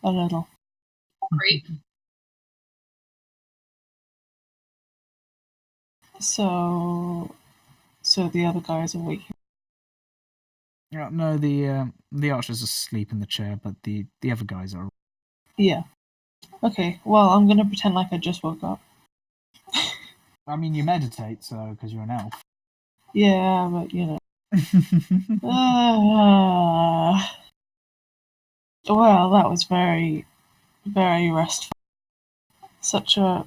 a little. Creep. So the other guys are waking. No, the archer's asleep in the chair, but the other guys are. Yeah. Okay, well, I'm gonna pretend like I just woke up. I mean, you meditate, so because you're an elf. Yeah, but you know. Well, that was very, very restful. Such a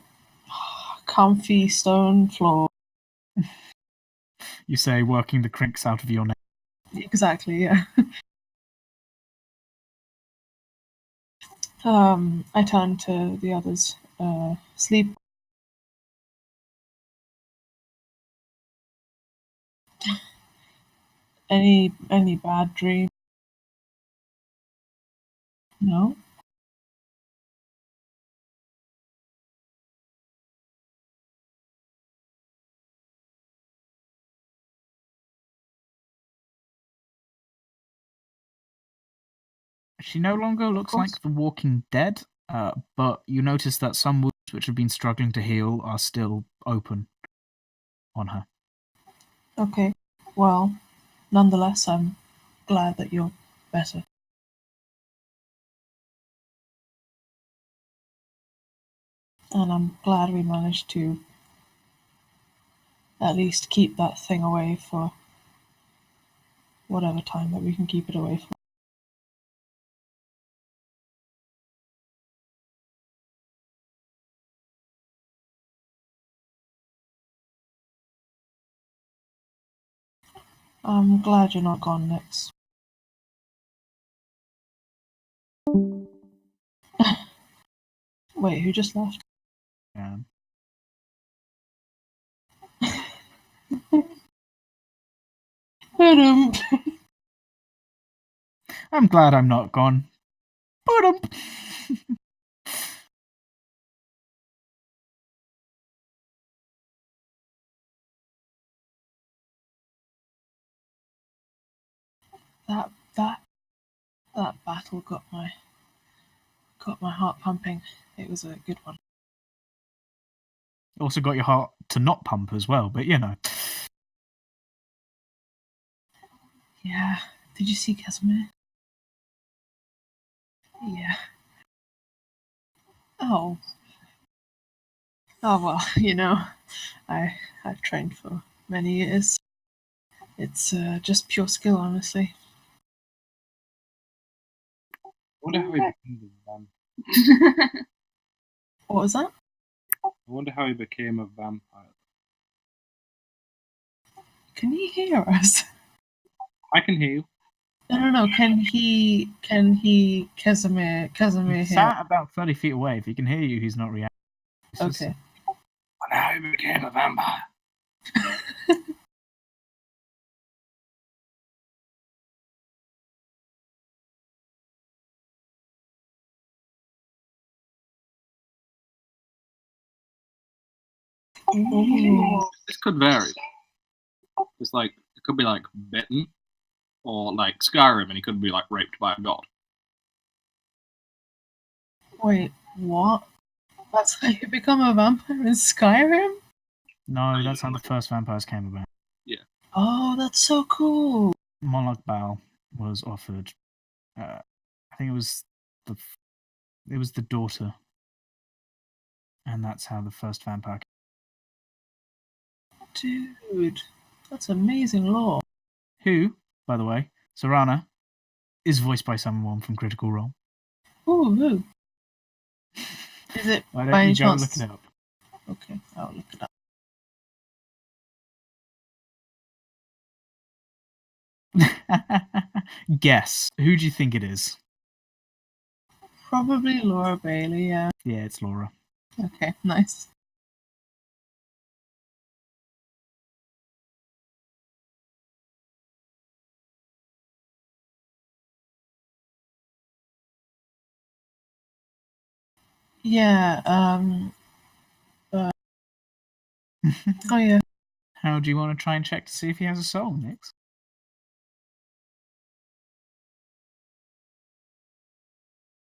comfy stone floor. You say, working the crinks out of your neck. Exactly, yeah. I turned to the others. Sleep. Any bad dream? No? She no longer looks like the Walking Dead, but you notice that some wounds which have been struggling to heal are still open on her. Okay. Well, nonetheless, I'm glad that you're better. And I'm glad we managed to at least keep that thing away for whatever time that we can keep it away for. I'm glad you're not gone next. Wait, who just left? Yeah. I'm glad I'm not gone. That battle got my heart pumping. It was a good one. Also got your heart to not pump as well, but you know. Yeah. Did you see Casimir? Yeah. Oh. Oh well, you know, I've trained for many years. It's just pure skill, honestly. I wonder how he became a vampire. What was that? I wonder how he became a vampire. Can he hear us? I can hear you. No. Can he? Casimir He hear? sat about 30 feet away. If he can hear you, he's not reacting. Okay. I wonder how he became a vampire. Ooh. This could vary. It's like it could be like bitten, or like Skyrim, and he could be like raped by a god. Wait, what? That's how you become a vampire in Skyrim? No, that's how the first vampires came about. Oh, that's so cool. Monarch Bal was offered. I think it was the daughter, and that's how the first vampire. Dude, that's amazing lore. Who, by the way, Sarana, is voiced by someone from Critical Role. Ooh. Is it Why by don't any you go chance? look it up? Okay, I'll look it up. Guess. Who do you think it is? Probably Laura Bailey, yeah. Yeah, it's Laura. Okay, nice. Yeah, oh yeah. How do you want to try and check to see if he has a soul, Nix?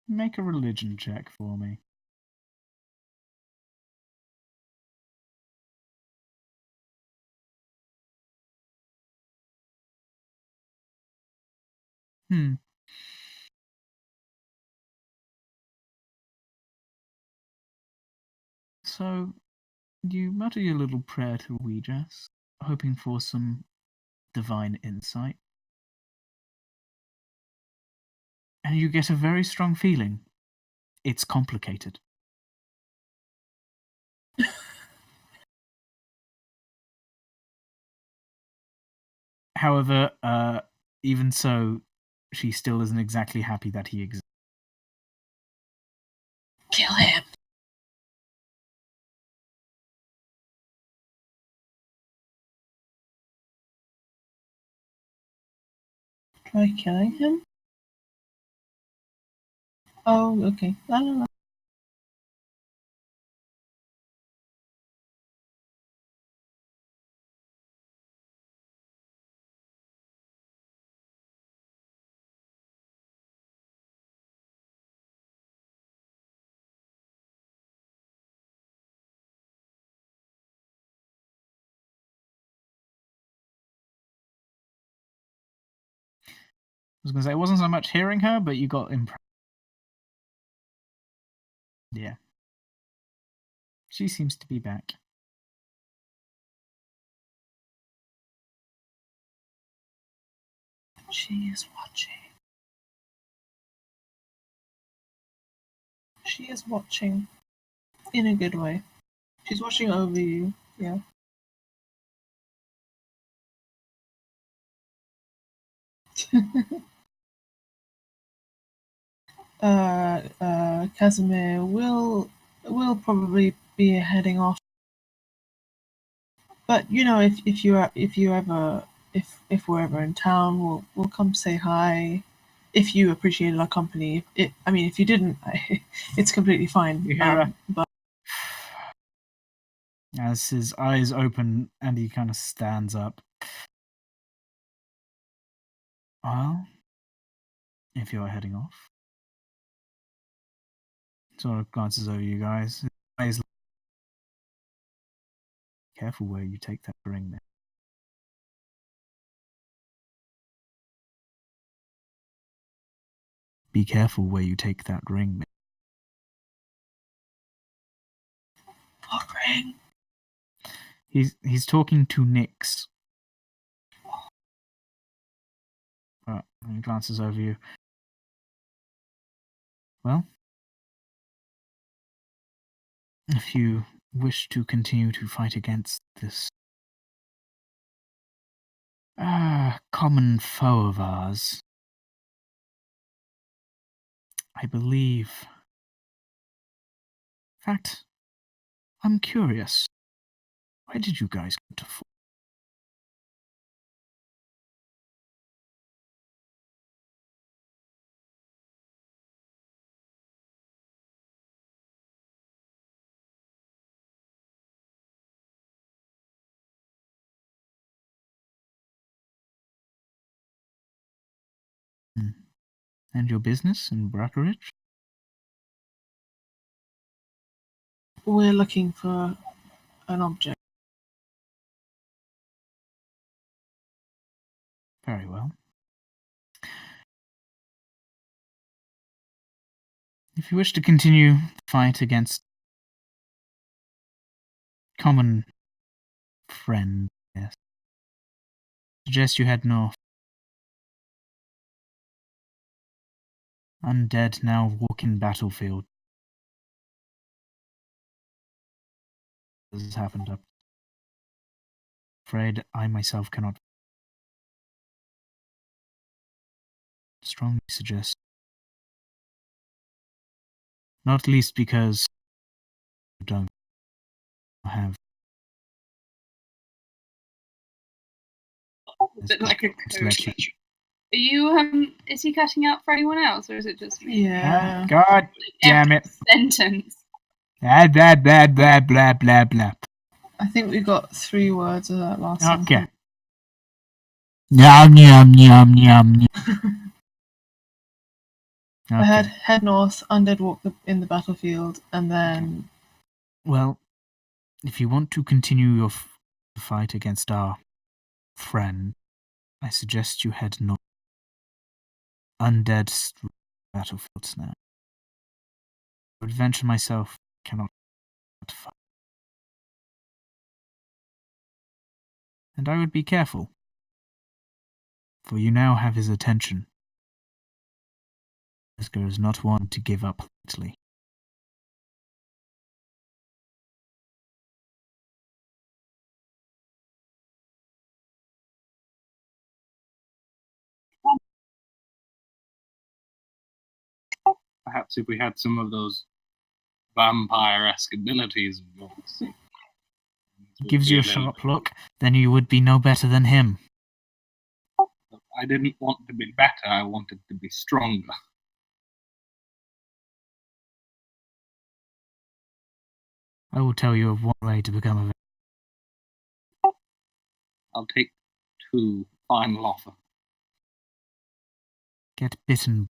Make a religion check for me. So, you mutter your little prayer to Ouijas, hoping for some divine insight. And you get a very strong feeling. It's complicated. However, even so, she still isn't exactly happy that he exists. Kill him. Try killing him? Oh, okay. La la la. I was going to say, it wasn't so much hearing her, but you got impressed. Yeah. She seems to be back. She is watching. She is watching. In a good way. She's watching over you, yeah. Casimir will probably be heading off. But you know, if we're ever in town, we'll come say hi. If you appreciated our company, if you didn't, it's completely fine. You hear her? But As his eyes open and he kind of stands up. Well, if you're heading off. Sort of glances over you guys. Careful where you take that ring there. Be careful where you take that ring. what ring? He's talking to Nix. But he glances over you. Well, if you wish to continue to fight against this common foe of ours, I believe. In fact, I'm curious. Why did you guys come to Fort? And your business in Brackeridge? We're looking for an object. Very well. If you wish to continue the fight against common friend, yes, suggest you head north. Undead now walk in battlefield. This has happened up. Afraid I myself cannot strongly suggest. Not least because you don't have A bit like a to let you. Are you is he cutting out for anyone else, or is it just me? Yeah. God damn it. Sentence. Blah, blah, blah, blah, blah, blah, blah. I think we got 3 words of that last Okay. sentence. Yum, yum, yum, yum, yum. I had Okay. head north, undead walk in the battlefield, and then Well, if you want to continue your fight against our friend, I suggest you head north. Undead battlefields now. I would venture myself cannot fight. And I would be careful, for you now have his attention. Oscar is not one to give up lightly. Perhaps if we had some of those vampire-esque abilities of yours. Gives you a sharp look, then you would be no better than him. I didn't want to be better, I wanted to be stronger. I will tell you of one way to become a I'll take 2 final offer. get bitten,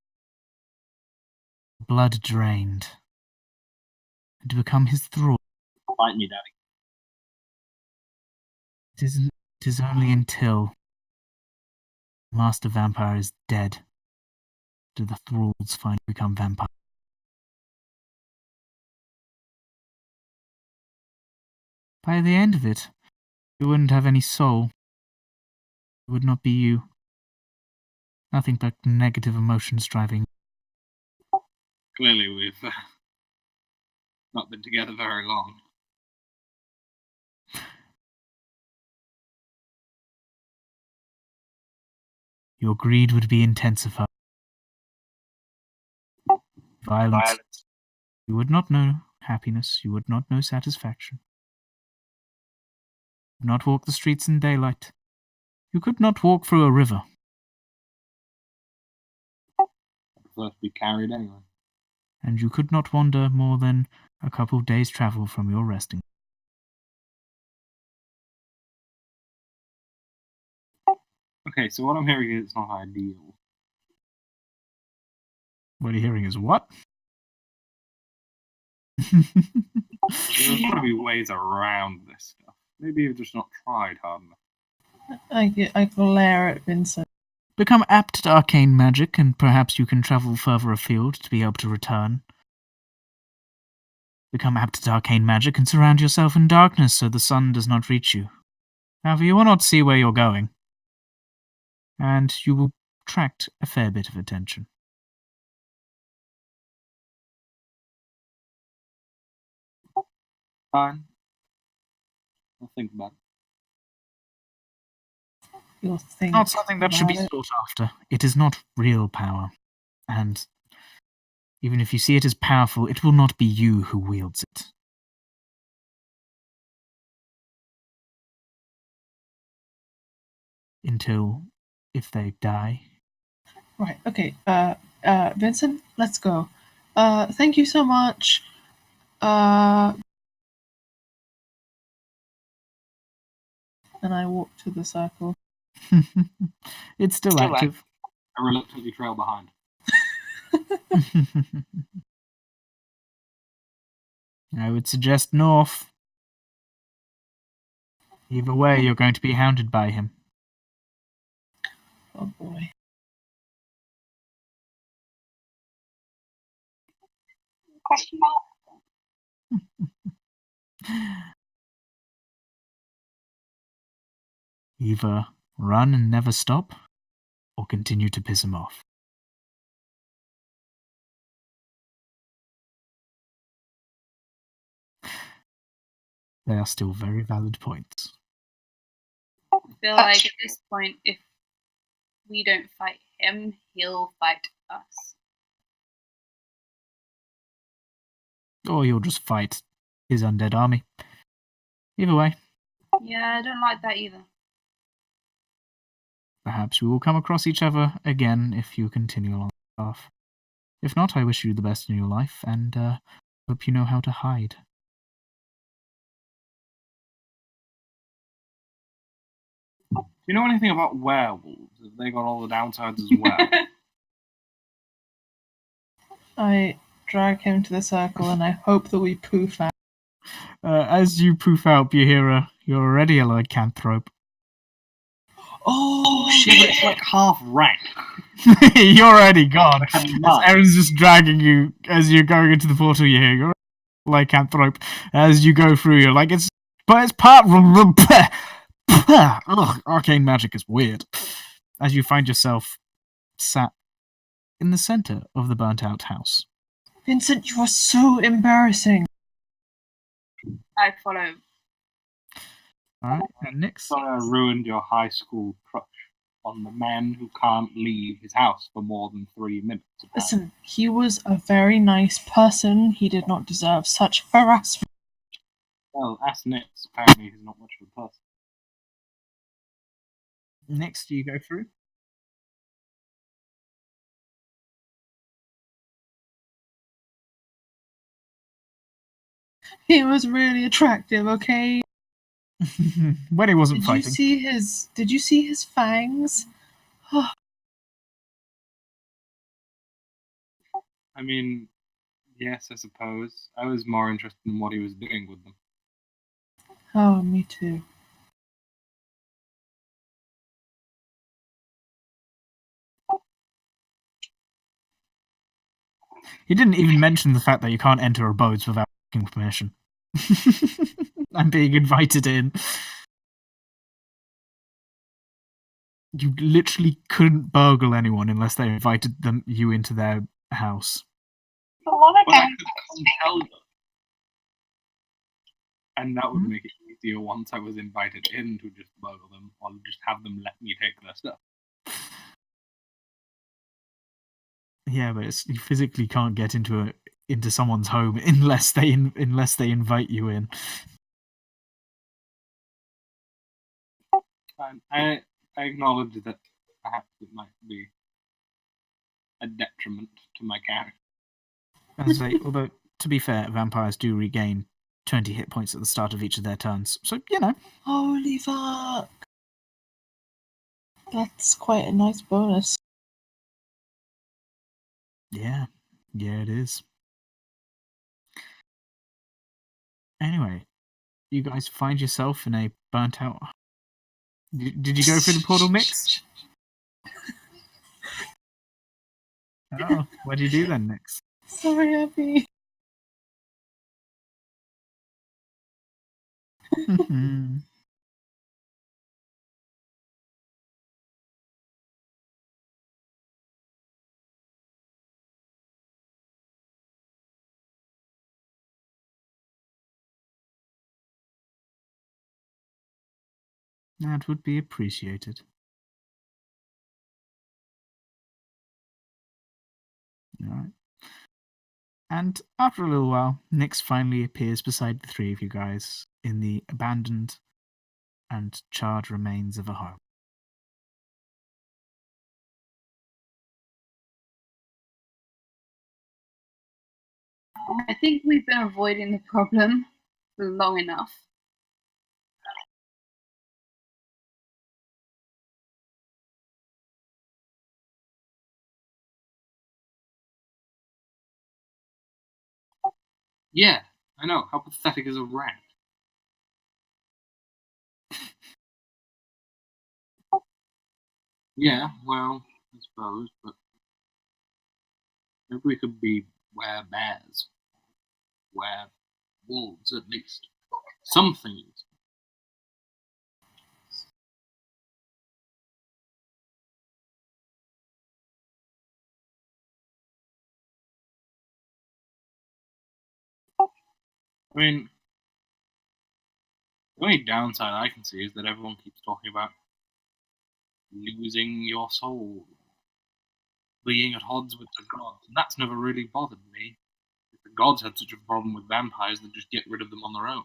blood drained, and to become his thrall. Fight me, Daddy. It is only until Master Vampire is dead do the thralls finally become vampires. By the end of it, you wouldn't have any soul. It would not be you. Nothing but negative emotions driving. Clearly we've not been together very long. Your greed would be intensified. Violence. You would not know happiness. You would not know satisfaction. You could not walk the streets in daylight. You could not walk through a river. I prefer to be carried anyway. And you could not wander more than a couple of days' travel from your resting. Okay, so what I'm hearing is it's not ideal. What are you hearing is what? There's got to be ways around this stuff. Maybe you've just not tried hard enough. I glare at Vincent. Become apt at arcane magic, and perhaps you can travel further afield to be able to return. Become apt at arcane magic and surround yourself in darkness so the sun does not reach you. However, you will not see where you're going, and you will attract a fair bit of attention. Fine. I'll think about it. You'll think Not something that should be about it. sought after. It is not real power, and even if you see it as powerful, it will not be you who wields it. Until, if they die. Right, okay. Vincent, let's go. Thank you so much. And I walk to the circle. It's still active. I reluctantly trail behind. I would suggest north. Either way, you're going to be hounded by him. Oh boy. Question mark? Either run and never stop, or continue to piss him off. They are still very valid points. I feel like at this point, if we don't fight him, he'll fight us. Or you'll just fight his undead army. Either way, Yeah, I don't like that either. perhaps we will come across each other again if you continue along the path. If not, I wish you the best in your life, and hope you know how to hide. Do you know anything about werewolves? Have they got all the downsides as well? I drag him to the circle and I hope that we poof out. As you poof out, Buhira, you're already a lycanthrope. Oh, Shit, shit! it's like half rank. You're already gone. I had As none. Eryn's just dragging you as you're going into the portal. You hear you're a lycanthrope. As you go through, you're like, it's part of Ugh, arcane magic is weird. As you find yourself sat in the center of the burnt out house. Vincent, you are so embarrassing. I follow. Alright, and Nyx? Sorry I ruined your high school crush on the man who can't leave his house for more than 3 minutes. Listen, he was a very nice person. He did not deserve such harassment. Well, ask Nix. Apparently he's not much of a person. Nyx, do you go through? He was really attractive, okay? When he wasn't Did fighting. Did you see his fangs? I mean, yes, I suppose. I was more interested in what he was doing with them. Oh, me too. He didn't even mention the fact that you can't enter abodes without asking permission. And being invited in. You literally couldn't burgle anyone unless they invited you into their house. But what But I could compel them. And that would make it easier once I was invited in to just burgle them, or just have them let me take their stuff. Yeah, but you physically can't get into someone's home unless they invite you in. I acknowledge that perhaps it might be a detriment to my character. As I say, although to be fair, vampires do regain 20 hit points at the start of each of their turns, so you know. Holy fuck! That's quite a nice bonus. Yeah, it is. Anyway, you guys find yourself in a burnt out. Did you go through the portal, Nyx? Oh, what do you do then, Nyx? Sorry, Abby. That would be appreciated. Alright. And after a little while, Nyx finally appears beside the three of you guys in the abandoned and charred remains of a home. I think we've been avoiding the problem for long enough. Yeah, I know. How pathetic is a rat? Yeah, well, I suppose, but maybe we could be bears. Wolves, at least. Something. I mean, The only downside I can see is that everyone keeps talking about losing your soul, being at odds with the gods, and that's never really bothered me. If the gods had such a problem with vampires, they'd just get rid of them on their own.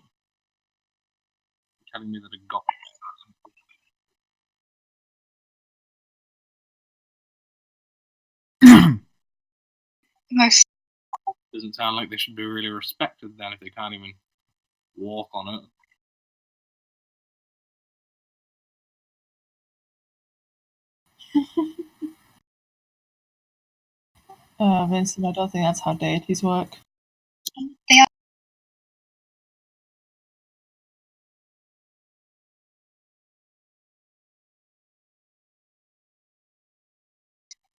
You're telling me that a god Nice. doesn't sound like they should be really respected then if they can't even walk on it. Vincent, I don't think that's how deities work. They are.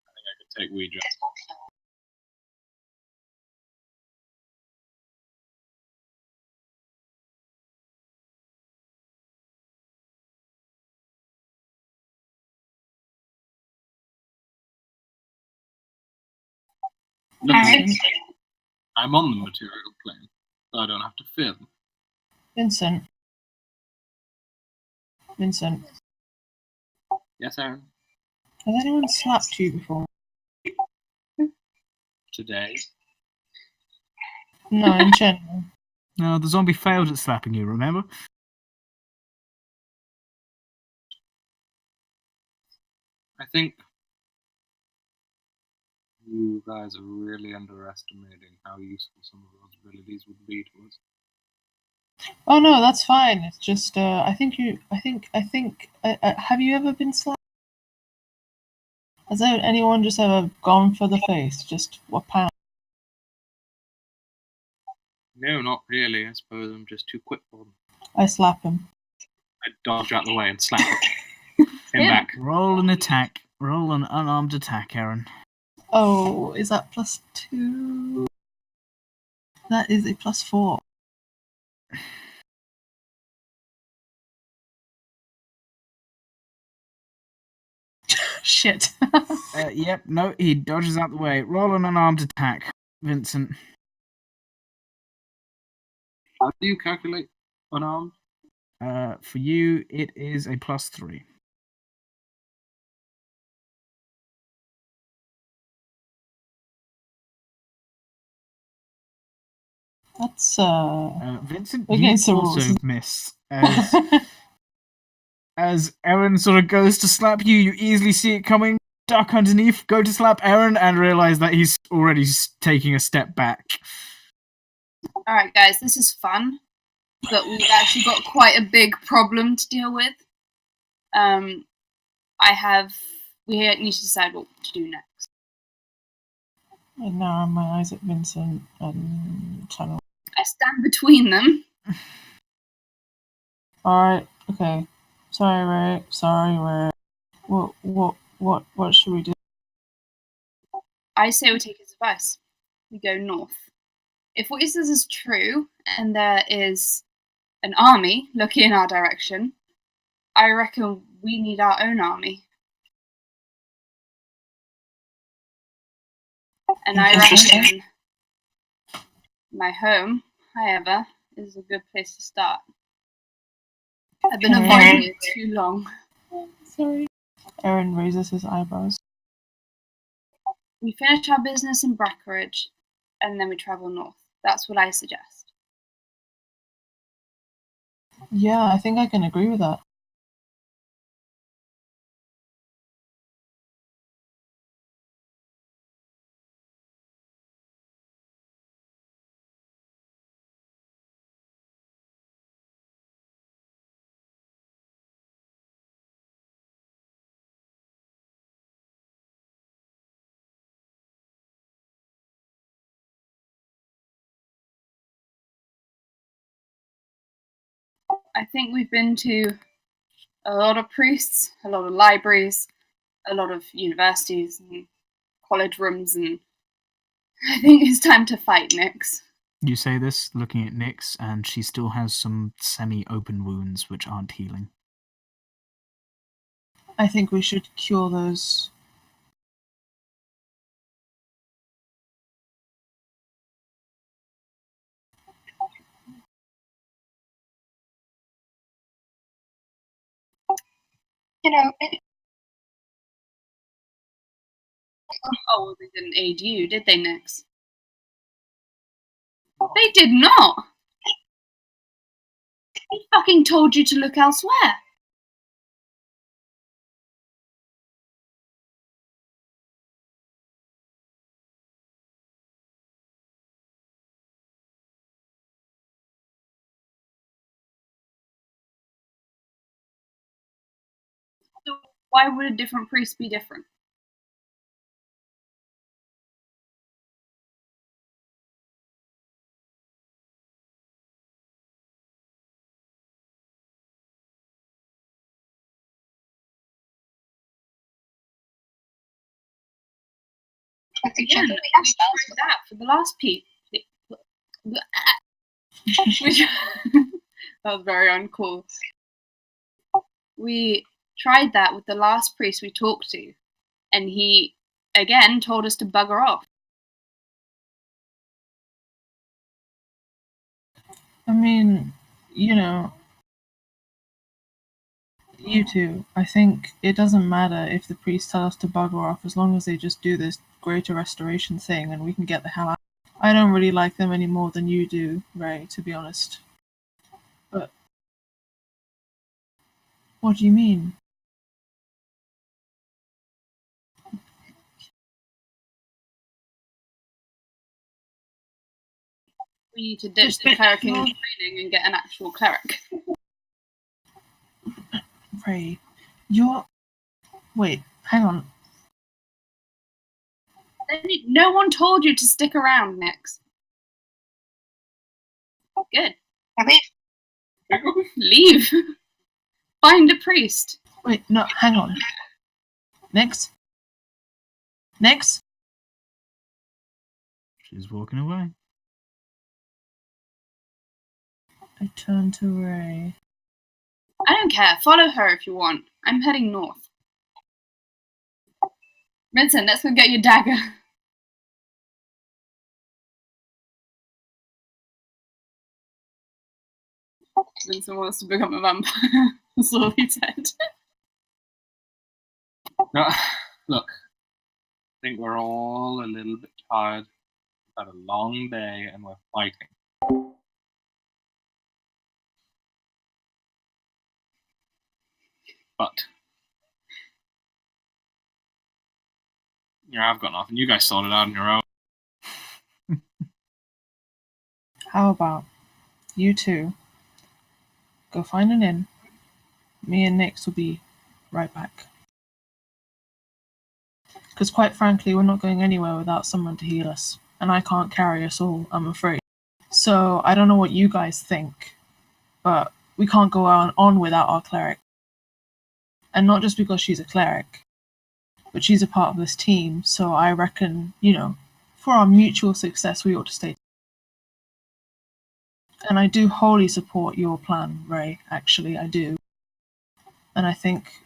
I could take Ouija. Alright. I'm on the material plane, so I don't have to fear them. Vincent. Vincent, Yes, Eryn? has anyone slapped you before? Today. No, in general. No, the zombie failed at slapping you, remember? I think you guys are really underestimating how useful some of those abilities would be to us. Oh no, that's fine. It's just, have you ever been slapped? Has anyone just ever gone for the face? Just what pound? No, not really. I suppose I'm just too quick for them. I slap him. I dodge out the way and slap him back. Roll an attack. Roll an unarmed attack, Eryn. Oh, is that +2? That is a +4. Shit. Yep, no, he dodges out the way. Roll an unarmed attack, Vincent. How do you calculate unarmed? For you, it is a +3. That's Vincent, you against the also rules. miss. As Eryn sort of goes to slap you, you easily see it coming, duck underneath, go to slap Eryn, and realize that he's already taking a step back. Alright, guys, this is fun, but we've actually got quite a big problem to deal with. We need to decide what to do next. I narrow my eyes at Vincent and channel. I stand between them. Alright, okay. Sorry, Ray. What should we do? I say we take his advice. We go north. If what he says is true, and there is an army looking in our direction, I reckon we need our own army. And I reckon my home, however, is a good place to start. I've been avoiding it too long. Sorry. Eryn raises his eyebrows. We finish our business in Breckenridge, and then we travel north. That's what I suggest. Yeah, I think I can agree with that. I think we've been to a lot of priests, a lot of libraries, a lot of universities and college rooms, and I think it's time to fight, Nix. You say this looking at Nyx, and she still has some semi-open wounds which aren't healing. I think we should cure those. Oh, well, they didn't aid you, did they, Nix? They did not! They fucking told you to look elsewhere! So why would a different priest be different? Yeah, we tried that for the last piece. That was very uncool. We tried that with the last priest we talked to, and he again told us to bugger off. I mean, you know, you two, I think it doesn't matter if the priests tell us to bugger off as long as they just do this greater restoration thing and we can get the hell out. I don't really like them any more than you do, Ray, to be honest. But what do you mean? We need to ditch the cleric in training and get an actual cleric. Ray, you're... Wait, hang on. No one told you to stick around, Nix. Good. Leave. Find a priest. Wait, no, hang on. Next? Next? She's walking away. I turn to Ray. I don't care. Follow her if you want. I'm heading north. Vincent, let's go get your dagger. Vincent wants to become a vampire. That's all he said. No, look, I think we're all a little bit tired. We've had a long day and we're fighting. But yeah, I've got nothing. You guys sort it out on your own. How about you two go find an inn? Me and Nix will be right back. Because quite frankly, we're not going anywhere without someone to heal us. And I can't carry us all, I'm afraid. So I don't know what you guys think, but we can't go on without our cleric. And not just because she's a cleric, but she's a part of this team, so I reckon, you know, for our mutual success, we ought to stay. And I do wholly support your plan, Ray, actually, I do. And I think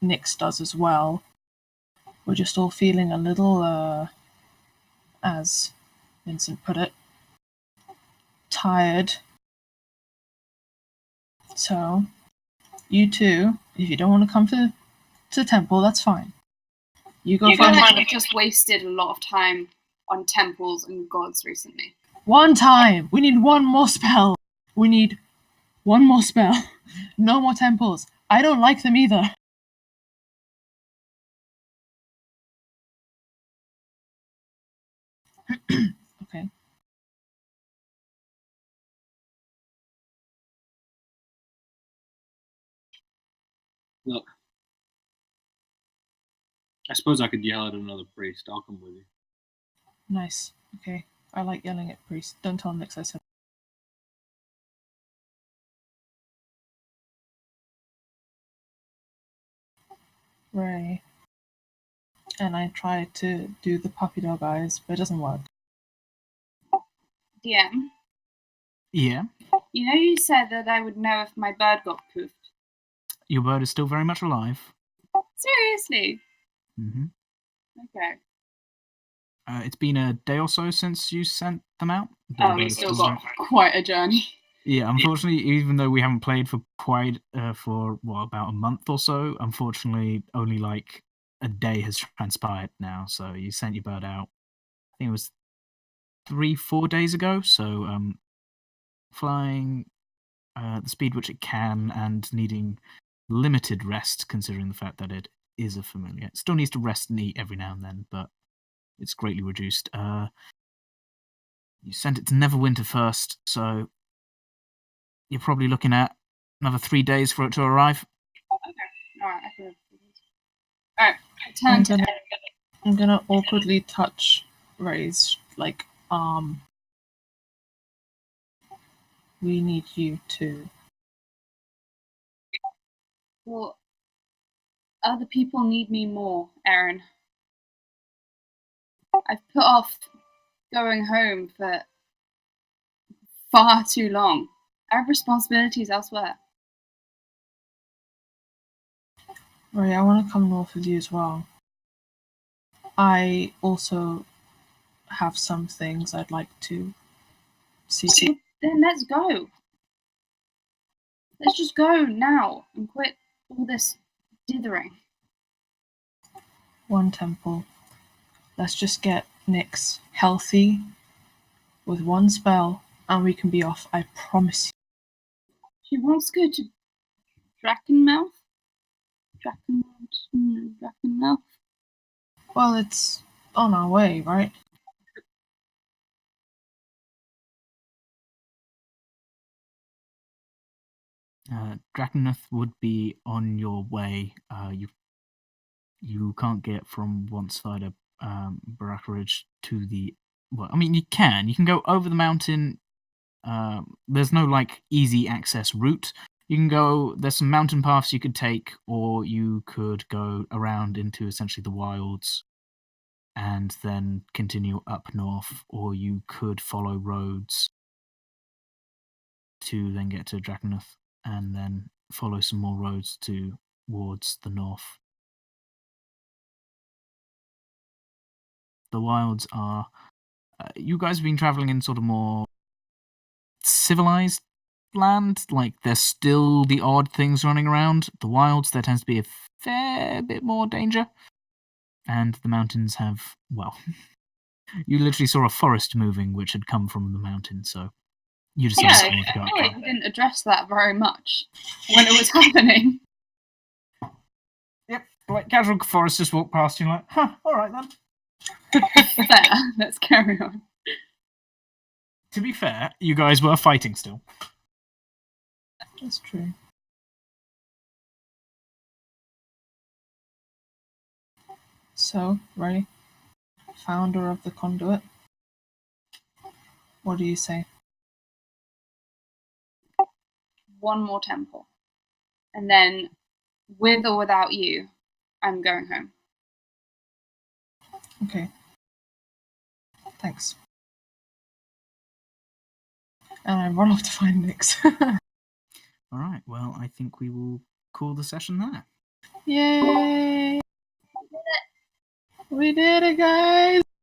Nix does as well. We're just all feeling a little, as Vincent put it, tired. So, you two, if you don't want to come to temple, that's fine. You go find guys have just wasted a lot of time on temples and gods recently. one time! We need one more spell! We need one more spell. No more temples. I don't like them either. Okay. Look, I suppose I could yell at another priest. I'll come with you. Nice. Okay. I like yelling at priests. Don't tell Nix I said. Ray. And I tried to do the puppy dog eyes, but it doesn't work. DM, Yeah, you know you said that I would know if my bird got poofed. your bird is still very much alive. Seriously? Mm-hmm. Okay. It's been a day or so since you sent them out. Oh, you still got quite a journey. Yeah, unfortunately, even though we haven't played for quite for about a month or so, unfortunately, only like a day has transpired now. So you sent your bird out. I think it was 3-4 days ago. So flying the speed which it can and needing limited rest, considering the fact that it is a familiar. It still needs to rest and eat every now and then, but it's greatly reduced. You sent it to Neverwinter first, so you're probably looking at another 3 days for it to arrive. Okay. Alright, I can. Alright, I turn to Eryn. I'm gonna awkwardly touch Ray's arm. We need you to. Well, other people need me more, Eryn. I've put off going home for far too long. I have responsibilities elsewhere. Ray, I want to come north with you as well. I also have some things I'd like to see. Then let's go. Let's just go now and quit all this dithering. One temple. Let's just get Nyx healthy with one spell, and we can be off. I promise you. She wants to go to Drakenmouth? Drakenmouth? Well, it's on our way, right? Drakenmouth would be on your way. You can't get from one side of Baraka Ridge to the. Well, I mean, you can. You can go over the mountain. There's no easy access route. You can go. There's some mountain paths you could take, or you could go around into essentially the wilds, and then continue up north. Or you could follow roads to then get to Drakenmouth, and then follow some more roads towards the north. The wilds are. You guys have been traveling in sort of more civilized land. There's still the odd things running around. The wilds, there tends to be a fair bit more danger. And the mountains have, well, you literally saw a forest moving which had come from the mountain, so you decided Yeah, to go I up feel there. like we didn't address that very much when it was happening. Yep, casual forest just walked past you alright then. Fair, let's carry on. To be fair, you guys were fighting still. That's true. So, Ray, founder of the conduit, what do you say? One more temple. And then, with or without you, I'm going home. Okay. Thanks. And I run off to find Nyx. Alright, well, I think we will call the session there. Yay! We did it, guys!